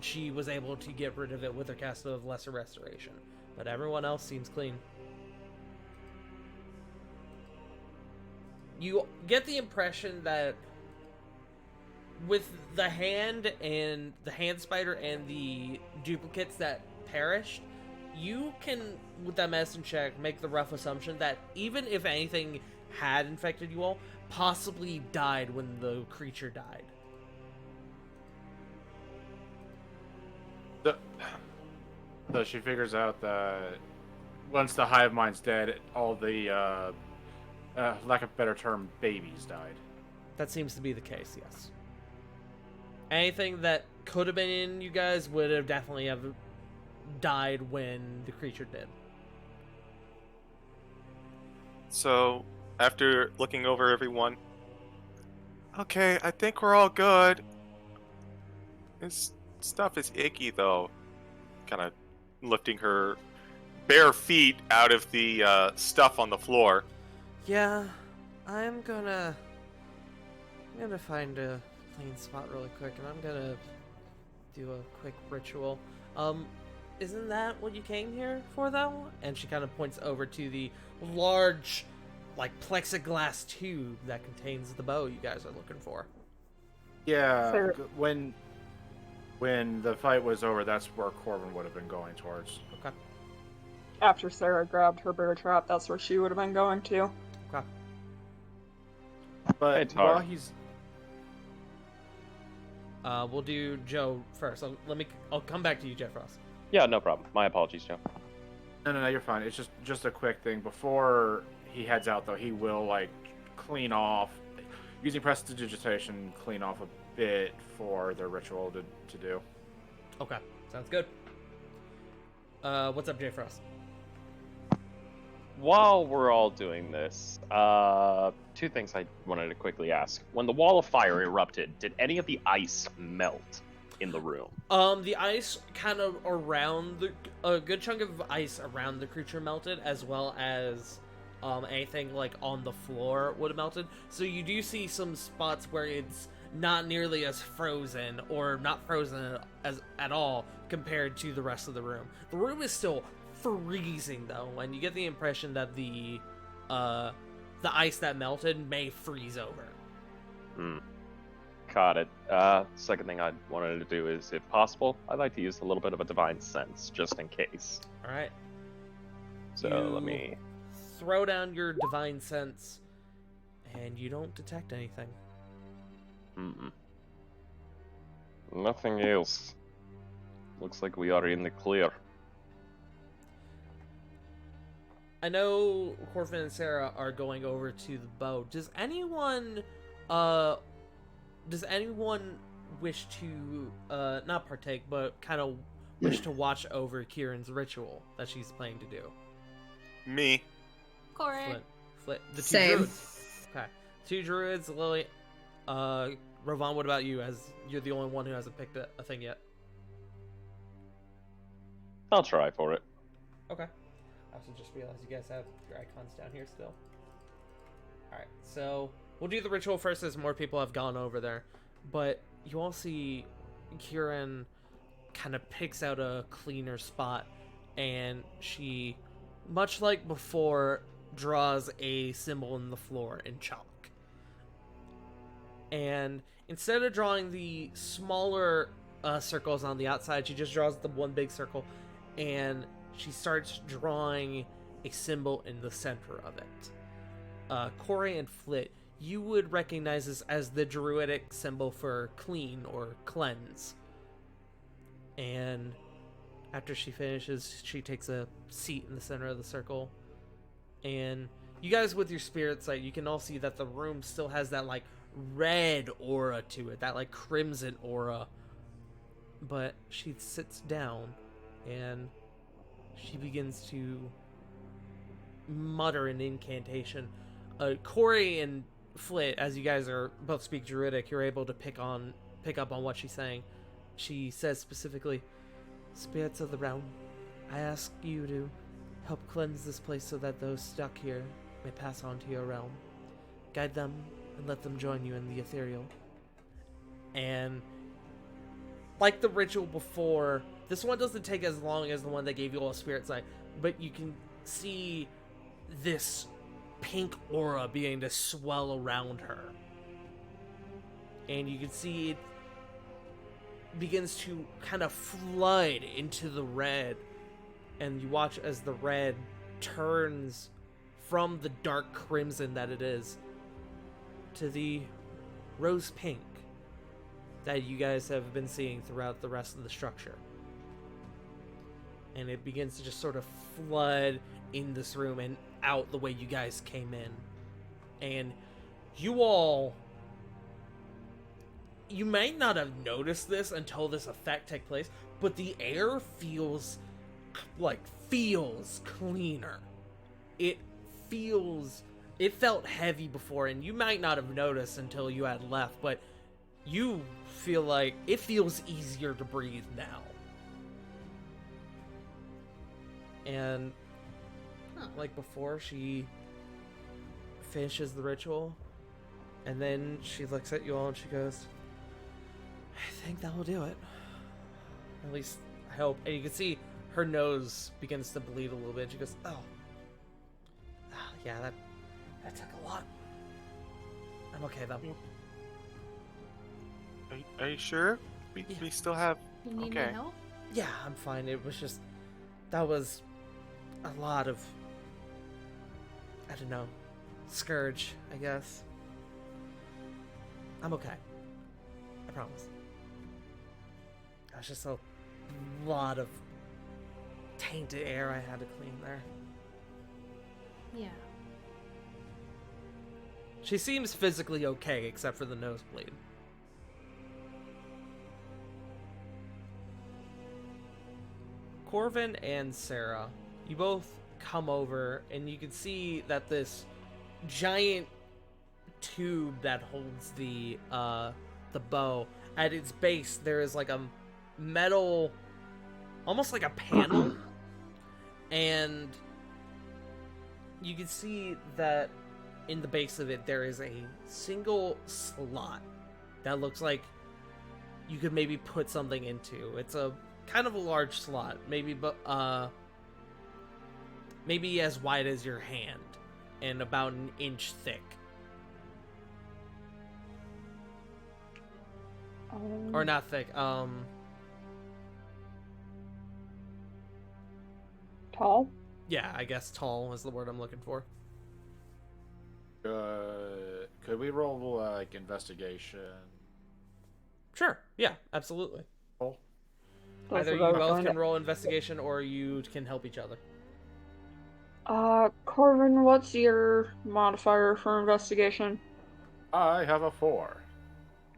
she was able to get rid of it with her cast of Lesser Restoration. But everyone else seems clean. You get the impression that with the hand spider and the duplicates that perished, you can, with that medicine check, make the rough assumption that even if anything had infected you all, possibly died when the creature died. So she figures out that once the hive mind's dead, all the, lack of a better term, babies died. That seems to be the case, yes. Anything that could have been in you guys would have definitely have died when the creature did. So, after looking over everyone, okay, I think we're all good. This stuff is icky, though. Kind of lifting her bare feet out of the stuff on the floor. Yeah, I'm gonna find a clean spot really quick, and I'm gonna do a quick ritual. Isn't that what you came here for, though? And she kind of points over to the large, like, plexiglass tube that contains the bow you guys are looking for. Yeah, Sir. when the fight was over, that's where Corbin would have been going towards. Okay. After Sarah grabbed her bear trap, that's where she would have been going to. Okay. But Hey, Tar. while he's We'll do Joe first. I'll come back to you, Jeff Ross. Yeah, no problem. My apologies, Joe. no, you're fine. It's just a quick thing before he heads out, though, he will like clean off, using prestidigitation, clean off a bit for their ritual to do. Okay, sounds good. What's up, Jay Frost? While we're all doing this, two things I wanted to quickly ask. When the wall of fire erupted, did any of the ice melt in the room? The ice kind of around a good chunk of ice around the creature melted, as well as anything like on the floor would have melted. So you do see some spots where it's not nearly as frozen, or not frozen as at all compared to the rest of the room. The room is still freezing though, and you get the impression that the ice that melted may freeze over. Got it. Second thing I wanted to do is, if possible, I'd like to use a little bit of a divine sense, just in case. All right. So You let me... throw down your divine sense, and you don't detect anything. Nothing else. Looks like we are in the clear. I know Corfin and Sarah are going over to the boat. Does anyone wish to not partake, but kind of wish to watch over Kieran's ritual that she's planning to do? Me. Corey. Flit. The two Same. druids. Okay. 2 druids, Lily. Rovan, what about you, as you're the only one who hasn't picked a thing yet? I'll try for it. Okay. I also just realized you guys have your icons down here still. Alright, so we'll do the ritual first as more people have gone over there. But you all see Kieran kind of picks out a cleaner spot, and she, much like before, draws a symbol in the floor in chalk. And instead of drawing the smaller circles on the outside, she just draws the one big circle, and she starts drawing a symbol in the center of it. Corey and Flit, you would recognize this as the druidic symbol for clean or cleanse. And after she finishes, she takes a seat in the center of the circle. And you guys, with your spirit sight, you can all see that the room still has that like red aura to it, that like crimson aura. But she sits down and she begins to mutter an incantation. Corey and Flit, as you guys are both speak druidic, you're able to pick up on what she's saying. She says specifically, "Spirits of the realm, I ask you to help cleanse this place so that those stuck here may pass on to your realm. Guide them and let them join you in the ethereal." And like the ritual before, this one doesn't take as long as the one that gave you all spirit sight, but you can see this pink aura beginning to swell around her. And you can see it begins to kind of flood into the red. And you watch as the red turns from the dark crimson that it is to the rose pink that you guys have been seeing throughout the rest of the structure. And it begins to just sort of flood in this room and out the way you guys came in. And you might not have noticed this until this effect took place, but the air feels cleaner. It felt heavy before, and you might not have noticed until you had left, but you feel like it feels easier to breathe now. And like before, she finishes the ritual, and then she looks at you all and she goes, "I think that will do it. At least I hope." And you can see her nose begins to bleed a little bit. She goes, "Oh, yeah, that took a lot. I'm okay though." Are you sure? We still have... You need Okay. any help? Yeah, I'm fine. It was just, that was a lot of, I don't know, scourge, I guess. I'm okay. I promise. That's just a lot of tainted air I had to clean there. Yeah. She seems physically okay, except for the nosebleed. Corvin and Sarah, you both come over, and you can see that this giant tube that holds the bow, at its base there is like a metal, almost like a panel, and you can see that in the base of it there is a single slot that looks like you could maybe put something into. It's a kind of a large slot, maybe maybe as wide as your hand and about an inch thick. Or not thick, Tall? yeah, I guess tall is the word I'm looking for. Could we roll like investigation? Sure, yeah, absolutely. Roll? That's Either you what I was both going can to- roll investigation or you can help each other. Corvin, what's your modifier for investigation? I have a 4.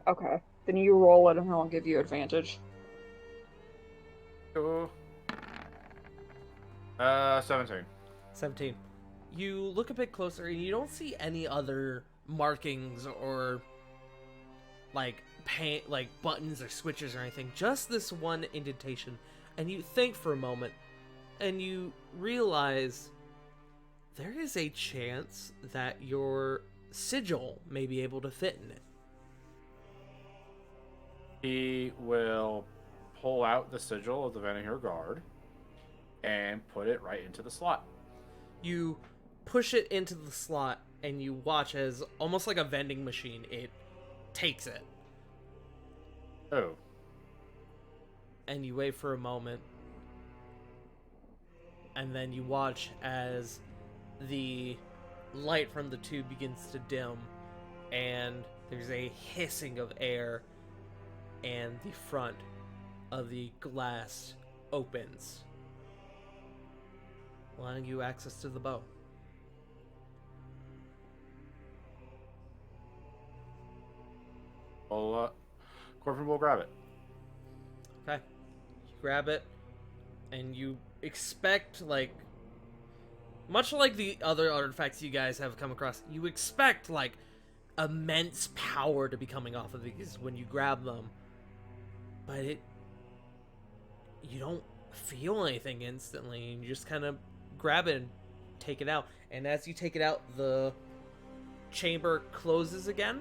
Okay, then you roll it and I'll give you advantage. 17. 17. You look a bit closer and you don't see any other markings or like paint, like buttons or switches or anything. Just this one indentation. And you think for a moment and you realize there is a chance that your sigil may be able to fit in it. He will pull out the sigil of the Veneher Guard and put it right into the slot. You push it into the slot and you watch as, almost like a vending machine, it takes it. Oh. And you wait for a moment. And then you watch as the light from the tube begins to dim. And there's a hissing of air. And the front of the glass opens, allowing you access to the bow. Well, Corvin will grab it. Okay. You grab it, and you expect, like, much like the other artifacts you guys have come across, you expect, like, immense power to be coming off of these when you grab them. But you don't feel anything instantly, and you just kind of grab it and take it out. And as you take it out, the chamber closes again,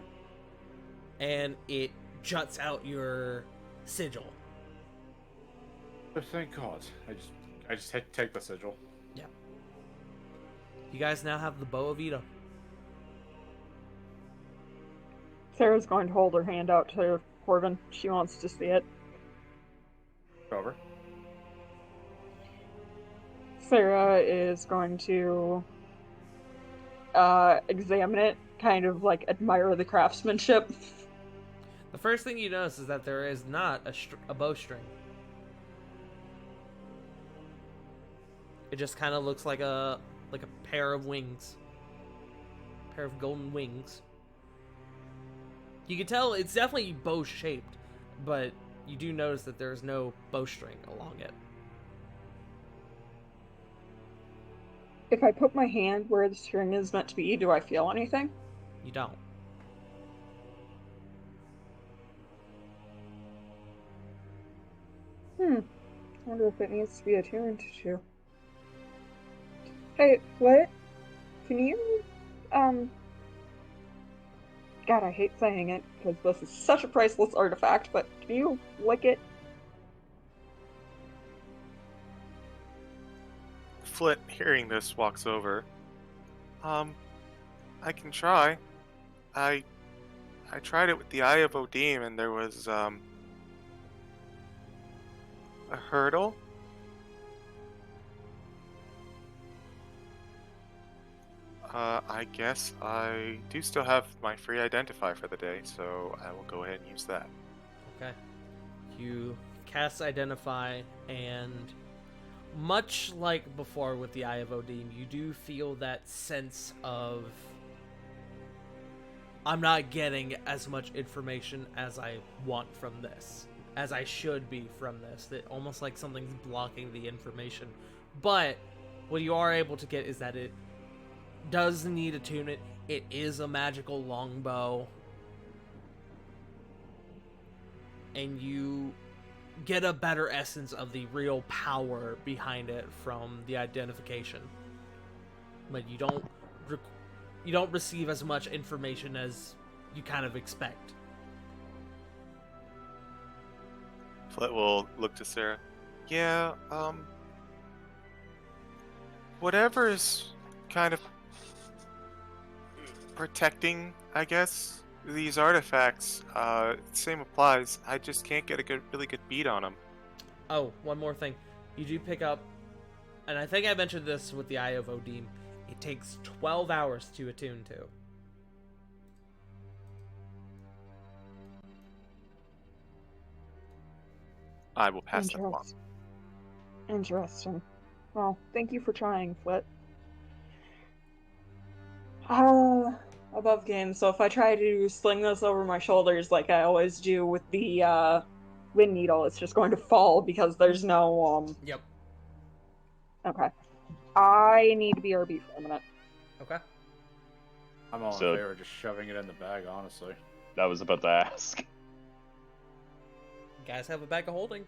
and it juts out your sigil. Oh, thank God. I just had to take the sigil. Yeah. You guys now have the Bow of Ito. Sarah's going to hold her hand out to Corvin. She wants to see it. Over. Sarah is going to examine it, kind of like admire the craftsmanship. The first thing you notice is that there is not a bowstring. It just kind of looks like a pair of wings, a pair of golden wings. You can tell it's definitely bow shaped, but you do notice that there is no bowstring along it. If I put my hand where the string is meant to be, do I feel anything? You don't. I wonder if it needs to be attuned to. Hey, Flit, can you, God, I hate saying it, because this is such a priceless artifact, but can you lick it? Flit, hearing this, walks over. I can try. I tried it with the Eye of Odim, and there was, a hurdle. I guess I do still have my free identify for the day, so I will go ahead and use that. Okay. You cast Identify, and much like before with the Eye of Odim, you do feel that sense of I'm not getting as much information as I want from this, as I should be from this. That almost like something's blocking the information. But what you are able to get is that it does need attunement. It is a magical longbow. And you get a better essence of the real power behind it from the identification. But you don't receive as much information as you kind of expect. Flet will look to Sarah. Yeah, whatever is kind of protecting, I guess, these artifacts, same applies. I just can't get a really good beat on them. Oh, one more thing. You do pick up, and I think I mentioned this with the Eye of Odim, it takes 12 hours to attune to. I will pass that along. Interesting. Well, thank you for trying, Flit. Above game, so if I try to sling this over my shoulders like I always do with the wind needle, it's just going to fall because there's no Yep. Okay. I need to BRB for a minute. Okay. I'm all So- in favor of just shoving it in the bag, honestly. I was about to ask. You guys have a bag of holding.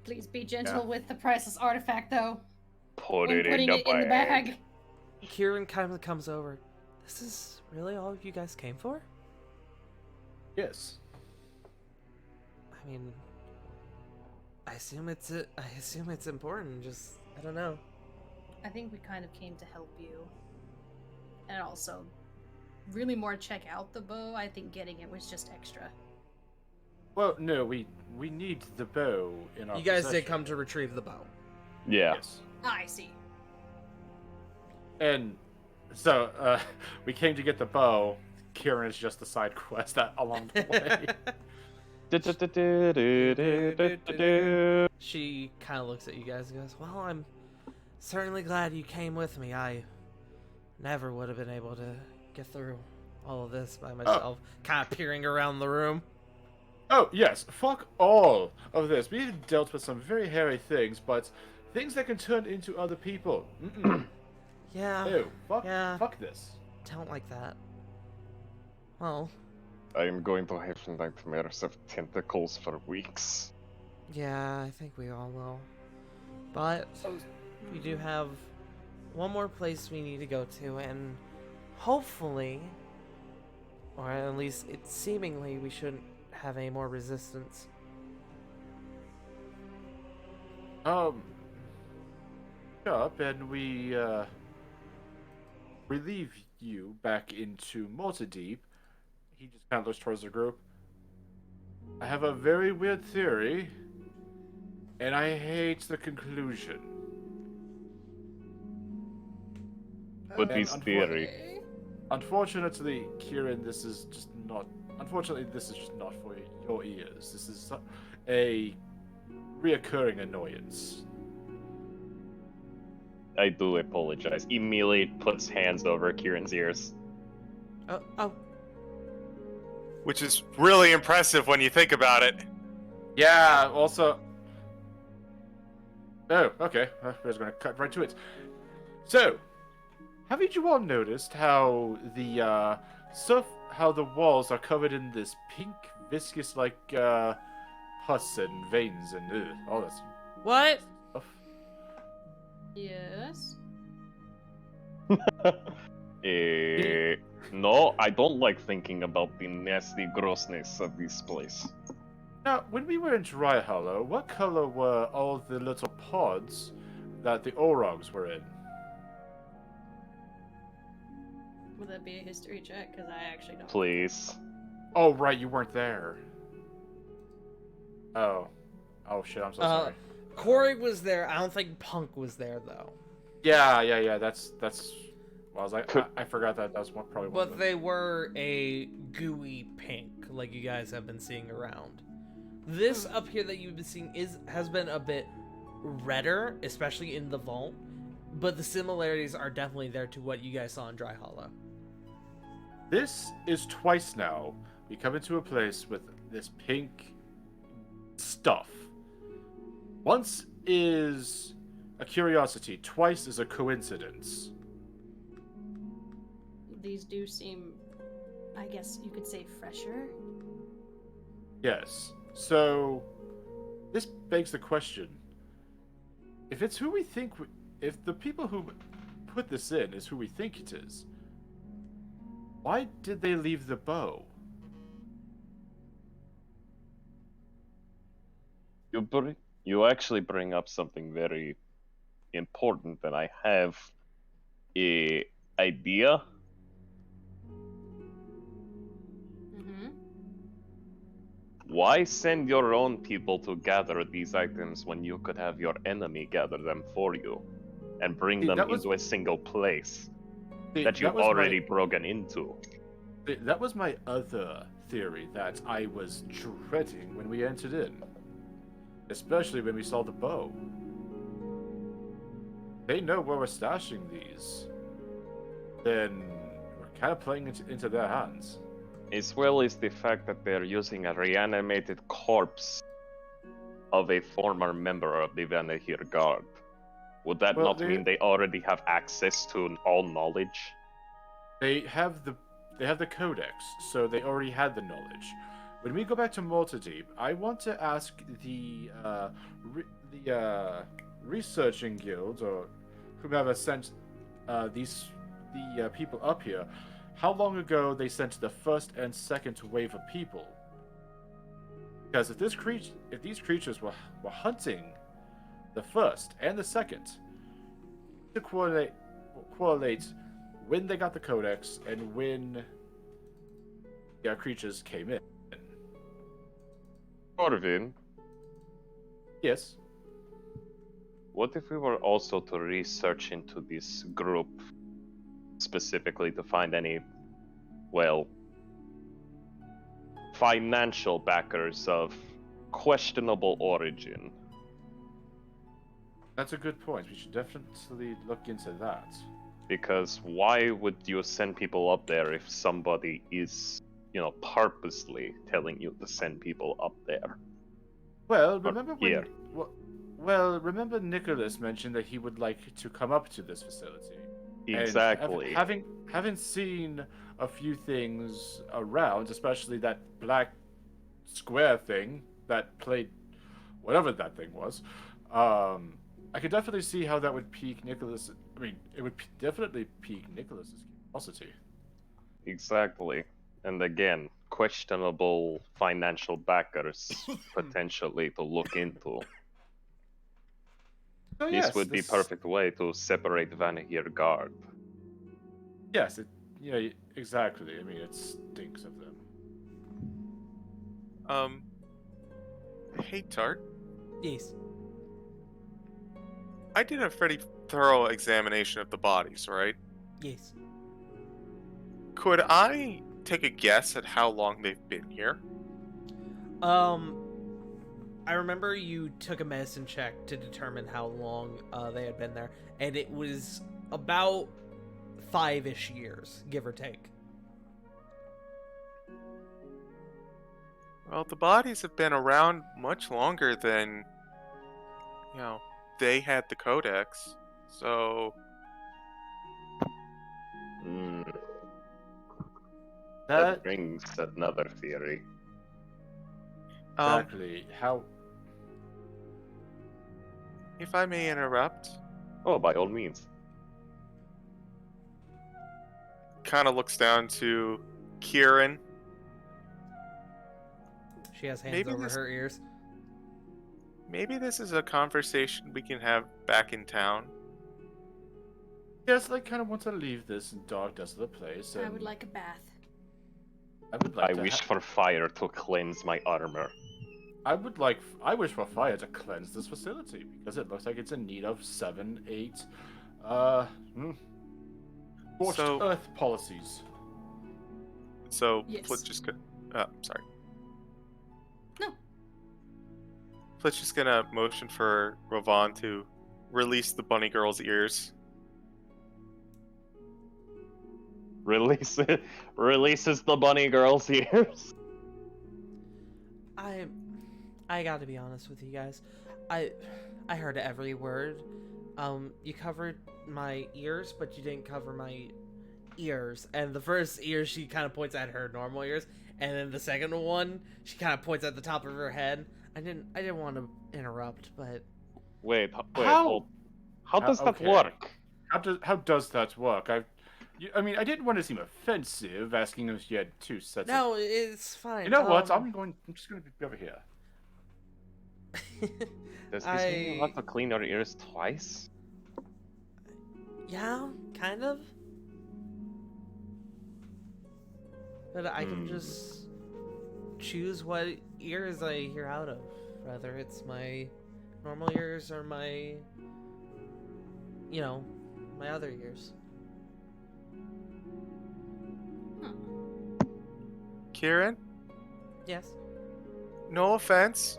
Please be gentle with the priceless artifact, though. Put When it in putting the it in the bag. Kieran kind of comes over. This is really all you guys came for? Yes. I mean, I assume it's important. Just I don't know. I think we kind of came to help you. And also, really more check out the bow. I think getting it was just extra. Well, no, we need the bow in our You guys did possession. come to retrieve the bow. Yeah. Yes. I see. And so, we came to get the bow. Kieran is just a side quest along the way. She kind of looks at you guys and goes, "Well, I'm certainly glad you came with me. I never would have been able to get through all of this by myself." Kind of peering around the room. Oh, yes, fuck all of this. We've dealt with some very hairy things, but things that can turn into other people. Mm-mm. Yeah. Ew, Yeah. fuck this. Don't like that. Well, I am going to have nightmares of tentacles for weeks. yeah, I think we all will. But we do have one more place we need to go to, and hopefully, or at least it's seemingly, we shouldn't have any more resistance. Up and we relieve you back into Multideep. He just kind of looks towards the group. I have a very weird theory, and I hate the conclusion. What And is theory? Unfortunately, Kieran, this is just not. Unfortunately, this is just not for your ears. This is a reoccurring annoyance. I do apologize. Immediately puts hands over Kieran's ears. Oh, Which is really impressive when you think about it. Yeah. Also. Oh, okay. We're just gonna cut right to it. So, haven't you all noticed how the how the walls are covered in this pink, viscous-like pus and veins and all this what? stuff? Yes. No, I don't like thinking about the nasty grossness of this place. Now, when we were in Dry Hollow, what color were all the little pods that the Orogs were in? Would that be a history check? Because I actually don't. Please. Oh, right, you weren't there. Oh. Oh, shit, I'm so sorry. Corey was there. I don't think Punk was there though. Yeah, that's... Well, I was like, Could- I forgot that was probably one But of them. they were a gooey pink, like you guys have been seeing around. This up here that you've been seeing has been a bit redder, especially in the vault. But the similarities are definitely there to what you guys saw in Dry Hollow. This is twice now we come into a place with this pink stuff. Once is a curiosity, twice is a coincidence. These do seem, I guess you could say, fresher. Yes. So, this begs the question. If it's who we think... if the people who put this in is who we think it is, why did they leave the bow? You actually bring up something very important, and I have a idea. Mm-hmm. Why send your own people to gather these items when you could have your enemy gather them for you and bring See, them that was- into a single place See, that you've was already broken into? That was my other theory that I was dreading when we entered in. Especially when we saw the bow. They know where we're stashing these. Then we're kind of playing into their hands. As well as the fact that they're using a reanimated corpse of a former member of the Vanahir Guard. Would that Well, not mean they already have access to all knowledge? They have the codex, so they already had the knowledge. When we go back to Multideep, I want to ask the researching guild or whomever sent the people up here, how long ago they sent the first and second wave of people. Because if these creatures were hunting the first and the second, to correlate when they got the codex and when the creatures came in. Corvin, Yes. what if we were also to research into this group specifically to find any, well, financial backers of questionable origin? That's a good point. We should definitely look into that. Because why would you send people up there if somebody is, purposely telling you to send people up there? Well, remember here. remember Nicholas mentioned that he would like to come up to this facility. And Exactly. having seen a few things around, especially that black square thing that played whatever that thing was, I could definitely see how that would pique Nicholas. I mean, it would definitely pique Nicholas's curiosity. Exactly. And again, questionable financial backers potentially to look into. So This yes, would be perfect way to separate Vanahir Guard. Yes, exactly. I mean, it stinks of them. Hey Tart, Yes. I did a pretty thorough examination of the bodies, right? Yes. Could I take a guess at how long they've been here? I remember you took a medicine check to determine how long they had been there, and it was about 5-ish years, give or take. Well, the bodies have been around much longer than, they had the codex. So, That brings another theory. Exactly. How? if I may interrupt, Oh, by all means. kind of looks down to Kieran. She has hands Maybe over this- her ears. Maybe this is a conversation we can have back in town. Yes, I kind of want to leave this dark, desolate place. I And would like a bath. I would like I to wish for fire to cleanse my armor. I wish for fire to cleanse this facility because it looks like it's in need of 7, 8, scorched So- earth policies. So, Yes. Flit's just gonna. Sorry. No. Flit's just gonna motion for Rovan to release the bunny girl's ears. Releases the bunny girl's ears. I gotta be honest with you guys. I heard every word. You covered my ears, but you didn't cover my ears. And the first ear, she kind of points at her normal ears, and then the second one, she kind of points at the top of her head. I didn't want to interrupt, but Wait, How- hold. How does that okay. work? How does that work? I mean, I didn't want to seem offensive, asking if you had two sets. no, it's fine. You know what? I'm just gonna be over here. Does this mean you have to clean your ears twice? Yeah, kind of. But I can just choose what ears I hear out of, whether it's my normal ears or my, my other ears. Kieran, Yes. no offense,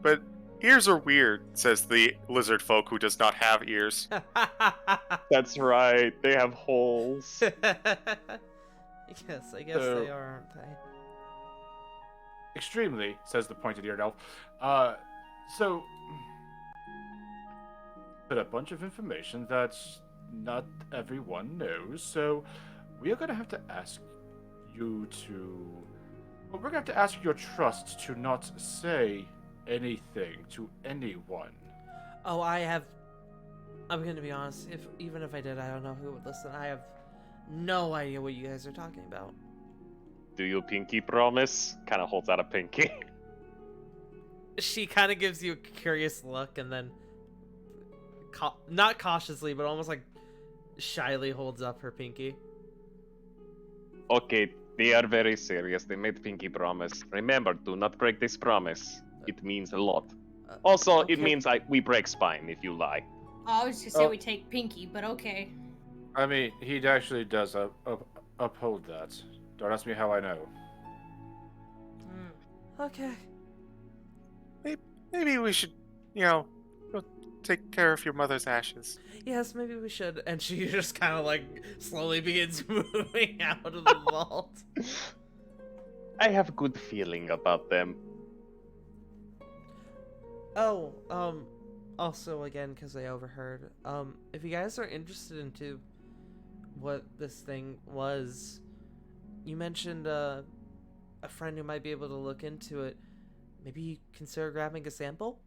but ears are weird, says the lizard folk who does not have ears. That's right. They have holes. Yes, I guess So- they are, aren't they? Extremely, says the pointed-eared elf. So, but a bunch of information that not everyone knows. So, we are gonna have to ask you to. Well, we're gonna have to ask your trust to not say anything to anyone. Oh, I'm gonna be honest. Even if I did, I don't know who would listen. I have no idea what you guys are talking about. Do you pinky promise? Kind of holds out a pinky. She kind of gives you a curious look, and then, not cautiously, but almost like shyly holds up her pinky. Okay, they are very serious. They made pinky promise. Remember, do not break this promise. It means a lot. Also, okay. it means we break spine if you lie. Oh, I was just gonna say Oh. we take Pinky, but okay. I mean, he actually does uphold that. Don't ask me how I know. Okay. Maybe we should, go take care of your mother's ashes. Yes, maybe we should. And she just kind of like slowly begins moving out of the vault. I have a good feeling about them. Oh, also again, because I overheard, if you guys are interested into what this thing was, you mentioned a friend who might be able to look into it. Maybe consider grabbing a sample?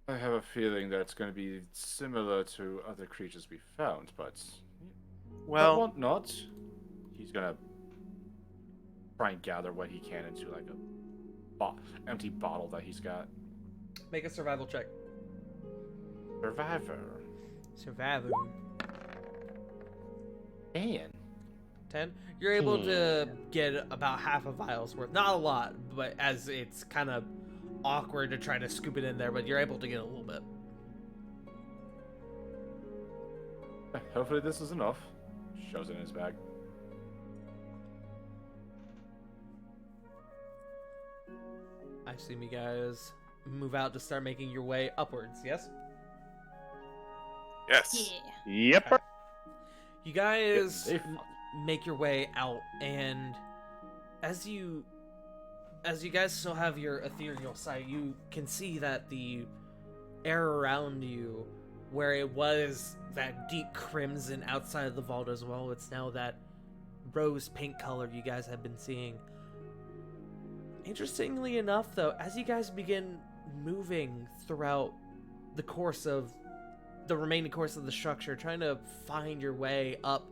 I have a feeling that it's going to be similar to other creatures we found, but Well, won't not. He's gonna try and gather what he can into like a empty bottle that he's got. Make a survival check. Survivor. Survival. And 10. You're able to get about half a vial's worth. Not a lot, but as it's kind of awkward to try to scoop it in there, but you're able to get a little bit. hopefully this is enough. Shows it in his bag. I assume you guys move out to start making your way upwards, yes? yes. Yeah. Yep. You guys They- make your way out, and as you guys still have your ethereal sight, you can see that the air around you, where it was that deep crimson outside of the vault as well, it's now that rose pink color you guys have been seeing. Interestingly enough, though, as you guys begin moving throughout the remaining course of the structure, trying to find your way up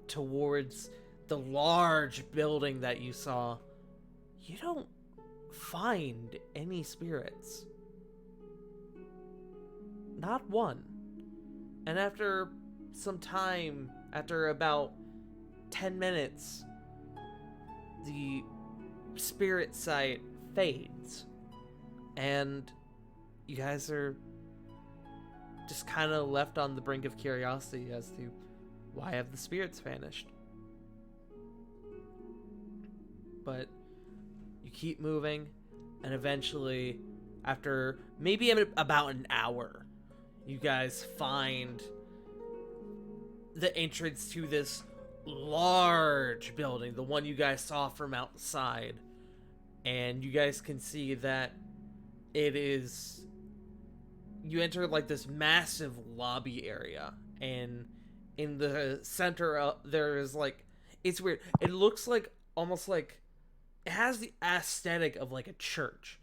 towards the large building that you saw, you don't find any spirits. Not one. And after some time, after about 10 minutes, the spirit sight fades. And you guys are just kind of left on the brink of curiosity as to why have the spirits vanished. But you keep moving, and eventually, after maybe about an hour, you guys find the entrance to this large building, the one you guys saw from outside. And you guys can see that it is... You enter like this massive lobby area, and in the center there is like... It's weird. It looks like almost like... It has the aesthetic of like a church,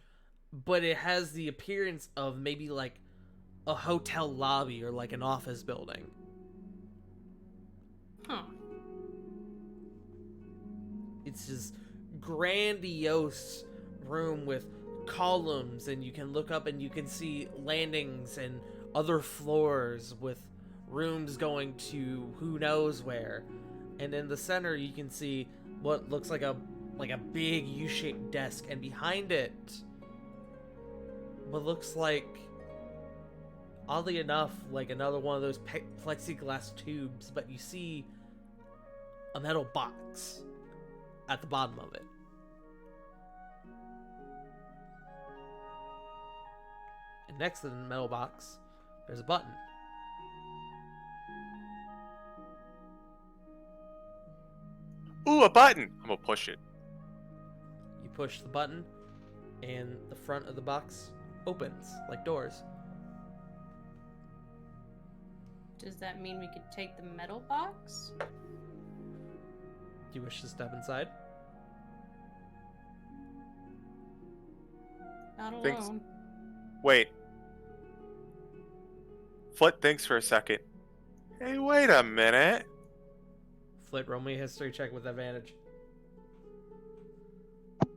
but it has the appearance of maybe like a hotel lobby or like an office building. Huh. It's this grandiose room with columns, and you can look up and you can see landings and other floors with rooms going to who knows where. And in the center you can see what looks like a big U-shaped desk, and behind it what looks like, oddly enough, like another one of those plexiglass tubes, but you see a metal box at the bottom of it. And next to the metal box, there's a button. Ooh, a button! I'm gonna push it. You push the button, and the front of the box opens like doors. Does that mean we could take the metal box? Do you wish to step inside? Not Thanks. alone. Wait. Flit thinks for a second. Hey, wait a minute. Flit, roll me a history check with advantage.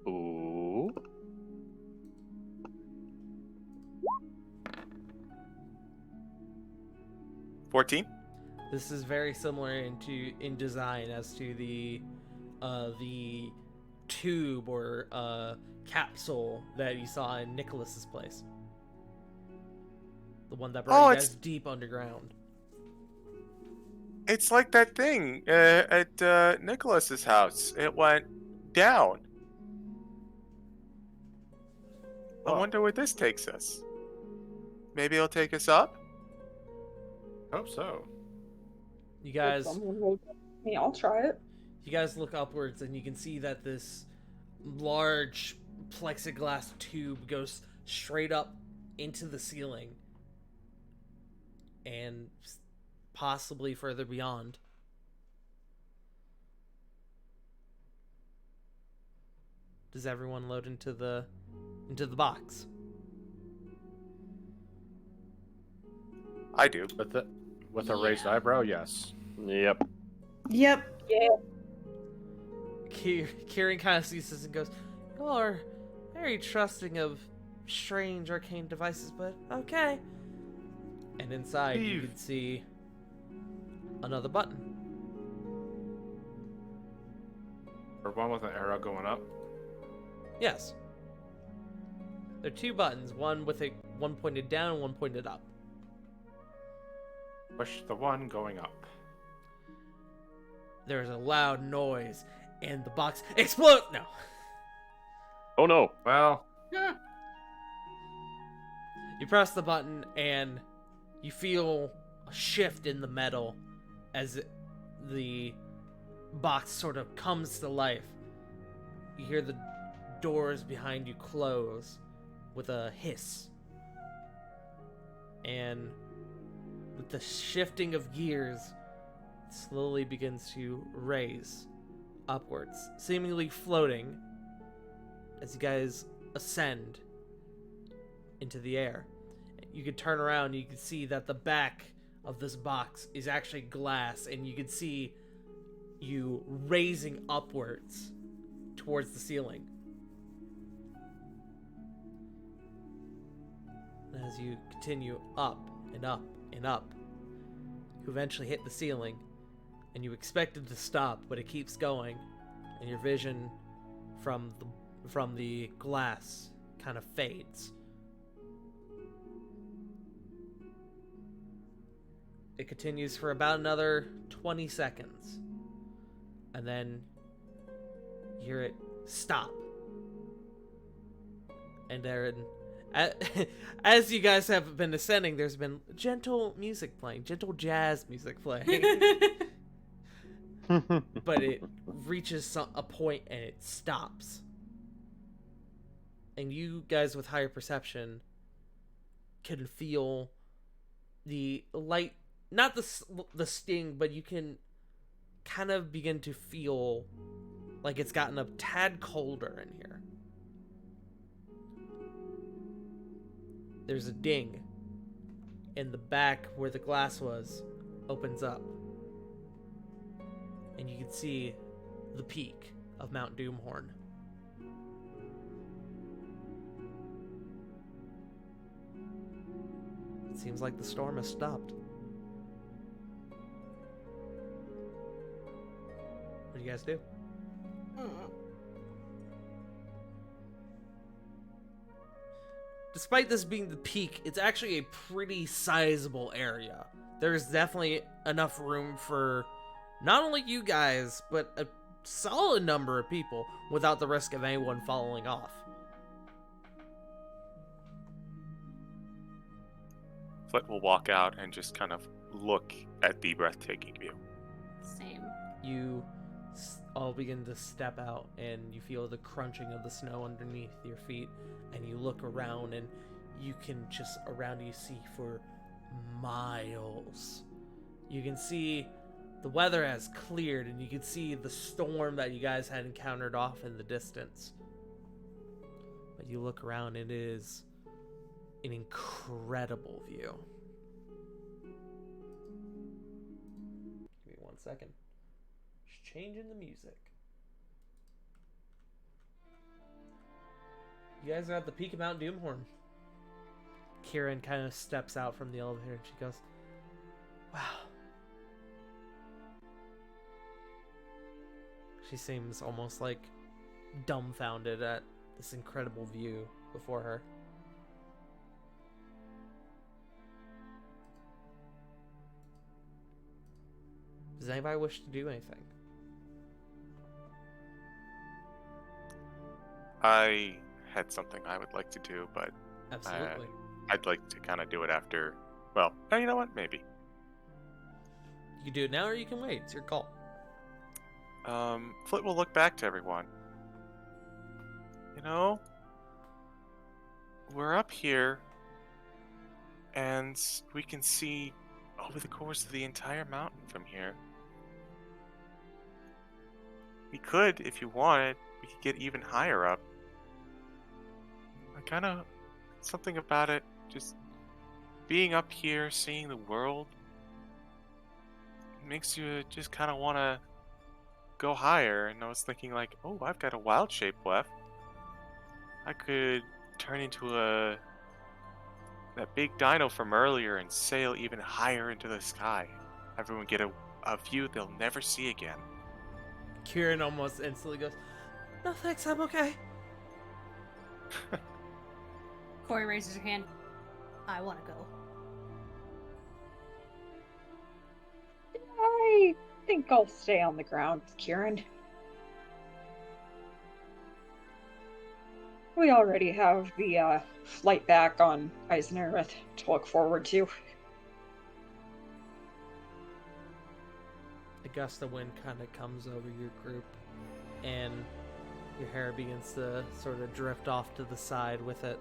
Ooh. $14? This is very similar in design as to the tube or capsule that you saw in Nicholas's place. The one that brought you it's- guys deep underground. It's like that thing at Nicholas's house. It went down. I Oh. wonder where this takes us. Maybe it'll take us up? Hope so. You If guys, someone will tell me, I'll try it. you guys look upwards and you can see that this large plexiglass tube goes straight up into the ceiling and possibly further beyond. Does everyone load into the box? I do. With a raised Yeah. eyebrow, yes. Yep. Yep. Kieran kind of sees this and goes, "You all are very trusting of strange arcane devices, but okay." And inside you Steve. can see another button. Or one with an arrow going up. Yes. There are two buttons, one pointed down and one pointed up. Push the one going up. There's a loud noise and the box explodes. No. Oh no. Well, You press the button and you feel a shift in the metal as the box sort of comes to life. You hear the doors behind you close with a hiss. And with the shifting of gears, it slowly begins to raise upwards, seemingly floating as you guys ascend into the air. You can turn around and you can see that the back of this box is actually glass, and you can see you raising upwards towards the ceiling. And as you continue up and up and up, you eventually hit the ceiling, and you expect it to stop, but it keeps going, and your vision from the glass kind of fades. It continues for about another 20 seconds. And then you hear it stop. And then As you guys have been ascending, there's been gentle music playing, gentle jazz music playing. But it reaches a point and it stops. And you guys with higher perception can feel the light, not the sting, but you can kind of begin to feel like it's gotten a tad colder in here. There's a ding, and the back where the glass was opens up, and you can see the peak of Mount Doomhorn. It seems like the storm has stopped. What do you guys do? Despite this being the peak, it's actually a pretty sizable area. There's definitely enough room for not only you guys, but a solid number of people without the risk of anyone falling off. Flit will walk out and just kind of look at the breathtaking view. Same. You all begin to step out, and you feel the crunching of the snow underneath your feet, and you look around, and you can just around you see for miles. You can see the weather has cleared, and you can see the storm that you guys had encountered off in the distance. But you look around, and it is an incredible view. Give me 1 second. Just changing the music. You guys are at the peak of Mount Doomhorn. Kieran kind of steps out from the elevator and she goes, "Wow." She seems almost like dumbfounded at this incredible view before her. Does anybody wish to do anything? I had something I would like to do, but Absolutely. I'd like to kind of do it after. Well, you know what? Maybe. You can do it now or you can wait. It's your call. Flit will look back to everyone. You know, we're up here, and we can see over the course of the entire mountain from here. We could, if you wanted, we could get even higher up. I kind of, something about it, just being up here, seeing the world, makes you just kind of want to go higher. And I was thinking like, oh, I've got a wild shape left. I could turn into that big dino from earlier and sail even higher into the sky. Everyone get a view they'll never see again. Kieran almost instantly goes, "No thanks, I'm okay." Corey raises her hand. I want to go. I think I'll stay on the ground, Kieran. We already have the flight back on Eisenhereth to look forward to. A gust of wind kind of comes over your group, and your hair begins to sort of drift off to the side with it.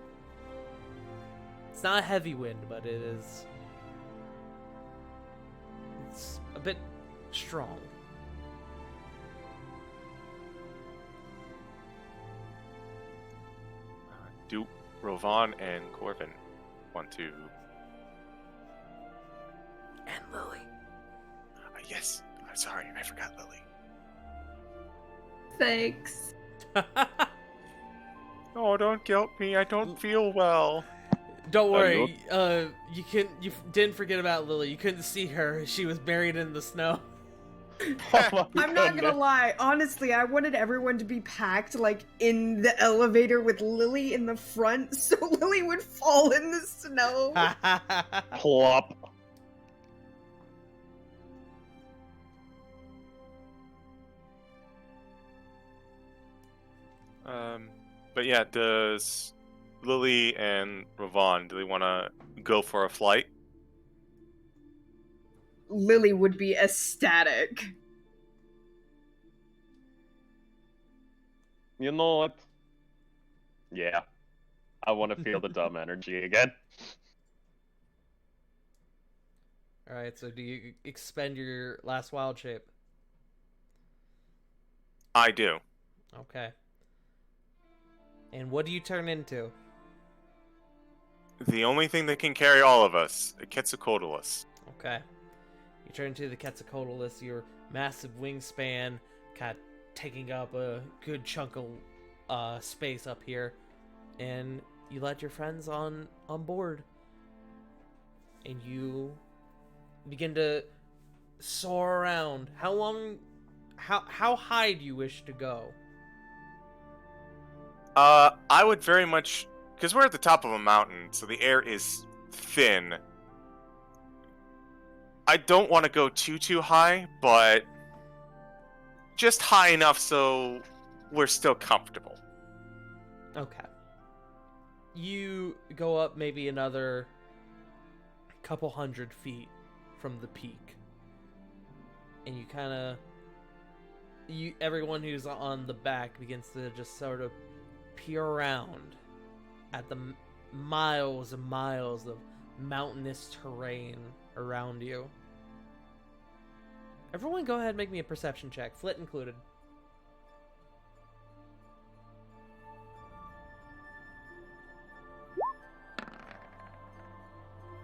It's not a heavy wind, but it's a bit strong. Do Rovan and Corvin want to? And Lily. Yes. I'm sorry, I forgot Lily. Thanks. Oh, don't guilt me. I don't feel well. Don't worry. You didn't forget about Lily. You couldn't see her. She was buried in the snow. I'm not gonna lie. Honestly, I wanted everyone to be packed like in the elevator with Lily in the front, so Lily would fall in the snow. Plop. But yeah, does Lily and Ravon, do they want to go for a flight? Lily would be ecstatic. You know what? Yeah. I want to feel the dumb energy again. Alright, so do you expend your last wild shape? I do. Okay. And what do you turn into? The only thing that can carry all of us, a Quetzalcoatlus. Okay. You turn into the Quetzalcoatlus, your massive wingspan, kind of taking up a good chunk of space up here, and you let your friends on board, and you begin to soar around. How high do you wish to go? I would very much, because we're at the top of a mountain, so the air is thin. I don't want to go too high, but just high enough so we're still comfortable. Okay. You go up maybe another couple 100 feet from the peak, and you kind of everyone who's on the back begins to just sort of peer around at the miles and miles of mountainous terrain around you. Everyone go ahead and make me a perception check, Flit included.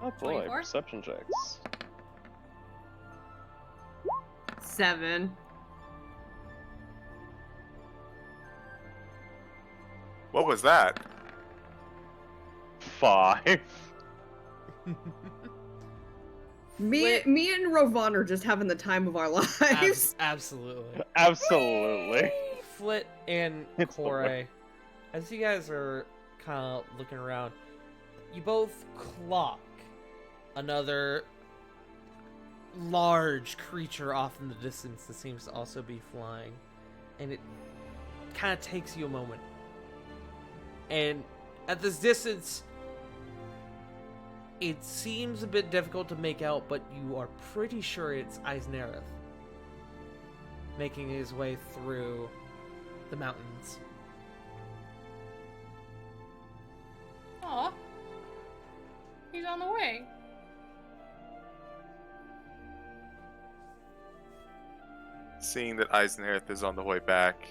Oh boy, 24? perception checks. 7. What was that? 5. Me and Rovan are just having the time of our lives. Absolutely. Absolutely. Flit and It's the Kore, as you guys are kind of looking around, you both clock another large creature off in the distance that seems to also be flying, and it kind of takes you a moment. And at this distance, it seems a bit difficult to make out, but you are pretty sure it's Eisnerith making his way through the mountains. Aw. He's on the way. Seeing that Eisenherth is on the way back,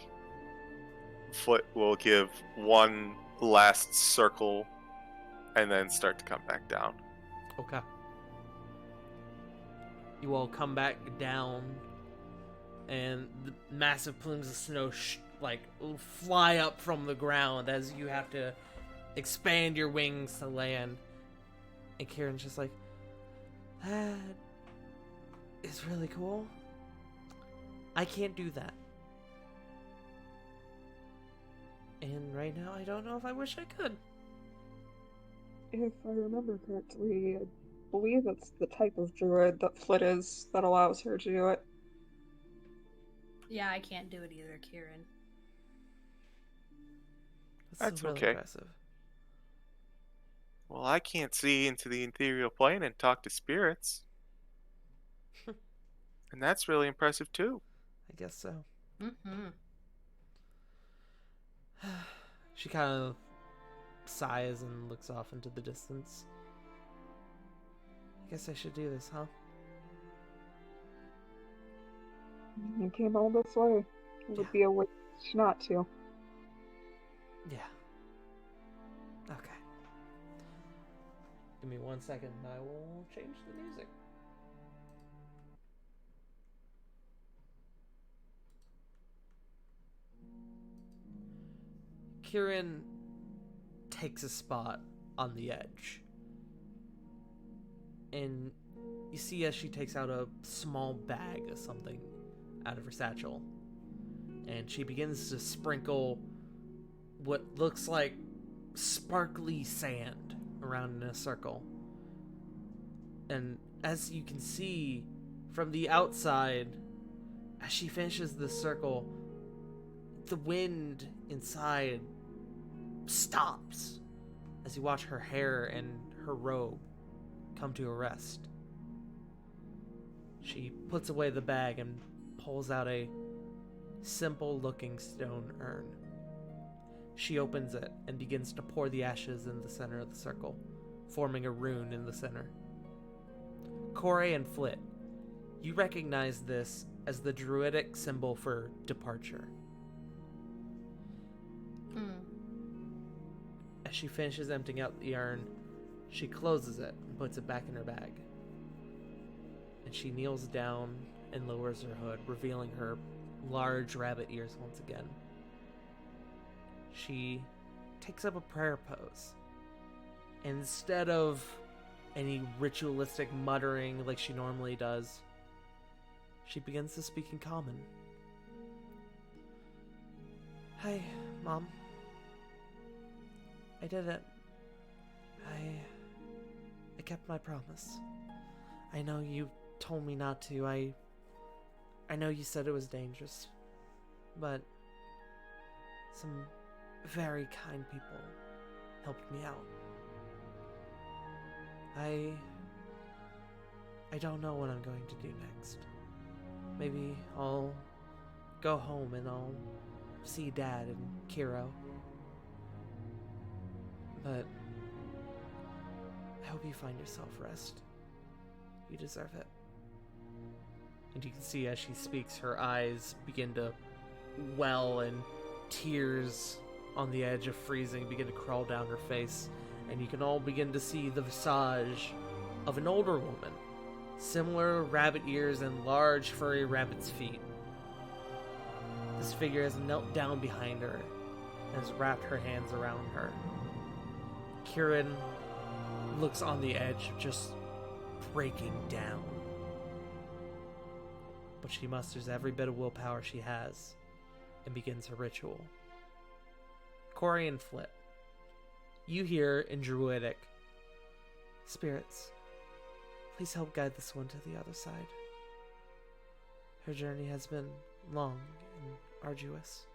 Flit will give one last circle and then start to come back down. Okay. You all come back down, and the massive plumes of snow fly up from the ground as you have to expand your wings to land. And Kieran's just like, that is really cool. I can't do that. And right now, I don't know if I wish I could. If I remember correctly, I believe it's the type of druid that Flit is that allows her to do it. Yeah, I can't do it either, Kieran. That's really okay. impressive. Well, I can't see into the ethereal plane and talk to spirits. And that's really impressive too. I guess so. Mm-hmm. She kind of sighs and looks off into the distance. I guess I should do this, huh? You came all this way. It would be a waste not to. Yeah. Okay. Give me 1 second and I will change the music. Kieran takes a spot on the edge. And you see as she takes out a small bag of something out of her satchel. And she begins to sprinkle what looks like sparkly sand around in a circle. And as you can see from the outside, as she finishes the circle, the wind inside stops. as you watch her hair and her robe come to a rest. She puts away the bag and pulls out a simple-looking stone urn. She opens it and begins to pour the ashes in the center of the circle, forming a rune in the center. Corey and Flit, you recognize this as the druidic symbol for departure. As she finishes emptying out the urn, she closes it and puts it back in her bag. And she kneels down and lowers her hood, revealing her large rabbit ears once again. She takes up a prayer pose. Instead of any ritualistic muttering like she normally does, she begins to speak in common. Hi, Mom. I did it. I kept my promise. I know you told me not to. I know you said it was dangerous, but some very kind people helped me out. I don't know what I'm going to do next. Maybe I'll go home and I'll see Dad and Kiro. But I hope you find yourself rest. You deserve it. And you can see as she speaks, her eyes begin to well and tears on the edge of freezing begin to crawl down her face. And you can all begin to see the visage of an older woman. Similar rabbit ears and large furry rabbit's feet. This figure has knelt down behind her and has wrapped her hands around her. Kieran looks on the edge, just breaking down. But she musters every bit of willpower she has and begins her ritual. Corey and Flit, you hear in Druidic, "Spirits, please help guide this one to the other side. Her journey has been long and arduous.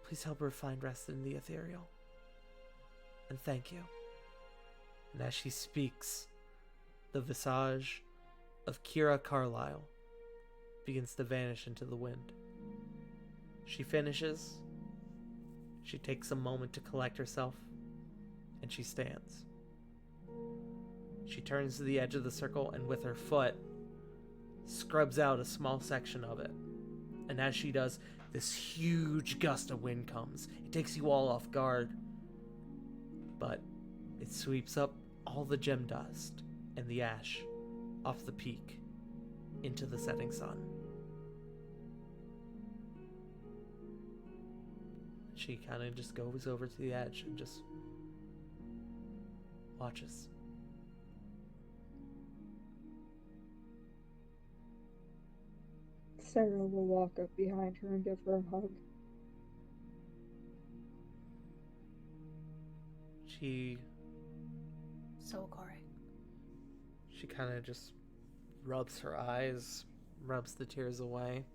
Please help her find rest in the ethereal. And thank you." And as she speaks, the visage of Kira Carlyle begins to vanish into the wind. She finishes, she takes a moment to collect herself, and she stands. She turns to the edge of the circle and with her foot scrubs out a small section of it. And as she does, this huge gust of wind comes. It takes you all off guard. But it sweeps up all the gem dust and the ash off the peak into the setting sun. She kind of just goes over to the edge and just watches. Sarah will walk up behind her and give her a hug. So Corey. She kind of just rubs her eyes, rubs the tears away.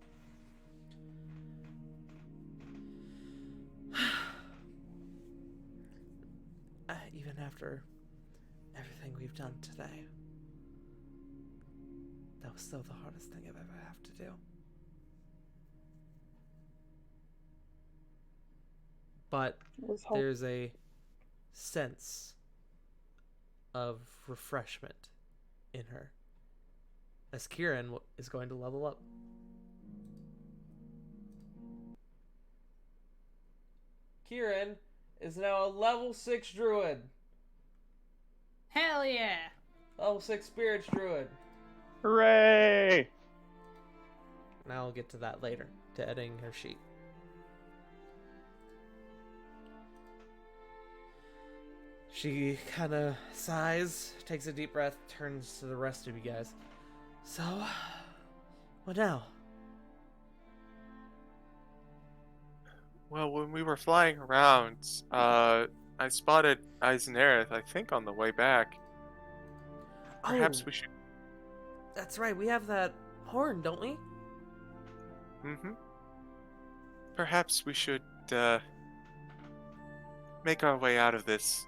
Even after everything we've done today, that was still the hardest thing I've ever have to do. But there's a sense of refreshment in her as Kieran is going to level up. Kieran is now a level 6 druid. Hell yeah! Level 6 spirits druid. Hooray! And I'll get to that later, to editing her sheet. She kind of sighs, takes a deep breath, turns to the rest of you guys. So, what now? Well, when we were flying around, I spotted Eisenareth, I think, on the way back. Perhaps we should... That's right, we have that horn, don't we? Mm-hmm. Perhaps we should, make our way out of this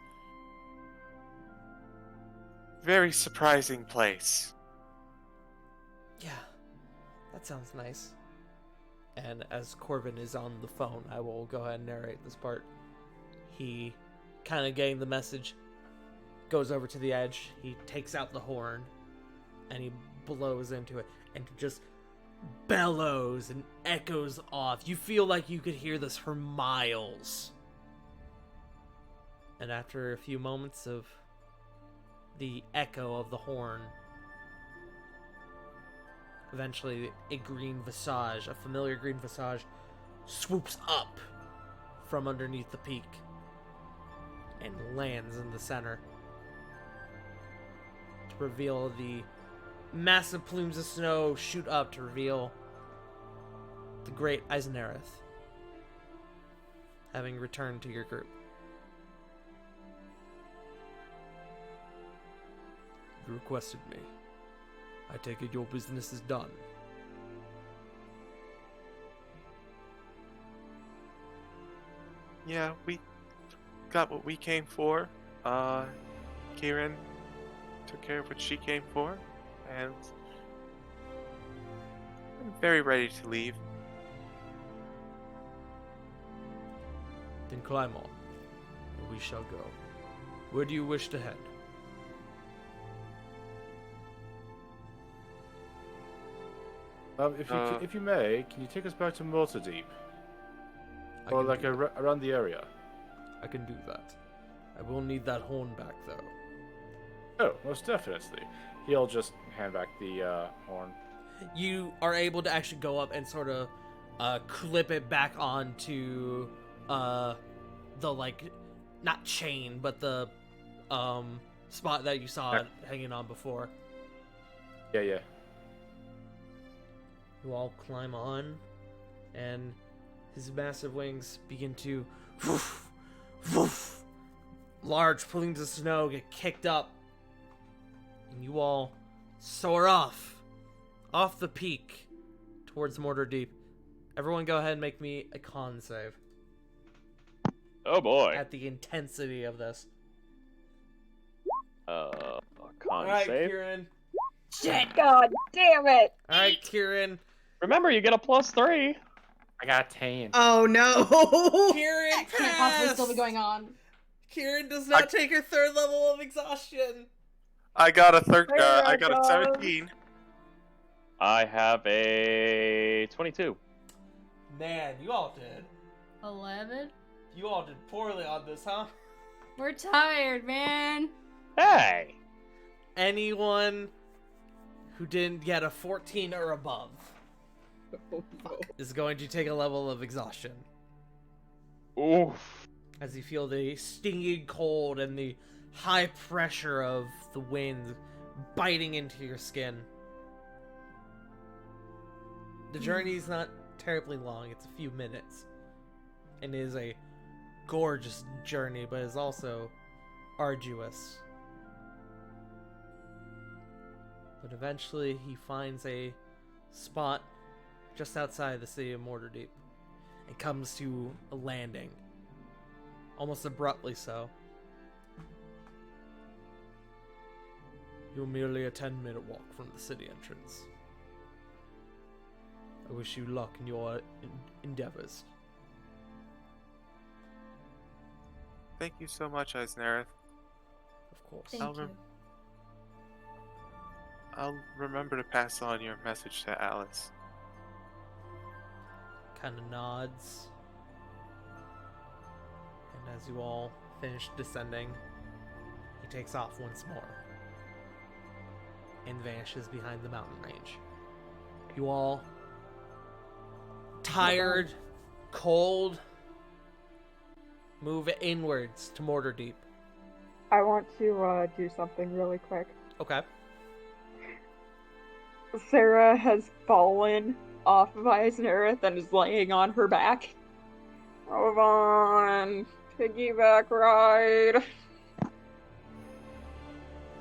very surprising place. Yeah, that sounds nice. And as Corbin is on the phone, I will go ahead and narrate this part. He, kind of getting the message, goes over to the edge. He takes out the horn, and he blows into it, and just bellows and echoes off. You feel like you could hear this for miles. And after a few moments of the echo of the horn, eventually a green visage, a familiar green visage, swoops up from underneath the peak and lands in the center to reveal the massive plumes of snow shoot up to reveal the great Eisenareth, having returned to your group. You requested me. I take it your business is done. Yeah, we got what we came for. Kieran took care of what she came for, and I'm very ready to leave. Then climb on, and we shall go. Where do you wish to head? If you may, can you take us back to Waterdeep? I Or can like do- around the area? I can do that. I will need that horn back, though. Oh, most definitely. He'll just hand back the horn. You are able to actually go up and sort of clip it back onto the, like, not chain, but the spot that you saw it hanging on before. Yeah. You all climb on, and his massive wings begin to woof, woof. Large plumes of snow get kicked up, and you all soar off the peak towards Waterdeep. Everyone go ahead and make me a con save Oh boy. at the intensity of this. Con Alright, save. Kieran. Shit! God damn it! Alright, Kieran. Remember, you get a +3. I got 10. Oh no! Kieran That can't possibly still be passed! going on. Kieran does not take her third level of exhaustion. I got a I got 17. I have a 22. Man, you all did. 11? You all did poorly on this, huh? We're tired, man. Hey! Anyone who didn't get a 14 or above is going to take a level of exhaustion Oof. as you feel the stinging cold and the high pressure of the wind biting into your skin. The journey is not terribly long, it's a few minutes, and it is a gorgeous journey, but is also arduous. But eventually he finds a spot just outside the city of Waterdeep and comes to a landing, almost abruptly so. You're merely a 10-minute walk from the city entrance. I wish you luck in your endeavors. Thank you so much, Eisnerith. Of course. Thank I'll you. I'll remember to pass on your message to Alice. Kind of nods. And as you all finish descending, he takes off once more and vanishes behind the mountain range. You all, tired, cold, move inwards to Waterdeep. I want to do something really quick. Okay. Sarah has fallen off of Eisenareth and is laying on her back. Move on. Piggyback ride.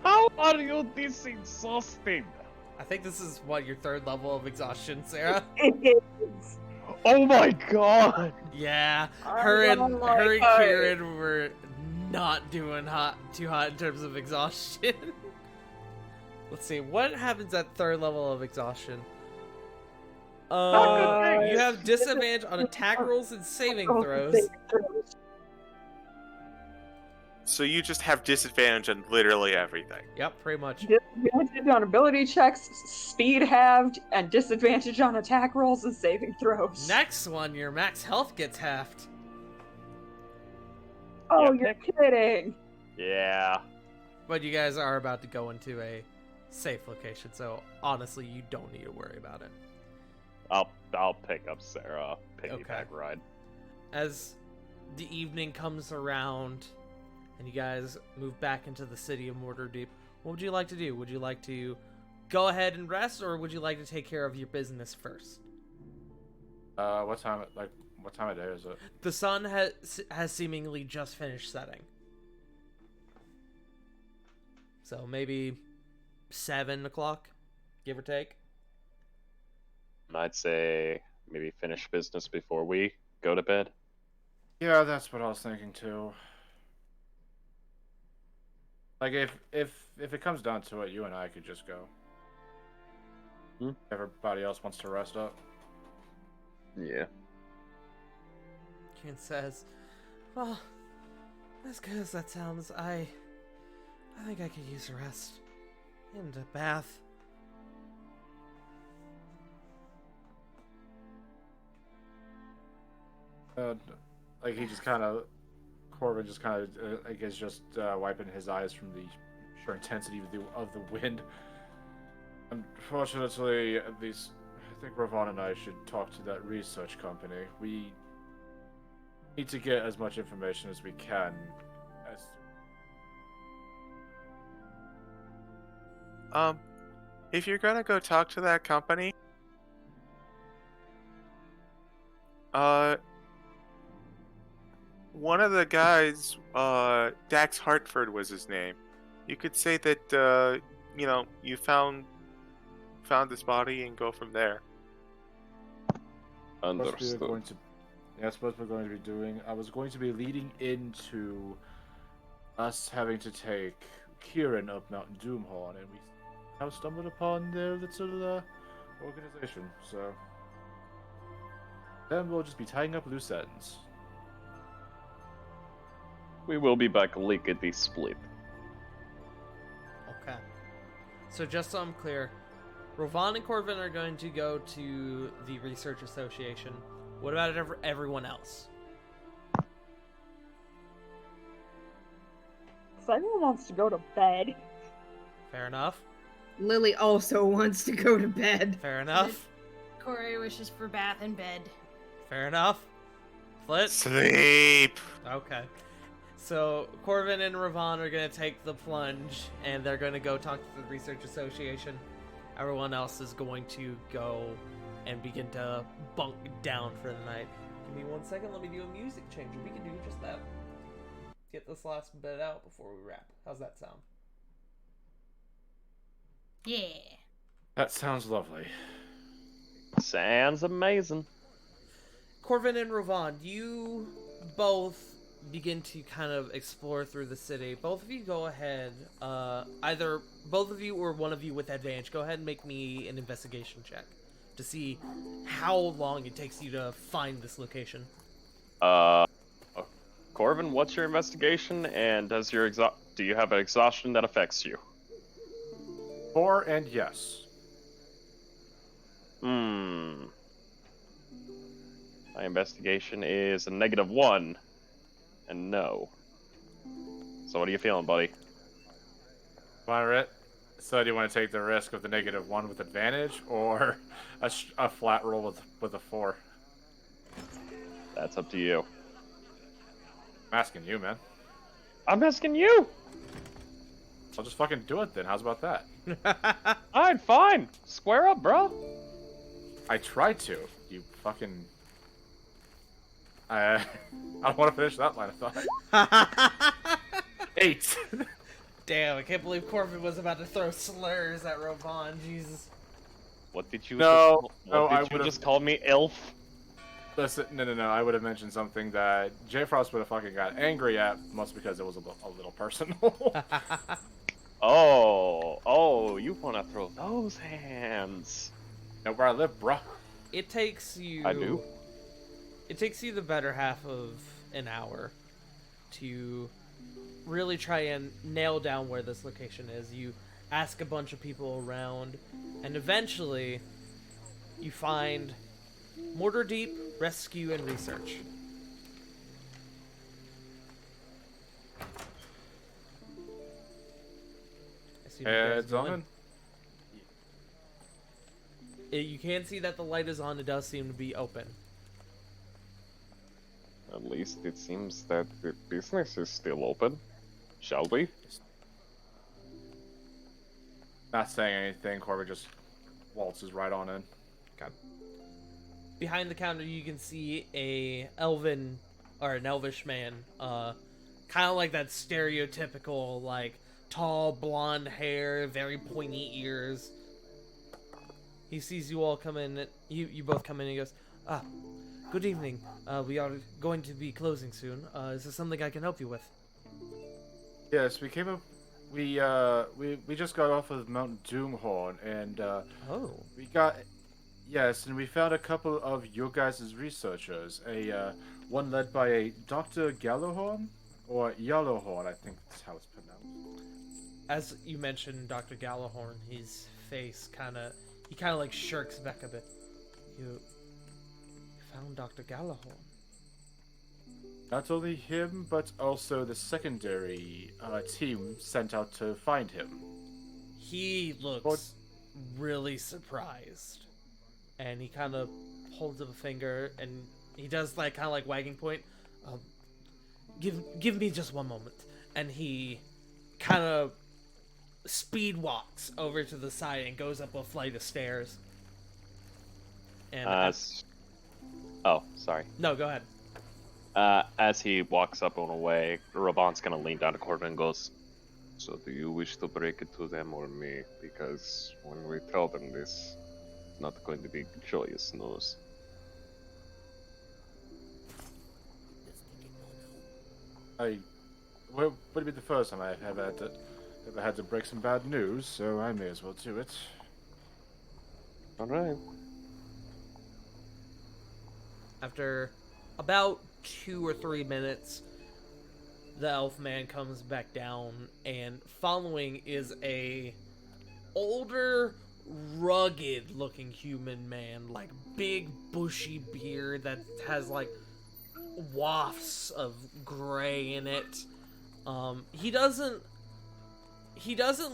How are you this exhausted? I think this is what, your third level of exhaustion, Sarah? It is. Oh my god! Yeah, I her and don't like her and it. Kieran were not doing too hot in terms of exhaustion. Let's see, what happens at third level of exhaustion? Not good You things. have disadvantage on attack rolls and saving throws. So you just have disadvantage on literally everything. Yep, pretty much. Disadvantage on ability checks, speed halved, and disadvantage on attack rolls and saving throws. Next one, your max health gets halved. Oh, Yeah, you're kidding. Yeah. But you guys are about to go into a safe location, so honestly, you don't need to worry about it. I'll pick up Sarah. Piggyback Okay. ride. As the evening comes around and you guys move back into the city of Mortardeep, what would you like to do? Would you like to go ahead and rest, or would you like to take care of your business first? What time of day is it? The sun has seemingly just finished setting. So maybe 7 o'clock, give or take. And I'd say maybe finish business before we go to bed. Yeah, that's what I was thinking too. Like if it comes down to it, you and I could just go. Everybody else wants to rest up. Yeah. Kian says, well, as good as that sounds, I think I could use a rest. And a bath. Like he just kind of, Corbin just kind of, I guess, just wiping his eyes from the sheer intensity of the wind. Unfortunately, at least I think Ravon and I should talk to that research company. We need to get as much information as we can. If you're gonna go talk to that company, one of the guys, Dax Hartford was his name. You could say that, you found this body and go from there. Understood. That's what we're going to be doing. I was going to be leading into us having to take Kieran up Mountain Doomhorn, and we now stumbled upon their little organization. So then we'll just be tying up loose ends. We will be back lickety split. Okay. So just so I'm clear, Rovan and Corvin are going to go to the Research Association. What about everyone else? If anyone wants to go to bed, Fair enough. Lily also wants to go to bed. Fair enough. Corey wishes for bath and bed. Fair enough. Flit? Sleep! Okay. So Corvin and Ravon are going to take the plunge, and they're going to go talk to the Research Association. Everyone else is going to go and begin to bunk down for the night. Give me 1 second. Let me do a music changer. We can do just that. Get this last bit out before we wrap. How's that sound? Yeah. That sounds lovely. Sounds amazing. Corvin and Ravon, you both begin to kind of explore through the city. Both of you go ahead. Either both of you or one of you with advantage, go ahead and make me an investigation check to see how long it takes you to find this location. Corvin, what's your investigation, and does your do you have an exhaustion that affects you? 4 and yes. My investigation is a -1, and no. So what are you feeling, buddy? So do you want to take the risk of the -1 with advantage, or a flat roll with a 4? That's up to you. I'm asking you, man. I'm asking you! I'll just fucking do it then. How's about that? Alright, fine. Square up, bro. I tried to. You fucking... I don't want to finish that line of thought. 8. Damn, I can't believe Corvin was about to throw slurs at Ravon. Jesus. What did you would've- call me, elf? Listen, no. I would have mentioned something that J. Frost would have fucking got angry at, mostly because it was a little personal. Oh, you want to throw those hands? Know where I live, bruh. It takes you. I do. It takes you the better half of an hour to really try and nail down where this location is. You ask a bunch of people around, and eventually you find Mortar Deep Rescue and Research. I see you guys It's go in. on. You can see that the light is on. It does seem to be open. At least it seems that the business is still open. Shall we? Not saying anything. Corbett just waltzes right on in. Behind the counter, you can see an elvish man, kind of like that stereotypical, like, tall, blonde hair, very pointy ears. He sees you all come in, you both come in, and he goes, good evening, we are going to be closing soon, is there something I can help you with? Yes, we came up. We just got off of Mount Doomhorn, and Oh. we got. Yes, and we found a couple of your guys' researchers. One led by a Dr. Gallowhorn, or Yellowhorn, I think that's how it's pronounced. As you mentioned, Dr. Gallahorn, his face he kind of like shirks back a bit. You found Dr. Gallahorn? Not only him, but also the secondary team sent out to find him. He looks really surprised. And he kind of holds up a finger, and he does like kind of like wagging point. Give me just one moment. And he kind of speed walks over to the side and goes up a flight of stairs. And oh, sorry. no, go ahead. As he walks up on the way, Raban's gonna lean down to Corbin and goes, "So do you wish to break it to them or me? Because when we tell them this, it's not going to be joyous news." Would be the first time I've ever had to break some bad news, so I may as well do it. Alright. After about 2 or 3 minutes, the elf man comes back down, and following is a older, rugged-looking human man, like big, bushy beard that has like wafts of gray in it. He doesn't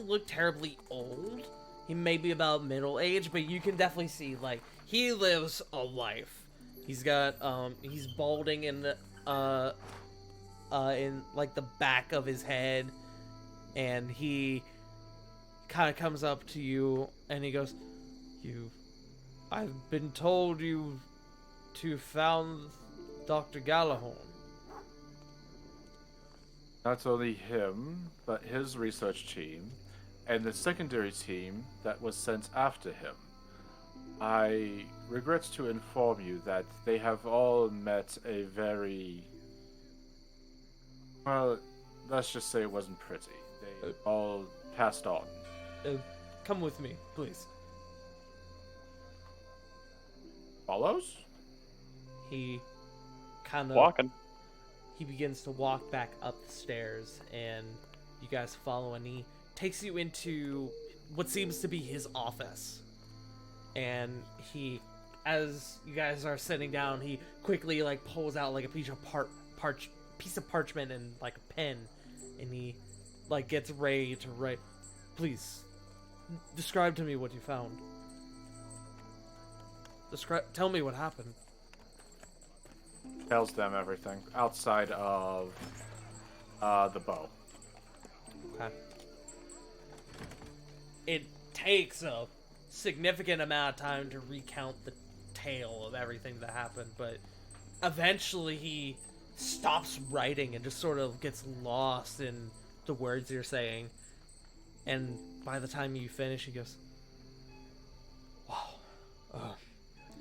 look terribly old. He may be about middle age, but you can definitely see like he lives a life. He's got he's balding in like the back of his head, and he kind of comes up to you and he goes, I've been told you to found Dr. Gallahorn." Not only him, but his research team, and the secondary team that was sent after him. I regret to inform you that they have all met a very... Well, let's just say it wasn't pretty. They all passed on. Come with me, please. Follows? He kind of Walking. he begins to walk back up the stairs, and you guys follow, and he takes you into what seems to be his office. And he, as you guys are sitting down, he quickly like pulls out like a piece of parchment and like a pen, and he like gets ready to write. Please, describe to me what you found. Tell me what happened. Tells them everything outside of the bow. Okay. It takes a significant amount of time to recount the tale of everything that happened, but eventually he stops writing and just sort of gets lost in the words you're saying. And by the time you finish, he goes, "Wow."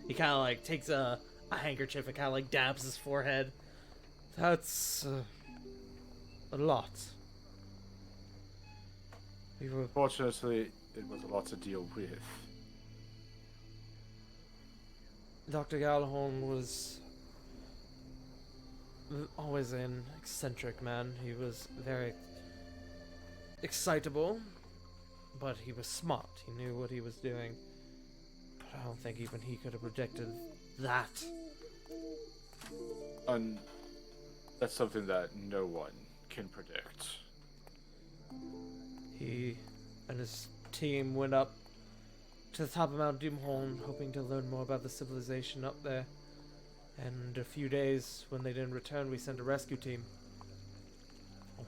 He kind of like takes a handkerchief and kind of like dabs his forehead. "That's a lot." We were Fortunately, it was a lot to deal with. Dr. Gallahorn was always an eccentric man. He was very excitable, but he was smart. He knew what he was doing. But I don't think even he could have predicted that. And that's something that no one can predict. He and his team went up to the top of Mount Doomhorn, hoping to learn more about the civilization up there. And a few days, when they didn't return, we sent a rescue team.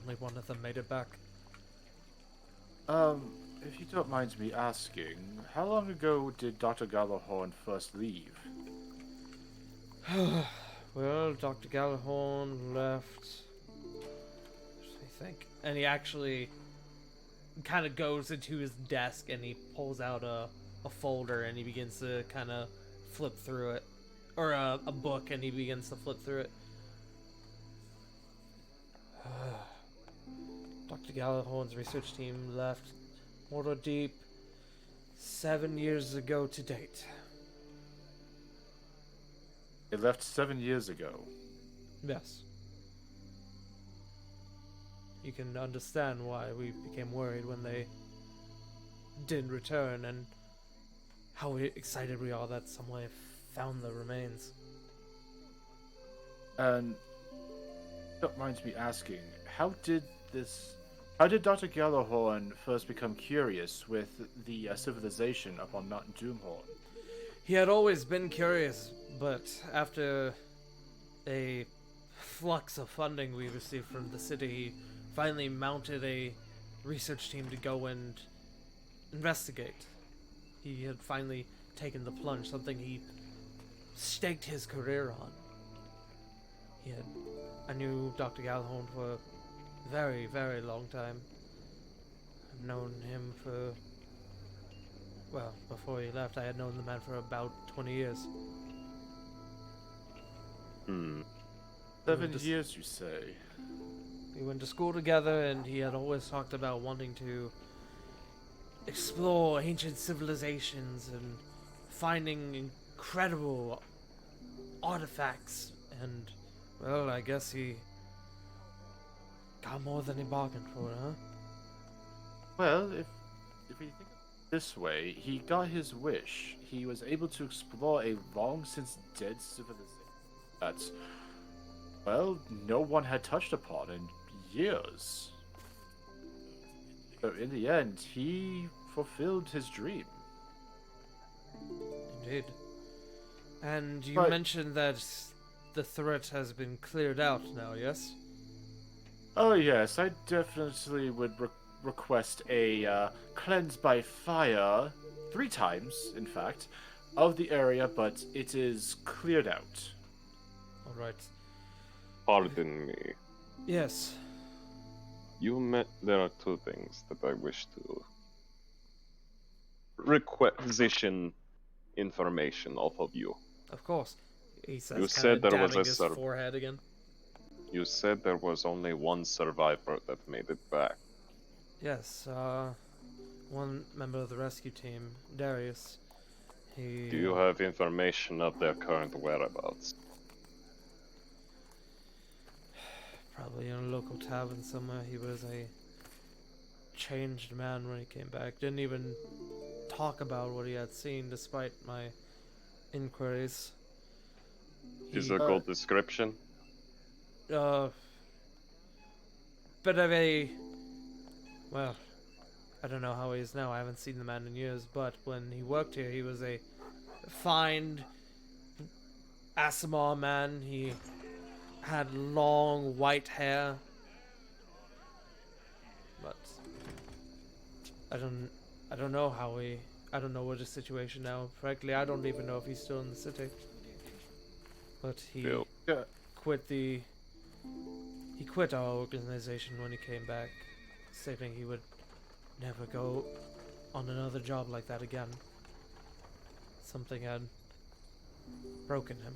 Only one of them made it back. If you don't mind me asking, how long ago did Dr. Gallahorn first leave? Well, Dr. Gallahorn left. Let me think. And he actually kind of goes into his desk and he pulls out a folder and he begins to kind of flip through it. Or a book, and he begins to flip through it. Dr. Gallahorn's research team left Waterdeep 7 years ago to date. It left 7 years ago. Yes. You can understand why we became worried when they didn't return, and how excited we are that someone found the remains. And don't mind me asking, how did Dr. Gallahorn first become curious with the civilization up on Mount Doomhorn? He had always been curious, but after a flux of funding we received from the city, he finally mounted a research team to go and investigate. He had finally taken the plunge, something he staked his career on. I knew Dr. Gallahorn for a very, very long time. I've known him for, well, before he left, I had known the man for about 20 years. 7 years, you say? We went to school together, and he had always talked about wanting to explore ancient civilizations and finding incredible artifacts, and, well, I guess he got more than he bargained for, huh? Well, if we think of it this way, he got his wish. He was able to explore a long since dead civilization that, well, no one had touched upon in years. So in the end, he fulfilled his dream. Indeed. And you But- mentioned that the threat has been cleared out now, yes? Oh yes, I definitely would request a cleanse by fire 3 times, in fact, of the area, but it is cleared out. Alright. Pardon me. Yes. There are 2 things that I wish to requisition information off of you. Of course. He says, You kinda said there was dabbing a his serv- forehead again. You said there was only one survivor that made it back. Yes, one member of the rescue team, Darius. He... Do you have information of their current whereabouts? Probably in a local tavern somewhere. He was a changed man when he came back. Didn't even talk about what he had seen, despite my inquiries. Physical description? Bit of a... Well, I don't know how he is now. I haven't seen the man in years, but when he worked here, he was a fine Aasimar man. He had long white hair. But I don't know how I don't know what his situation now. Frankly, I don't even know if he's still in the city. But he Bill. he quit our organization when he came back, stating he would never go on another job like that again. Something had broken him.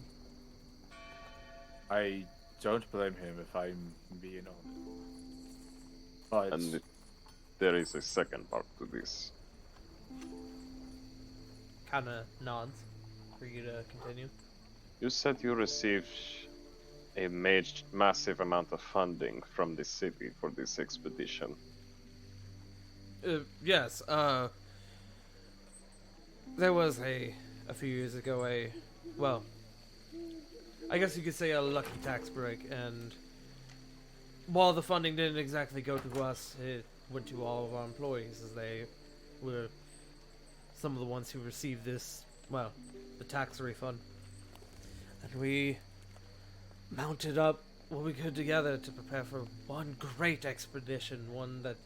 I don't blame him if I'm being honest. But And there is a second part to this. Kind of nods for you to continue. You said you received a massive amount of funding from the city for this expedition. Yes, there was a few years ago well, I guess you could say a lucky tax break, and while the funding didn't exactly go to us, it went to all of our employees, as they were some of the ones who received this, well, the tax refund. And we mounted up what we could together to prepare for one great expedition, one that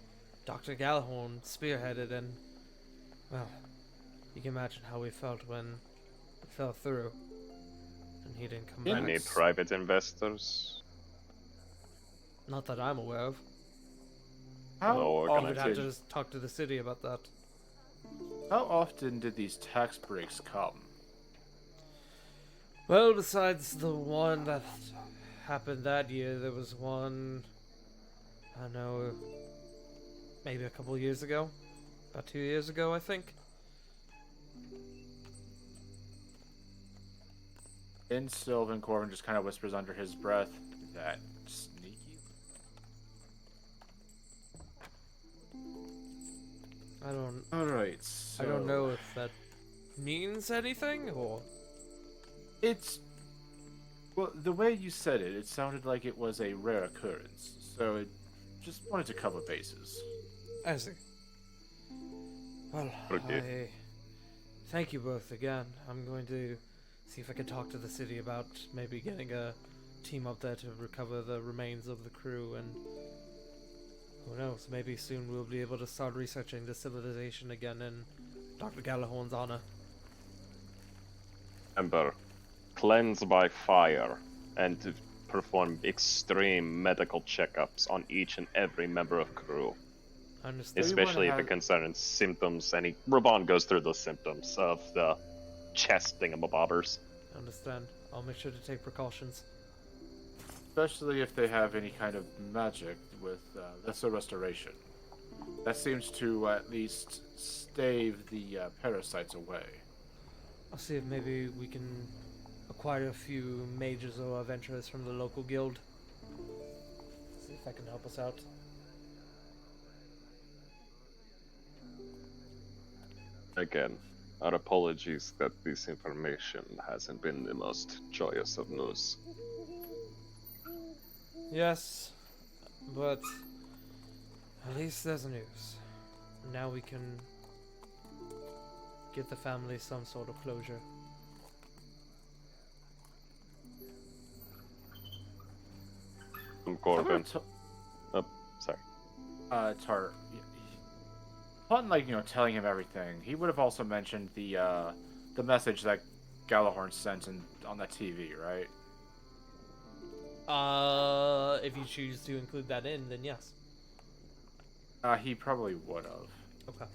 Dr. Gallahorn spearheaded, and, well, you can imagine how we felt when it fell through, and he didn't come back. Any private investors? Not that I'm aware of. How Hello, I would have to often, just talk to the city about that. how often did these tax breaks come? Well, besides the one that happened that year, there was one, I don't know, maybe a couple years ago. About 2 years ago, I think. And Sylvan Corbin just kind of whispers under his breath, that sneaky. I don't Alright, so... I don't know if that means anything, or... It's... Well, the way you said it, it sounded like it was a rare occurrence, so it just wanted to cover bases. I see. Well, Okay. I thank you both again. I'm going to see if I can talk to the city about maybe getting a team up there to recover the remains of the crew, and who knows, maybe soon we'll be able to start researching the civilization again in Dr. Gallahorn's honor. Ember, cleanse by fire, and to perform extreme medical checkups on each and every member of crew. I understand. Especially if have- it concerns symptoms, and Raban goes through the symptoms of the chest thingamabobbers. Understand. I'll make sure to take precautions. Especially if they have any kind of magic with lesser restoration. That seems to at least stave the parasites away. I'll see if maybe we can acquire a few mages or adventurers from the local guild. See if that can help us out. Again, our apologies that this information hasn't been the most joyous of news. Yes, but at least there's news. Now we can give the family some sort of closure. Corbin. Sorry. Tar, upon telling him everything, he would have also mentioned the message that Gallahorn sent on that TV, right? If you choose to include that in, then yes. He probably would have. Okay.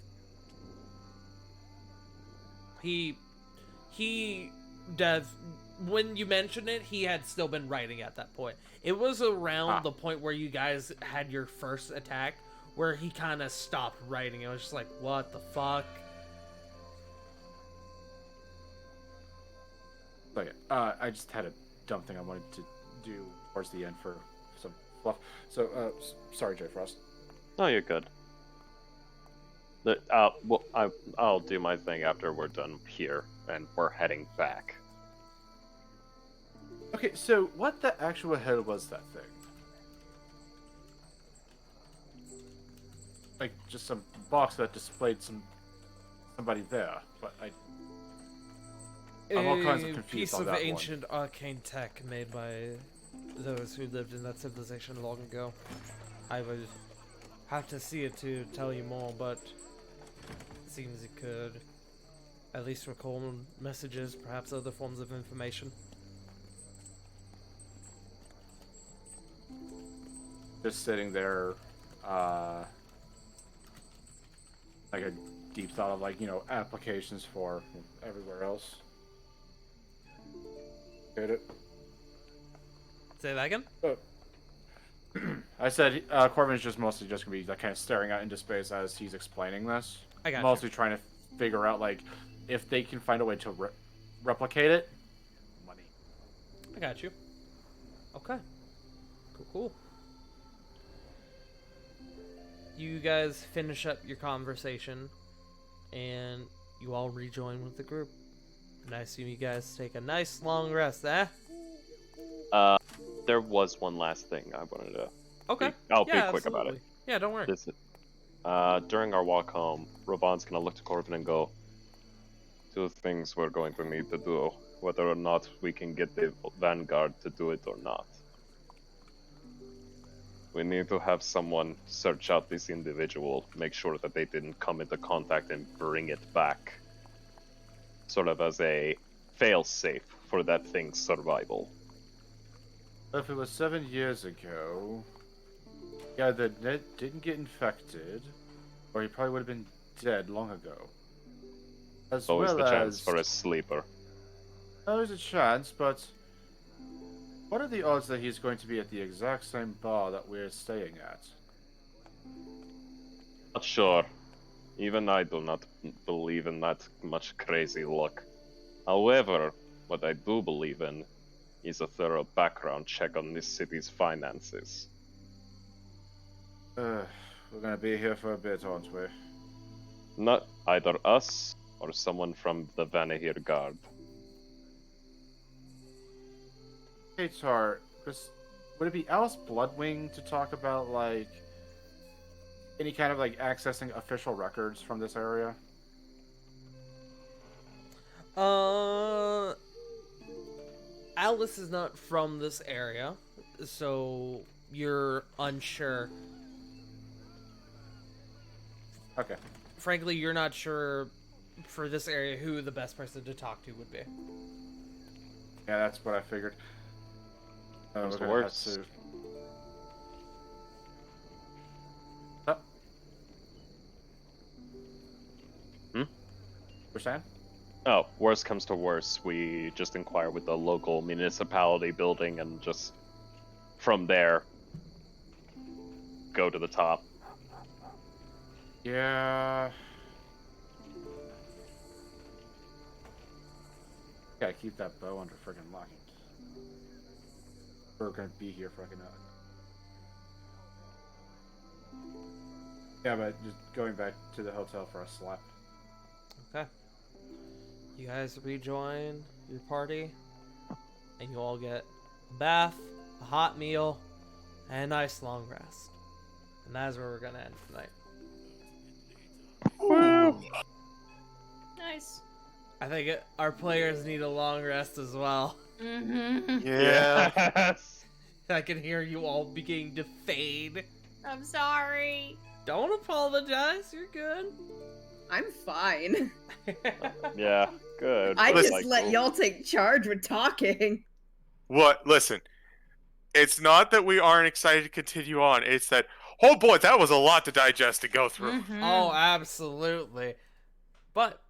When you mentioned it, he had still been writing at that point. It was around the point where you guys had your first attack, where he kind of stopped writing. It was just like, what the fuck? So yeah, I just had a dumb thing I wanted to do towards the end for some fluff. So, sorry, J Frost. No, you're good. Well, I'll do my thing after we're done here, and we're heading back. Okay, so what the actual hell was that thing? Like, just some box that displayed somebody there, but I'm all kinds of A confused piece on of that ancient arcane tech made by those who lived in that civilization long ago. I would have to see it to tell you more, but it seems it could at least recall messages, perhaps other forms of information. Just sitting there, like a deep thought of applications for everywhere else. Get it? Say that again? Oh. I said Corbin's just mostly just gonna be like kind of staring out into space as he's explaining this. I got Mostly trying to figure out like if they can find a way to replicate it. Money. I got you. Okay. Cool. You guys finish up your conversation, and you all rejoin with the group. And I assume you guys take a nice long rest, eh? There was one last thing I wanted to. Okay. I'll be quick about it. absolutely. Yeah, don't worry. During our walk home, Raban's gonna look to Corbin and go, two things we're going to need to do, whether or not we can get the Vanguard to do it or not. We need to have someone search out this individual, make sure that they didn't come into contact and bring it back. Sort of as a fail-safe for that thing's survival. If it was 7 years ago, yeah, the Ned didn't get infected, or he probably would have been dead long ago. As Always well the chance as, for a sleeper. there's a chance, but what are the odds that he's going to be at the exact same bar that we're staying at? Not sure. Even I do not believe in that much crazy luck. However, what I do believe in is a thorough background check on this city's finances. We're gonna be here for a bit, aren't we? Not either us or someone from the Vanahir Guard. Hey, Tar, would it be Alice Bloodwing to talk about, like, any kind of, like, accessing official records from this area? Alice is not from this area, so you're unsure. Okay. Frankly, you're not sure for this area who the best person to talk to would be. Yeah, that's what I figured. Comes We're to gonna have worst. to... Oh. We're saying? Oh, worst comes to worst, we just inquire with the local municipality building and just from there go to the top. Yeah. Gotta keep that bow under friggin' lock. We're gonna be here fucking out. Yeah, but just going back to the hotel for a slap. Okay. You guys rejoin your party, and you all get a bath, a hot meal, and a nice long rest. And that is where we're gonna end tonight. Nice. I think our players need a long rest as well. Mm-hmm. Yeah. Yes. I can hear you all beginning to fade. I'm sorry. Don't apologize, you're good. I'm fine. Yeah, good. I just Like, let y'all take charge with talking. What? Listen, it's not that we aren't excited to continue on. It's that, oh boy, that was a lot to digest and go through. Mhm. Oh, absolutely. But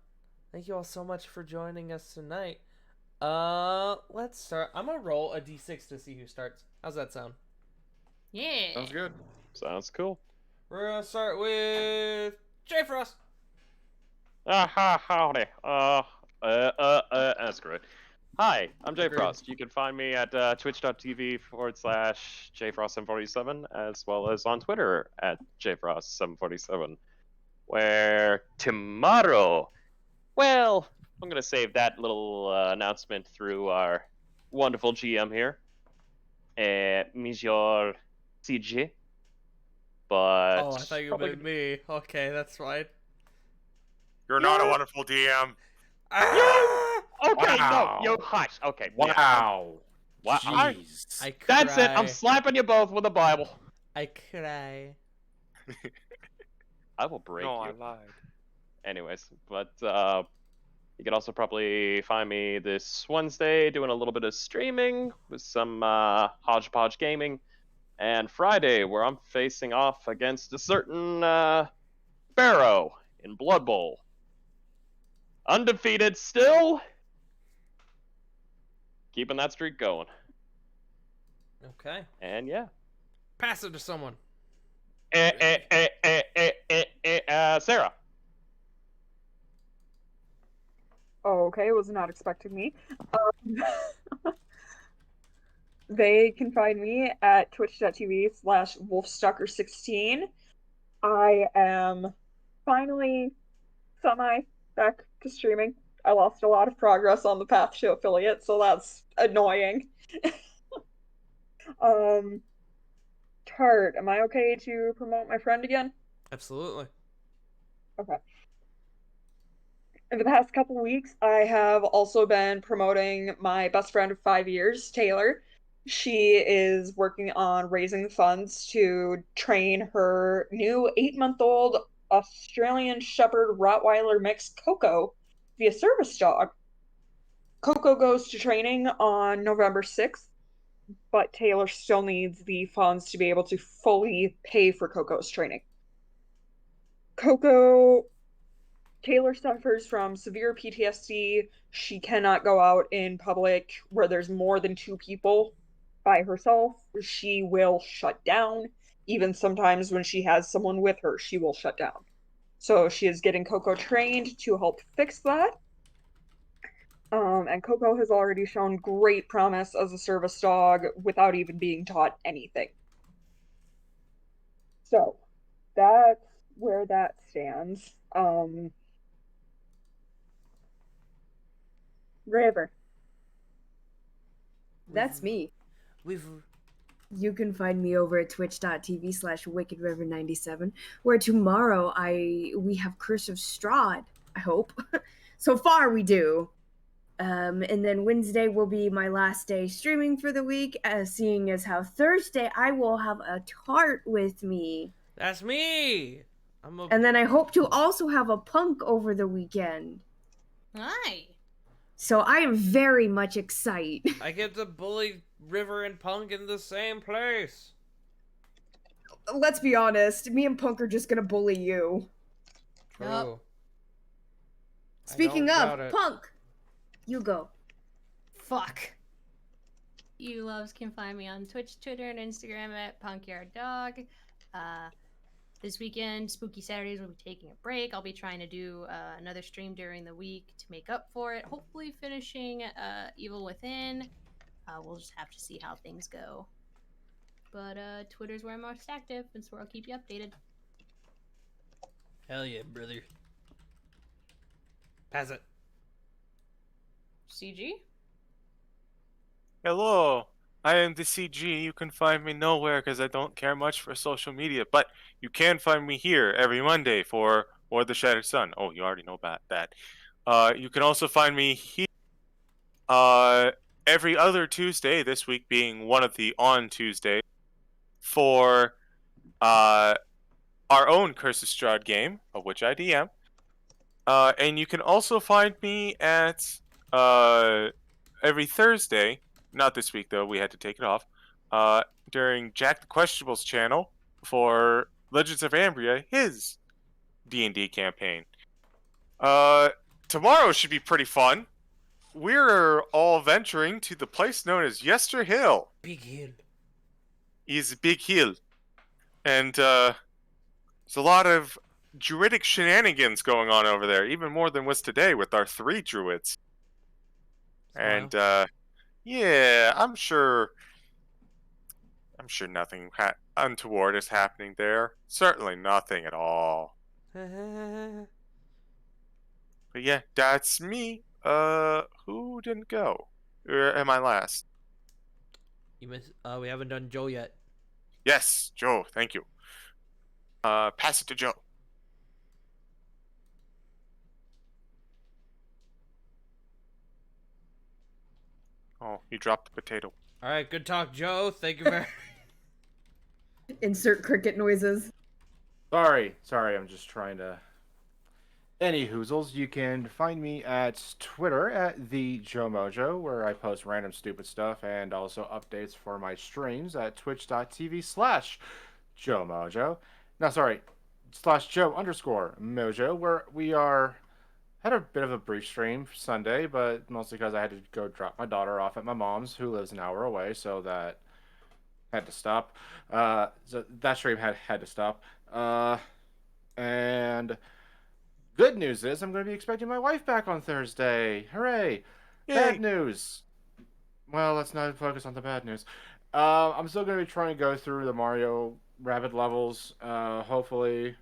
thank you all so much for joining us tonight. Let's start. I'm gonna roll a d6 to see who starts. How's that sound? Yeah. Sounds good. Sounds cool. We're gonna start with J Frost. Howdy. That's great. Hi, I'm Jay Agreed. Frost. You can find me at twitch.tv/jfrost747, as well as on Twitter at jfrost747. Where tomorrow, well, I'm going to save that little announcement through our wonderful GM here, Monsieur CJ. But Oh, I thought you probably- meant me. Okay, that's fine. You're not a Yeah. wonderful DM. Ah! Okay, Wow. no, yo, hush. Okay, yeah. Wow. Wow. Jeez. I cry. That's it. I'm slapping you both with a Bible. I cry. I will break No, I you. lied. Anyways, but you can also probably find me this Wednesday doing a little bit of streaming with some hodgepodge gaming, and Friday where I'm facing off against a certain Pharaoh in Blood Bowl. Undefeated still. Keeping that streak going. Okay. And yeah. Pass it to someone. Sarah. Oh, okay, was not expecting me. They can find me at twitch.tv/wolfstalker16. I am finally semi back to streaming. I lost a lot of progress on the path to affiliate, so that's annoying. Tart, am I okay to promote my friend again? Absolutely. Okay. In the past couple weeks, I have also been promoting my best friend of 5 years, Taylor. She is working on raising funds to train her new 8-month-old Australian Shepherd Rottweiler mix, Coco, to be a service dog. Coco goes to training on November 6th, but Taylor still needs the funds to be able to fully pay for Coco's training. Taylor suffers from severe PTSD. She cannot go out in public where there's more than 2 people by herself. She will shut down. Even sometimes when she has someone with her, she will shut down. So she is getting Coco trained to help fix that. And Coco has already shown great promise as a service dog without even being taught anything. So that's where that stands. River. That's me. We've You can find me over at twitch.tv/wickedriver97, where tomorrow we have Curse of Strahd, I hope. So far we do. And then Wednesday will be my last day streaming for the week, seeing as how Thursday I will have a tart with me. That's me. And then I hope to also have a punk over the weekend. Hi. So I am very much excited. I get to bully River and Punk in the same place. Let's be honest, me and Punk are just gonna bully you. True. Yup. Speaking I don't of, doubt it. Punk, you go. Fuck. You loves can find me on Twitch, Twitter, and Instagram at punkyarddog. This weekend, Spooky Saturdays, we'll be taking a break. I'll be trying to do another stream during the week to make up for it. Hopefully finishing Evil Within. We'll just have to see how things go. But Twitter's where I'm most active, and so I'll keep you updated. Hell yeah, brother. Pass it. CG? Hello, I am the CG. You can find me nowhere because I don't care much for social media, but you can find me here every Monday for War the Shattered Sun. Oh, you already know about that. You can also find me here every other Tuesday, this week being one of the on Tuesdays, for our own Curse of Strahd game, of which I DM. And you can also find me at every Thursday, not this week though, we had to take it off, during Jack the Questionable's channel for Legends of Ambria, his D&D campaign. Tomorrow should be pretty fun. We're all venturing to the place known as Yester Hill. Big hill. Is a big hill. And there's a lot of druidic shenanigans going on over there, even more than was today with our 3 druids. And yeah, I'm sure nothing untoward is happening there. Certainly nothing at all. But yeah, that's me. Who didn't go? Or am I last? You miss. We haven't done Joe yet. Yes, Joe. Thank you. Pass it to Joe. Oh, you dropped the potato. All right, good talk, Joe. Thank you very. Insert cricket noises. Sorry, I'm just trying to. Any hoozles, you can find me at Twitter at the Joe Mojo, where I post random stupid stuff and also updates for my streams at twitch.tv/Joe Mojo. No, sorry, /Joe_Mojo, where we had a bit of a brief stream Sunday, but mostly because I had to go drop my daughter off at my mom's, who lives an hour away, so that had to stop. So that stream had to stop. And good news is I'm going to be expecting my wife back on Thursday. Hooray! Yay. Bad news. Well, let's not focus on the bad news. I'm still going to be trying to go through the Mario Rabbit levels, hopefully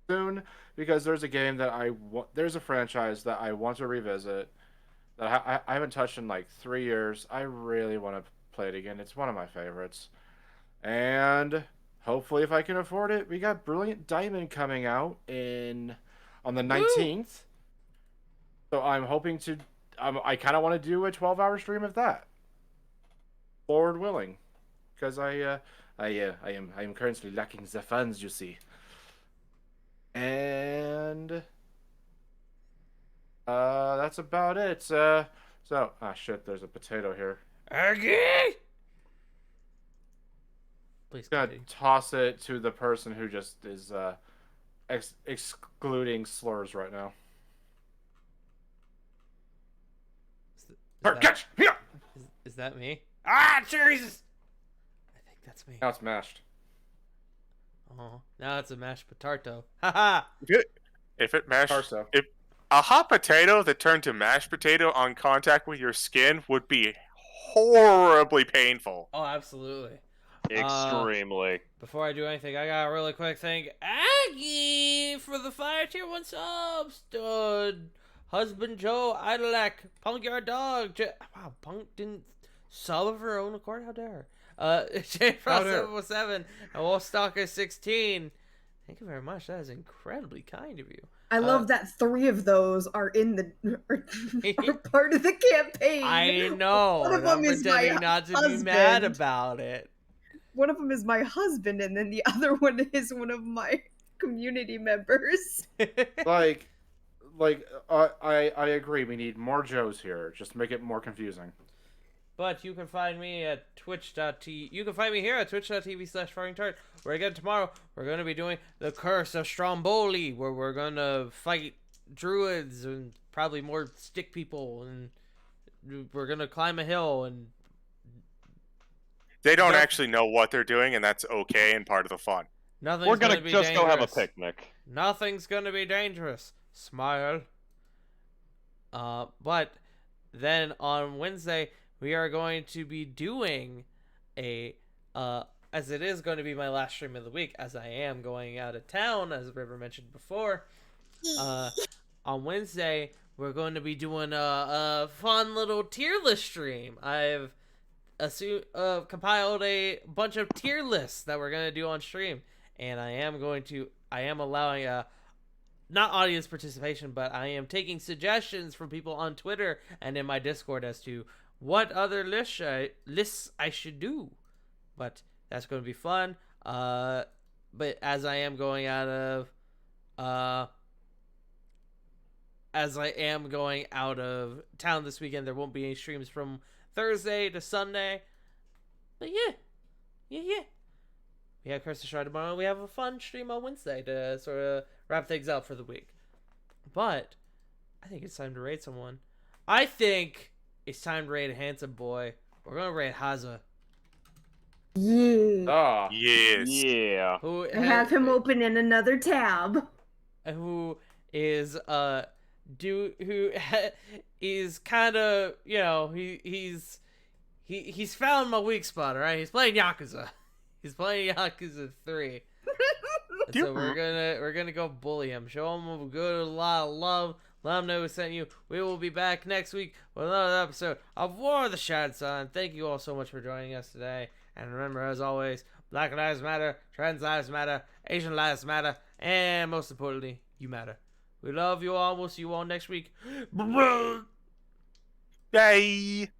soon, because there's a game that there's a franchise that I want to revisit that I haven't touched in like 3 years. I really want to play it again. It's one of my favorites. And hopefully, if I can afford it, we got Brilliant Diamond coming out on the 19th. So I'm hoping to. I kind of want to do a 12-hour stream of that. Lord willing, because I am currently lacking the funds, you see. And that's about it. Shit, there's a potato here. Aggie! Please I'm gonna continue. toss it to the person who just is excluding slurs right now. Catch! Here! Is that me? Ah, Jesus! I think that's me. Now it's mashed. Oh, now it's a mashed potato. Haha! If it mashed, Tarso. if a hot potato that turned to mashed potato on contact with your skin would be horribly painful. Oh, absolutely. Extremely. Before I do anything, I got a really quick thing. Aggie for the Fire Tier 1 sub stud. Husband Joe Idolak. Punk your dog. Wow, Punk didn't sub of her own accord? How dare her? J Frost 717 and Wolfstalker 16. Thank you very much. That is incredibly kind of you. I love that 3 of those are are part of the campaign. I know. One of and I'm them is my pretending not to be husband. mad about it. One of them is my husband, and then the other one is one of my community members. I agree. We need more Joes here. Just to make it more confusing. But you can find me at twitch.tv. You can find me here at twitch.tv/FartingTart. Where again tomorrow we're going to be doing the Curse of Stromboli, where we're going to fight druids and probably more stick people, and we're going to climb a hill, and They don't actually know what they're doing, and that's okay and part of the fun. nothing's We're gonna be just go have a dangerous. picnic. Nothing's gonna be dangerous. Smile. But then on Wednesday we are going to be doing as it is going to be my last stream of the week, as I am going out of town, as River mentioned before. On Wednesday we're going to be doing a fun little tier list stream. I've compiled a bunch of tier lists that we're gonna do on stream, and I am allowing not audience participation, but I am taking suggestions from people on Twitter and in my Discord as to what other lists I should do. But that's going to be fun. But as I am going out of town this weekend, there won't be any streams from Thursday to Sunday. But yeah. We have Curse of Strahd tomorrow. We have a fun stream on Wednesday to sort of wrap things up for the week. But I think it's time to raid someone. I think it's time to raid a handsome boy. We're gonna raid Haza. Yeah. Ah. Yes. Yeah. Who I have him open in another tab. Who is is kind of, you know, he's found my weak spot, all right? He's playing Yakuza. He's playing Yakuza 3. And so we're gonna go bully him. Show him a lot of love. Let him know we sent you. We will be back next week with another episode of War of the Shad Sun. Thank you all so much for joining us today. And remember, as always, Black Lives Matter, Trans Lives Matter, Asian Lives Matter, and most importantly, you matter. We love you all. We'll see you all next week. Yay!